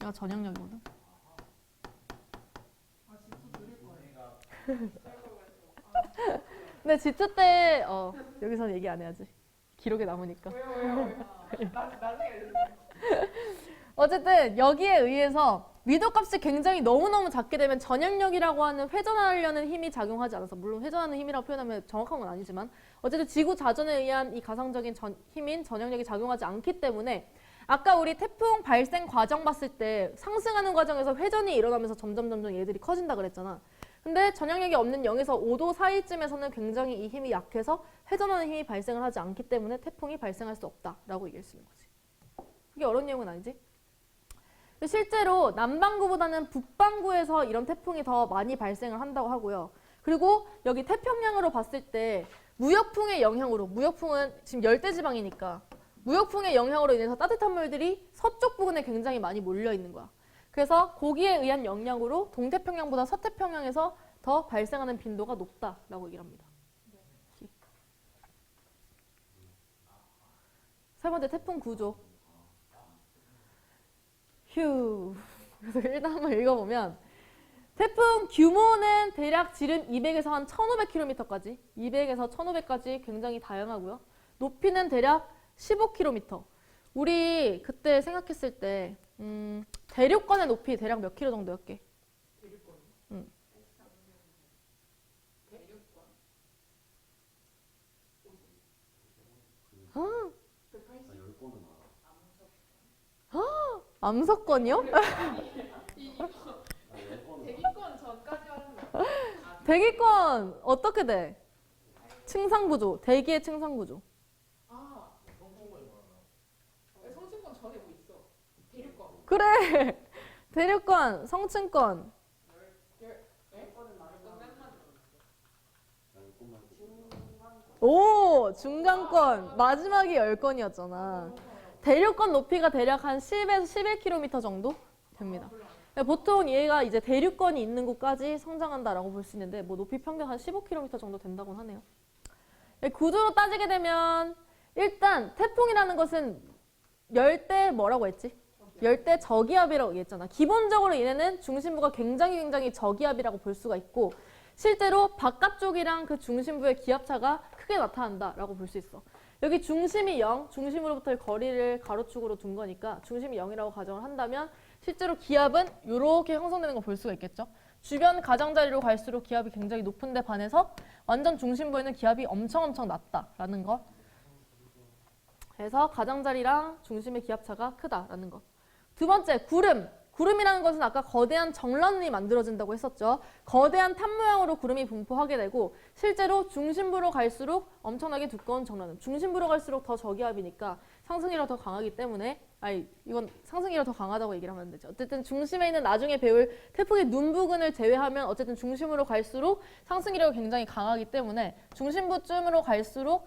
얘가 전향력이거든. 근데 G2 때 여기서 얘기 안 해야지. 기록에 남으니까. 왜요? 나중에 알려주세요. 어쨌든 여기에 의해서 위도 값이 굉장히 너무너무 작게 되면 전향력이라고 하는 회전하려는 힘이 작용하지 않아서, 물론 회전하는 힘이라고 표현하면 정확한 건 아니지만 어쨌든 지구 자전에 의한 이 가상적인 힘인 전향력이 작용하지 않기 때문에 아까 우리 태풍 발생 과정 봤을 때 상승하는 과정에서 회전이 일어나면서 점점 얘들이 커진다 그랬잖아. 근데 전향력이 없는 0에서 5도 사이쯤에서는 굉장히 이 힘이 약해서 회전하는 힘이 발생을 하지 않기 때문에 태풍이 발생할 수 없다라고 얘기할 수 있는 거지. 이게 어려운 내용은 아니지? 실제로 남반구보다는 북반구에서 이런 태풍이 더 많이 발생을 한다고 하고요. 그리고 여기 태평양으로 봤을 때 무역풍의 영향으로, 무역풍은 지금 열대지방이니까 무역풍의 영향으로 인해서 따뜻한 물들이 서쪽 부근에 굉장히 많이 몰려 있는 거야. 그래서 거기에 의한 영향으로 동태평양보다 서태평양에서 더 발생하는 빈도가 높다라고 얘기를 합니다. 세 번째 태풍 구조. 휴. 그래서 일단 한번 읽어보면 태풍 규모는 대략 지름 200에서 한 1500km까지 200에서 1500까지 굉장히 다양하고요. 높이는 대략 15km. 우리 그때 생각했을 때 대륙권의 높이 대략 몇 킬로 정도였게? 대륙권. 응. 대륙권. 아, 180. 10권은 알아. 암석권이요? 이거 10권은 대기권 전까지 하는 거. 대기권 어떻게 돼? 층상구조, 대기의 층상구조. 아, 성층권 전에 뭐 있어? 대륙권. 그래. 대륙권, 성층권. 이거는 말해봐. 10권 말고 오, 중간권. 마지막이 10건이었잖아. 대륙권 높이가 대략 한 10에서 11km 정도 됩니다. 보통 얘가 이제 대륙권이 있는 곳까지 성장한다라고 볼 수 있는데 뭐 높이 평균 한 15km 정도 된다고 하네요. 구조로 따지게 되면 일단 태풍이라는 것은 열대 뭐라고 했지? 열대 저기압이라고 얘기했잖아. 기본적으로 얘네는 중심부가 굉장히 저기압이라고 볼 수가 있고 실제로 바깥쪽이랑 그 중심부의 기압차가 크게 나타난다라고 볼 수 있어. 여기 중심이 0, 중심으로부터의 거리를 가로축으로 둔 거니까 중심이 0이라고 가정을 한다면 실제로 기압은 이렇게 형성되는 거 볼 수가 있겠죠. 주변 가장자리로 갈수록 기압이 굉장히 높은데 반해서 완전 중심부에는 기압이 엄청 낮다라는 거. 그래서 가장자리랑 중심의 기압차가 크다라는 거. 두 번째, 구름. 구름이라는 것은 아까 거대한 정란이 만들어진다고 했었죠. 거대한 탑 모양으로 구름이 분포하게 되고 실제로 중심부로 갈수록 엄청나게 두꺼운 정란음. 중심부로 갈수록 더 저기압이니까 상승이라 더 강하기 때문에 이건 상승이라 더 강하다고 얘기를 하면 안 되죠. 어쨌든 중심에 있는 나중에 배울 태풍의 눈 부근을 제외하면 어쨌든 중심으로 갈수록 상승이라가 굉장히 강하기 때문에 중심부쯤으로 갈수록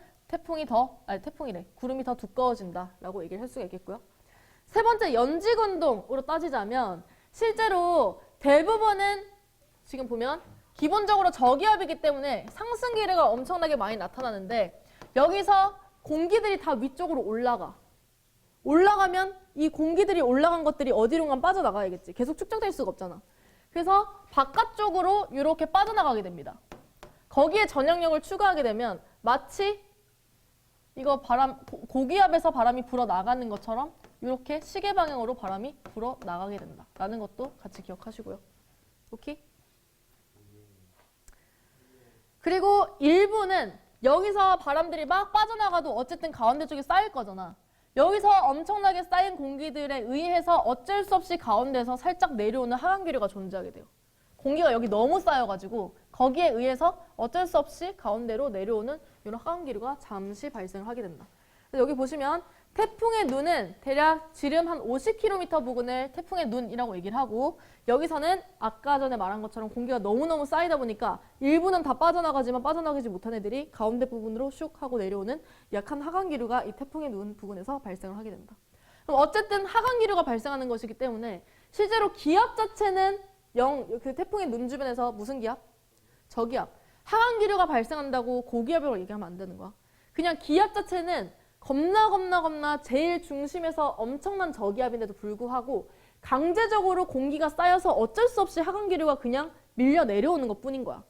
구름이 더 두꺼워진다라고 얘기를 할 수가 있겠고요. 세 번째, 연지운동으로 따지자면 실제로 대부분은 지금 보면 기본적으로 저기압이기 때문에 상승 기류가 엄청나게 많이 나타나는데 여기서 공기들이 다 위쪽으로 올라가면 이 공기들이 올라간 것들이 어디론가 빠져나가야겠지. 계속 축적될 수가 없잖아. 그래서 바깥쪽으로 이렇게 빠져나가게 됩니다. 거기에 전향력을 추가하게 되면 마치 이거 고기압에서 바람이 불어나가는 것처럼 이렇게 시계 방향으로 바람이 불어나가게 된다라는 것도 같이 기억하시고요. 오케이? 그리고 일부는 여기서 바람들이 막 빠져나가도 어쨌든 가운데 쪽에 쌓일 거잖아. 여기서 엄청나게 쌓인 공기들에 의해서 어쩔 수 없이 가운데서 살짝 내려오는 하강기류가 존재하게 돼요. 공기가 여기 너무 쌓여가지고 거기에 의해서 어쩔 수 없이 가운데로 내려오는 이런 하강기류가 잠시 발생을 하게 된다. 여기 보시면 태풍의 눈은 대략 지름 한 50km 부근을 태풍의 눈이라고 얘기를 하고 여기서는 아까 전에 말한 것처럼 공기가 너무너무 쌓이다 보니까 일부는 다 빠져나가지만 빠져나가지 못한 애들이 가운데 부분으로 슉 하고 내려오는 약한 하강기류가 이 태풍의 눈 부근에서 발생을 하게 된다. 그럼 어쨌든 하강기류가 발생하는 것이기 때문에 실제로 기압 자체는 그 태풍의 눈 주변에서 무슨 기압? 저기압. 하강기류가 발생한다고 고기압이라고 얘기하면 안 되는 거야. 그냥 기압 자체는 겁나 제일 중심에서 엄청난 저기압인데도 불구하고 강제적으로 공기가 쌓여서 어쩔 수 없이 하강기류가 그냥 밀려 내려오는 것 뿐인 거야.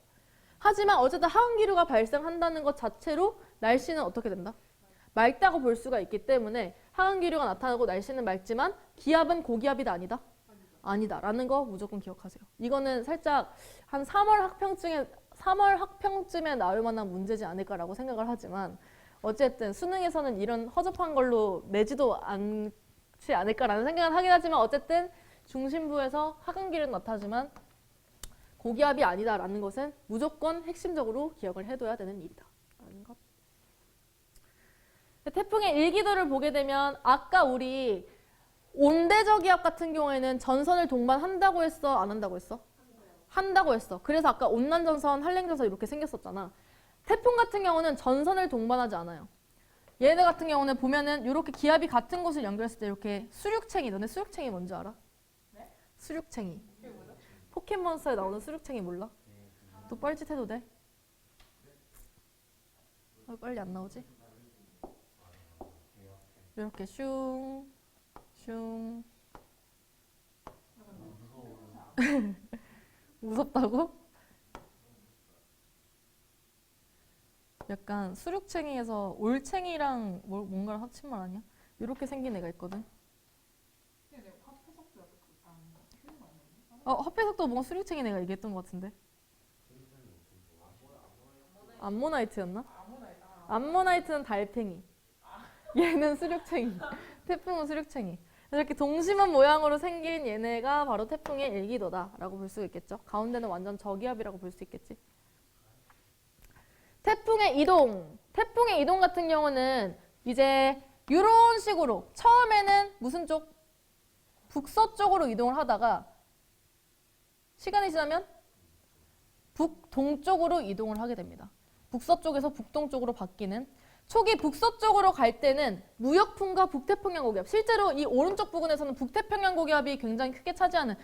하지만 어쨌든 하강기류가 발생한다는 것 자체로 날씨는 어떻게 된다? 맑다고 볼 수가 있기 때문에 하강기류가 나타나고 날씨는 맑지만 기압은 고기압이다 아니다? 아니다라는 거 무조건 기억하세요. 이거는 살짝 한 3월 학평쯤에 나올 만한 문제지 않을까라고 생각을 하지만 어쨌든 수능에서는 이런 허접한 걸로 내지도 않지 않을까라는 생각을 하긴 하지만 어쨌든 중심부에서 하강기류는 나타나지만 고기압이 아니다라는 것은 무조건 핵심적으로 기억을 해둬야 되는 일이다라는 것. 태풍의 일기도를 보게 되면 아까 우리 온대저기압 같은 경우에는 전선을 동반한다고 했어? 안 한다고 했어? 한다고 했어. 그래서 아까 온난전선, 한랭전선 이렇게 생겼었잖아. 태풍 같은 경우는 전선을 동반하지 않아요. 얘네 같은 경우는 보면은 이렇게 기압이 같은 곳을 연결했을 때 이렇게 수륙챙이, 너네 수륙챙이 뭔지 알아? 네? 수륙챙이. 그게 뭐죠? 포켓몬스터에 나오는 수륙챙이 몰라? 또 뻘짓해도 돼? 빨리 안 나오지? 이렇게 슝, 슝. 무섭다고? 약간 수륙챙이에서 올챙이랑 뭔가를 합친 말 아니야? 이렇게 생긴 애가 있거든. 근데 내가 화폐석도 약간 틀린 거 아니야? 화폐석도 뭔가 수륙챙이 내가 얘기했던 것 같은데. 암모나이트였나? 암모나이트는 달팽이. 얘는 수륙챙이. 태풍은 수륙챙이. 이렇게 동심원 모양으로 생긴 얘네가 바로 태풍의 일기도다라고 볼 수 있겠죠. 가운데는 완전 저기압이라고 볼 수 있겠지. 태풍의 이동. 태풍의 이동 같은 경우는 이제 이런 식으로 처음에는 무슨 쪽? 북서쪽으로 이동을 하다가 시간이 지나면 북동쪽으로 이동을 하게 됩니다. 북서쪽에서 북동쪽으로 바뀌는 초기 북서쪽으로 갈 때는 무역풍과 북태평양 고기압 실제로 이 오른쪽 부근에서는 북태평양 고기압이 굉장히 크게 차지하는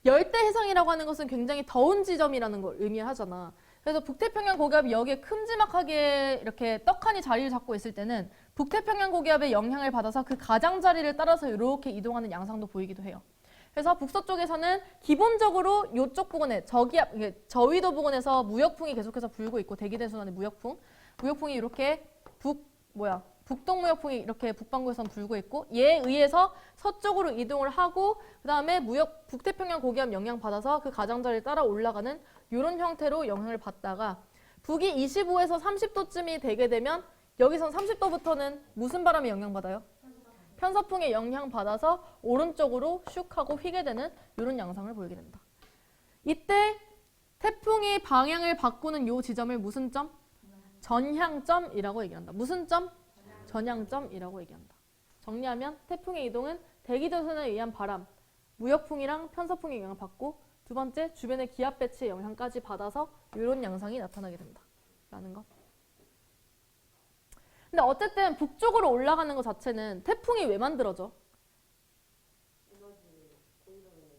열대 해상이라고 하는 것은 굉장히 더운 지점이라는 걸 의미하잖아. 그래서 북태평양 고기압이 여기에 큼지막하게 이렇게 떡하니 자리를 잡고 있을 때는 북태평양 고기압의 영향을 받아서 그 가장자리를 따라서 이렇게 이동하는 양상도 보이기도 해요. 그래서 북서쪽에서는 기본적으로 이쪽 부근에 저기압, 저위도 부근에서 무역풍이 계속해서 불고 있고 대기대순환의 무역풍이 이렇게 북동 무역풍이 이렇게 북반구에서는 불고 있고 얘에 의해서 서쪽으로 이동을 하고 그 다음에 북태평양 고기압 영향 받아서 그 가장자리를 따라 올라가는 이런 형태로 영향을 받다가 북위 25에서 30도쯤이 되게 되면 여기선 30도부터는 무슨 바람에 영향받아요? 편서풍에 영향받아서 오른쪽으로 슉 하고 휘게 되는 이런 양상을 보이게 된다. 이때 태풍이 방향을 바꾸는 이 지점을 무슨 점? 전향점이라고 얘기한다. 무슨 점? 전향점이라고 얘기한다. 정리하면 태풍의 이동은 대기도선에 의한 바람, 무역풍이랑 편서풍의 영향을 받고 두 번째 주변의 기압 배치의 영향까지 받아서 이런 양상이 나타나게 된다. 라는 것. 근데 어쨌든 북쪽으로 올라가는 것 자체는 태풍이 왜 만들어져?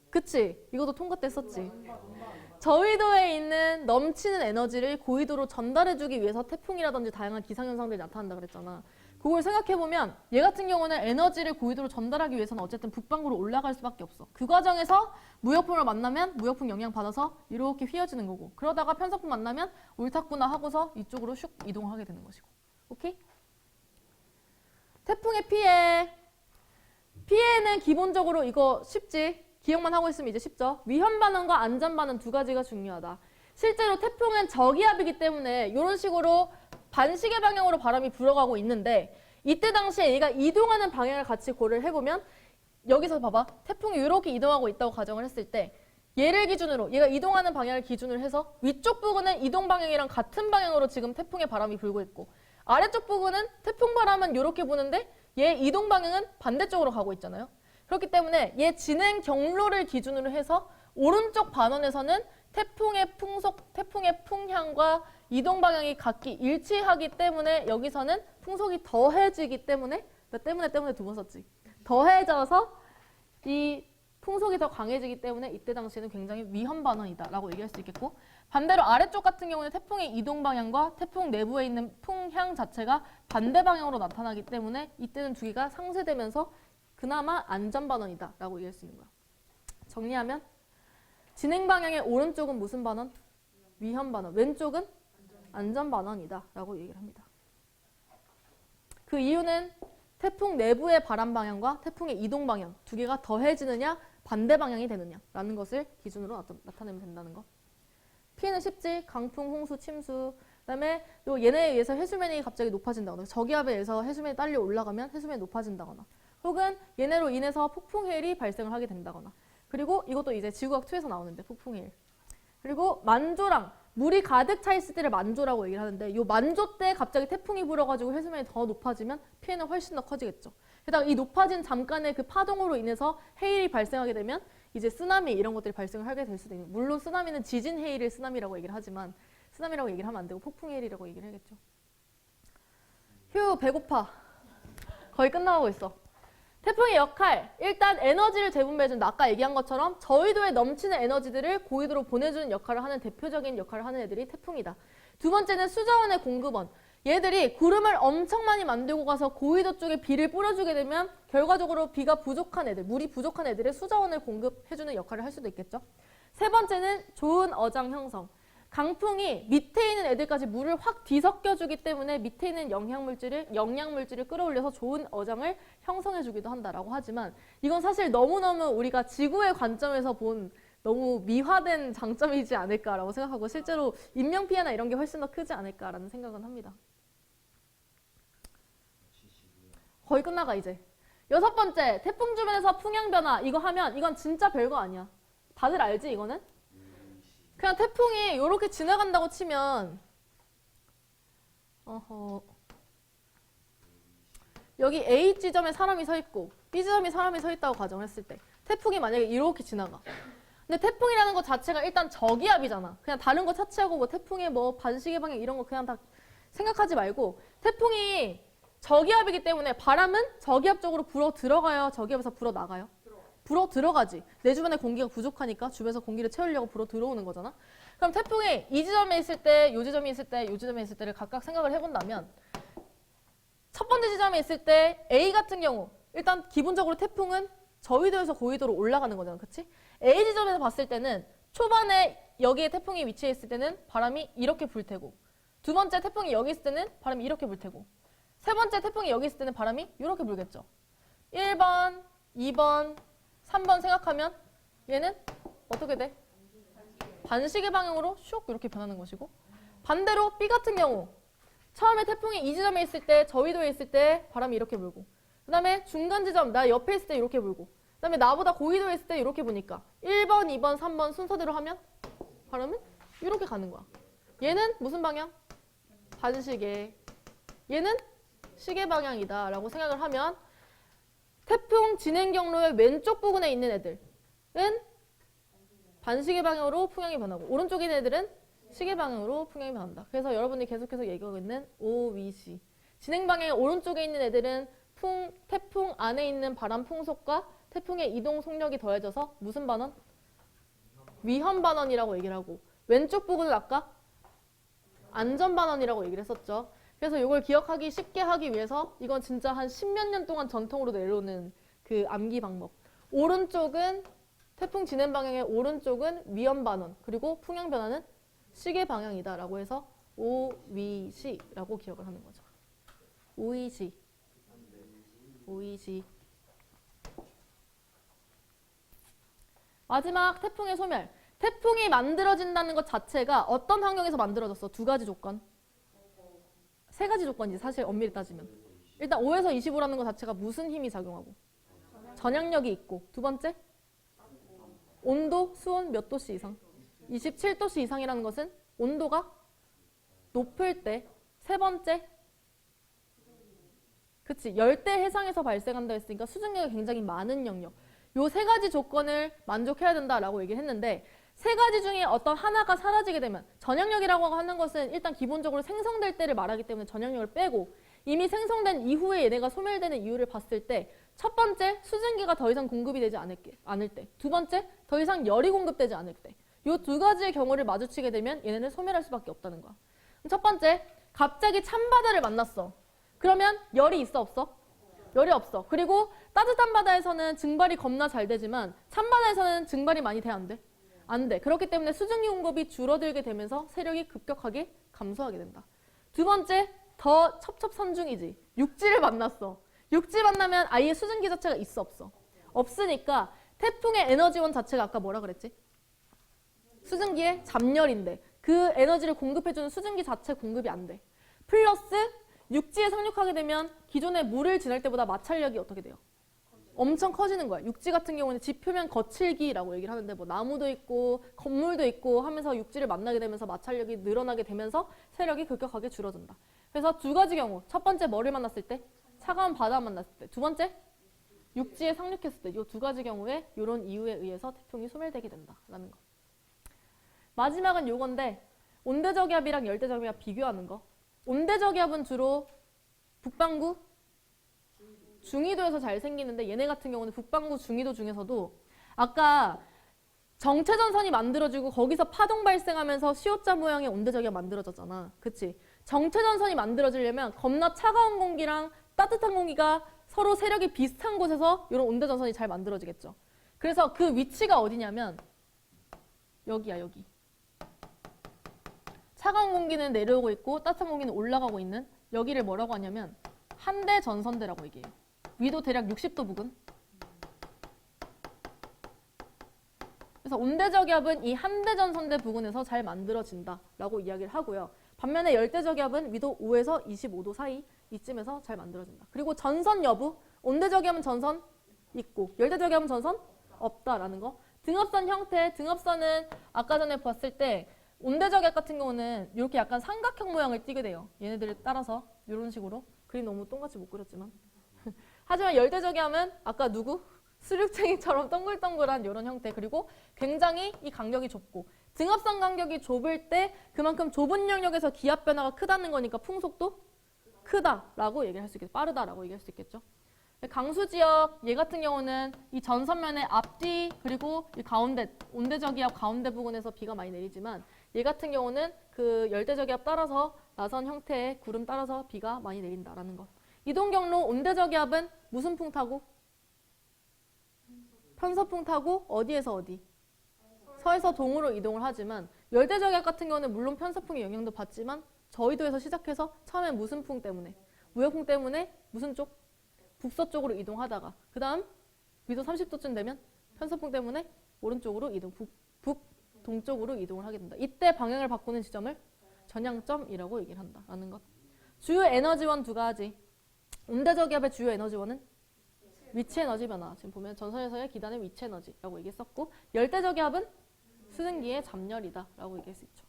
그치? 이것도 통과 때 썼지. 저위도에 있는 넘치는 에너지를 고위도로 전달해주기 위해서 태풍이라든지 다양한 기상현상들이 나타난다 그랬잖아. 그걸 생각해보면 얘 같은 경우는 에너지를 고위도로 전달하기 위해서는 어쨌든 북반구로 올라갈 수밖에 없어. 그 과정에서 무역풍을 만나면 무역풍 영향 받아서 이렇게 휘어지는 거고 그러다가 편서풍 만나면 옳았구나 하고서 이쪽으로 슉 이동하게 되는 것이고. 오케이? 태풍의 피해. 피해는 기본적으로 이거 쉽지? 기억만 하고 있으면 이제 쉽죠? 위험 반응과 안전 반응 두 가지가 중요하다. 실제로 태풍은 저기압이기 때문에 이런 식으로 반시계 방향으로 바람이 불어가고 있는데 이때 당시에 얘가 이동하는 방향을 같이 고려를 해보면 여기서 봐봐. 태풍이 이렇게 이동하고 있다고 가정을 했을 때 얘를 기준으로 얘가 이동하는 방향을 기준으로 해서 위쪽 부근은 이동 방향이랑 같은 방향으로 지금 태풍의 바람이 불고 있고 아래쪽 부분은 태풍 바람은 이렇게 부는데 얘 이동 방향은 반대쪽으로 가고 있잖아요. 그렇기 때문에 얘 진행 경로를 기준으로 해서 오른쪽 반원에서는 태풍의 풍속, 태풍의 풍향과 이동 방향이 각기 일치하기 때문에 여기서는 풍속이 더해지기 때문에 때문에 두 번 썼지. 더해져서 이 풍속이 더 강해지기 때문에 이때 당시에는 굉장히 위험 반원이다라고 얘기할 수 있겠고 반대로 아래쪽 같은 경우는 태풍의 이동 방향과 태풍 내부에 있는 풍향 자체가 반대 방향으로 나타나기 때문에 이때는 두 개가 상쇄되면서 그나마 안전 반원이다라고 얘기할 수 있는 거야. 정리하면 진행 방향의 오른쪽은 무슨 반원? 위험 반원. 왼쪽은 안전 반원이다라고 얘기를 합니다. 그 이유는 태풍 내부의 바람 방향과 태풍의 이동 방향 두 개가 더해지느냐 반대 방향이 되느냐라는 것을 기준으로 나타내면 된다는 거. 피해는 쉽지. 강풍, 홍수, 침수. 그다음에 얘네에 의해서 해수면이 갑자기 높아진다거나 저기압에 의해서 해수면이 딸려 올라가면 해수면이 높아진다거나 혹은 얘네로 인해서 폭풍해일이 발생을 하게 된다거나 그리고 이것도 이제 지구과학 2에서 나오는데 폭풍해일. 그리고 만조랑 물이 가득 차 있을 때를 만조라고 얘기를 하는데 이 만조 때 갑자기 태풍이 불어가지고 해수면이 더 높아지면 피해는 훨씬 더 커지겠죠. 게다가 이 높아진 잠깐의 그 파동으로 인해서 해일이 발생하게 되면 이제 쓰나미 이런 것들이 발생을 하게 될 수도 있는. 물론 쓰나미는 지진 해일을 쓰나미라고 얘기를 하지만 쓰나미라고 얘기를 하면 안 되고 폭풍해일이라고 얘기를 해야겠죠. 휴 배고파. 거의 끝나가고 있어. 태풍의 역할, 일단 에너지를 재분배해준다. 아까 얘기한 것처럼 저위도에 넘치는 에너지들을 고위도로 보내주는 역할을 하는 대표적인 역할을 하는 애들이 태풍이다. 두 번째는 수자원의 공급원. 얘들이 구름을 엄청 많이 만들고 가서 고위도 쪽에 비를 뿌려주게 되면 결과적으로 비가 부족한 애들, 물이 부족한 애들의 수자원을 공급해주는 역할을 할 수도 있겠죠. 세 번째는 좋은 어장 형성. 강풍이 밑에 있는 애들까지 물을 확 뒤섞여주기 때문에 밑에 있는 영양물질을 끌어올려서 좋은 어장을 형성해주기도 한다라고 하지만 이건 사실 너무너무 우리가 지구의 관점에서 본 너무 미화된 장점이지 않을까라고 생각하고 실제로 인명피해나 이런 게 훨씬 더 크지 않을까라는 생각은 합니다. 거의 끝나가 이제. 6번째, 태풍 주변에서 풍향 변화. 이거 하면 이건 진짜 별거 아니야. 다들 알지 이거는? 그냥 태풍이 이렇게 지나간다고 치면 여기 A 지점에 사람이 서 있고 B 지점에 사람이 서 있다고 가정했을 때 태풍이 만약에 이렇게 지나가. 근데 태풍이라는 것 자체가 일단 저기압이잖아. 그냥 다른 거 차치하고 뭐 태풍의 뭐 반시계 방향 이런 거 그냥 다 생각하지 말고 태풍이 저기압이기 때문에 바람은 저기압 쪽으로 불어 들어가요? 저기압에서 불어 나가요? 불어 들어가지. 내 주변에 공기가 부족하니까 주변에서 공기를 채우려고 불어 들어오는 거잖아. 그럼 태풍이 이 지점에 있을 때, 요 지점에 있을 때, 요 지점에 있을 때를 각각 생각을 해본다면 첫 번째 지점에 있을 때 A 같은 경우 일단 기본적으로 태풍은 저위도에서 고위도로 올라가는 거잖아. 그치? A 지점에서 봤을 때는 초반에 여기에 태풍이 위치해 있을 때는 바람이 이렇게 불 테고 두 번째 태풍이 여기 있을 때는 바람이 이렇게 불 테고 세 번째 태풍이 여기 있을 때는 바람이 이렇게 불겠죠. 1번, 2번, 3번 생각하면 얘는 어떻게 돼? 반시계 방향으로 슉 이렇게 변하는 것이고 반대로 B 같은 경우 처음에 태풍이 이 지점에 있을 때 저위도에 있을 때 바람이 이렇게 불고 그 다음에 중간 지점 나 옆에 있을 때 이렇게 불고 그 다음에 나보다 고위도에 있을 때 이렇게 부니까 1번, 2번, 3번 순서대로 하면 바람은 이렇게 가는 거야. 얘는 무슨 방향? 반시계. 얘는 시계 방향이다 라고 생각을 하면 태풍 진행 경로의 왼쪽 부분에 있는 애들은 반시계 방향으로 풍향이 변하고 오른쪽에 있는 애들은 시계 방향으로 풍향이 변한다. 그래서 여러분이 계속해서 얘기하고 있는 OVC 진행 방향의 오른쪽에 있는 애들은 태풍 안에 있는 바람 풍속과 태풍의 이동 속력이 더해져서 무슨 반원? 위험 반원이라고 얘기를 하고 왼쪽 부분은 아까 안전 반원이라고 얘기를 했었죠. 그래서 이걸 기억하기 쉽게 하기 위해서 이건 진짜 한 10몇 년 동안 전통으로 내려오는 그 암기 방법. 오른쪽은 태풍 진행 방향의 오른쪽은 위험 반원 그리고 풍향 변화는 시계 방향이다 라고 해서 OVC라고 기억을 하는 거죠. OEC. OEC. 마지막 태풍의 소멸. 태풍이 만들어진다는 것 자체가 어떤 환경에서 만들어졌어? 두 가지 조건. 세 가지 조건이지 사실 엄밀히 따지면. 일단 5에서 25라는 것 자체가 무슨 힘이 작용하고? 전향력이 있고. 두 번째? 온도, 수온 몇 도씨 이상? 27도씨 이상이라는 것은 온도가 높을 때. 세 번째? 그치, 열대 해상에서 발생한다 했으니까 수증력이 굉장히 많은 영역. 요 세 가지 조건을 만족해야 된다라고 얘기를 했는데 세 가지 중에 어떤 하나가 사라지게 되면 전향력이라고 하는 것은 일단 기본적으로 생성될 때를 말하기 때문에 전향력을 빼고 이미 생성된 이후에 얘네가 소멸되는 이유를 봤을 때 첫 번째, 수증기가 더 이상 공급이 되지 않을 때 두 번째, 더 이상 열이 공급되지 않을 때 요 두 가지의 경우를 마주치게 되면 얘네는 소멸할 수밖에 없다는 거야. 첫 번째, 갑자기 찬바다를 만났어. 그러면 열이 있어 없어? 열이 없어. 그리고 따뜻한 바다에서는 증발이 겁나 잘 되지만 찬바다에서는 증발이 많이 돼? 안 돼? 안 돼. 그렇기 때문에 수증기 공급이 줄어들게 되면서 세력이 급격하게 감소하게 된다. 두 번째, 더 첩첩산중이지. 육지를 만났어. 육지 만나면 아예 수증기 자체가 있어 없어? 없으니까 태풍의 에너지원 자체가 아까 뭐라 그랬지? 수증기의 잡열인데 그 에너지를 공급해주는 수증기 자체 공급이 안 돼. 플러스 육지에 상륙하게 되면 기존의 물을 지날 때보다 마찰력이 어떻게 돼요? 엄청 커지는 거야. 육지 같은 경우는 지표면 거칠기라고 얘기를 하는데 뭐 나무도 있고 건물도 있고 하면서 육지를 만나게 되면서 마찰력이 늘어나게 되면서 세력이 급격하게 줄어든다. 그래서 두 가지 경우. 첫 번째 뭐를 만났을 때? 차가운 바다 만났을 때. 두 번째 육지에 상륙했을 때. 이 두 가지 경우에 이런 이유에 의해서 태풍이 소멸되게 된다라는 거. 마지막은 요건데 온대저기압이랑 열대저기압 비교하는 거. 온대저기압은 주로 북반구, 중위도에서 잘 생기는데 얘네 같은 경우는 북반구, 중위도 중에서도 아까 정체전선이 만들어지고 거기서 파동 발생하면서 시옷자 모양의 온대저기압 만들어졌잖아. 그치? 정체전선이 만들어지려면 겁나 차가운 공기랑 따뜻한 공기가 서로 세력이 비슷한 곳에서 이런 온대전선이 잘 만들어지겠죠. 그래서 그 위치가 어디냐면 여기야, 여기. 차가운 공기는 내려오고 있고 따뜻한 공기는 올라가고 있는 여기를 뭐라고 하냐면 한대 전선대라고 얘기해요. 위도 대략 60도 부근. 그래서 온대저기압은 이 한대 전선대 부근에서 잘 만들어진다라고 이야기를 하고요. 반면에 열대저기압은 위도 5에서 25도 사이 이쯤에서 잘 만들어진다. 그리고 전선 여부, 온대저기압은 전선 있고 열대저기압은 전선 없다라는 거. 등압선 형태, 등압선은 아까 전에 봤을 때 온대저기압 같은 경우는 이렇게 약간 삼각형 모양을 띠게 돼요. 얘네들을 따라서 이런 식으로. 그림 너무 똥같이 못 그렸지만. 하지만 열대저기압은 아까 누구? 수륙쟁이처럼 동글동글한 이런 형태. 그리고 굉장히 이 간격이 좁고 등압선 간격이 좁을 때 그만큼 좁은 영역에서 기압 변화가 크다는 거니까 풍속도 크다라고 얘기를 할 수 있겠죠. 빠르다라고 얘기할 수 있겠죠. 강수 지역 얘 같은 경우는 이 전선면의 앞뒤 그리고 이 가운데 온대저기압 가운데 부근에서 비가 많이 내리지만 얘 같은 경우는 그 열대저기압 따라서 나선 형태의 구름 따라서 비가 많이 내린다라는 것. 이동 경로 온대저기압은 무슨 풍 타고? 편서풍 타고 어디에서 어디? 서에서 동으로 이동을 하지만 열대저기압 같은 경우는 물론 편서풍의 영향도 받지만 저위도에서 시작해서 처음에 무슨 풍 때문에? 무역풍 때문에 무슨 쪽? 북서쪽으로 이동하다가 그 다음 위도 30도쯤 되면 편서풍 때문에 오른쪽으로 이동, 북동쪽으로 이동을 하게 된다. 이때 방향을 바꾸는 지점을 전향점이라고 얘기를 한다라는 것. 주요 에너지원 두 가지. 온대저기압의 주요 에너지원은 위치 에너지 변화. 지금 보면 전선에서의 기단의 위치 에너지라고 얘기했었고 열대저기압은 수증기의 잠열이다라고 얘기할 수 있죠.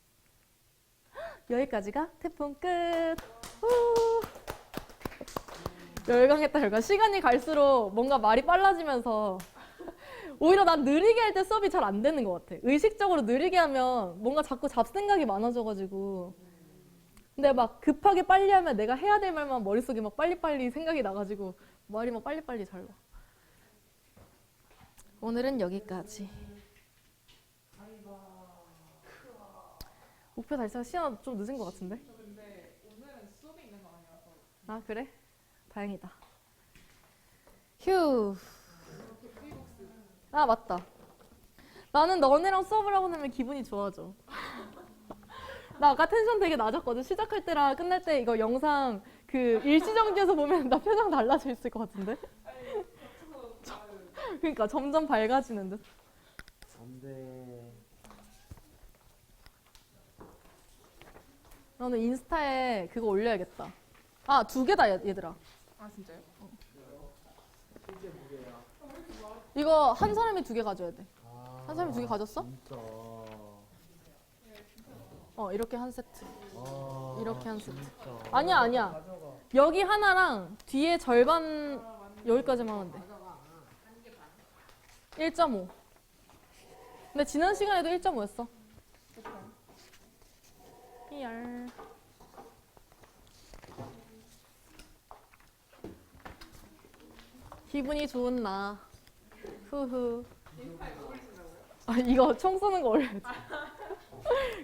여기까지가 태풍 끝. 후. 열광했다 열광. 시간이 갈수록 뭔가 말이 빨라지면서 오히려 난 느리게 할 때 수업이 잘 안 되는 것 같아. 의식적으로 느리게 하면 뭔가 자꾸 잡생각이 많아져가지고 근데 막 급하게 빨리 하면 내가 해야 될 말만 머릿속에 막 빨리빨리 생각이 나가지고 말이 막 빨리빨리 잘 나. 오늘은 여기까지. 목표 달성 시간 좀 늦은 것 같은데? 저 근데 오늘은 수업이 있는 거 아니라서 아 그래? 다행이다. 휴. 아 맞다. 나는 너네랑 수업을 하고 나면 기분이 좋아져. 나 아까 텐션 되게 낮았거든. 시작할 때랑 끝날 때 이거 영상 그 일시정지에서 보면 나 표정 달라져 있을 것 같은데? 그러니까 점점 밝아지는 듯. 근데 나는 인스타에 그거 올려야겠다. 아, 2개다 얘들아. 아 진짜요? 실제 무게야. 이거 한 사람이 2개 가져야 돼. 아, 한 사람이 2개 가졌어? 진짜. 이렇게 한 세트. 아, 이렇게 한 세트. 진짜. 아니야. 여기 하나랑 뒤에 절반 여기까지만 하면 돼. 1.5. 근데 지난 시간에도 1.5였어. PR. 기분이 좋은 나. 후후. 아, 이거 총 쏘는 거 올려야지.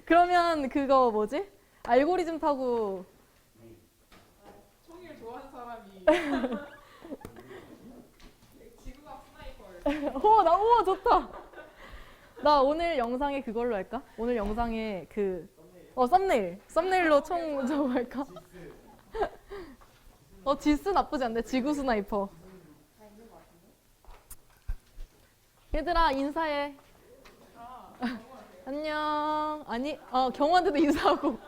그러면 그거 뭐지? 알고리즘 타고 총일 좋아하는 사람이 지구가 스나이퍼를 우와 좋다. 나 오늘 영상에 그걸로 할까? 오늘 영상에 그 썸네일로 총 저거 할까? 지스 나쁘지 않네. 지구 스나이퍼. 얘들아 인사해. 안녕. 아니 경호한테도 인사하고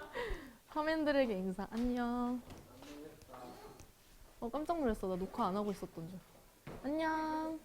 화면들에게 인사. 안녕. 깜짝 놀랐어. 나 녹화 안 하고 있었던 줄. 안녕.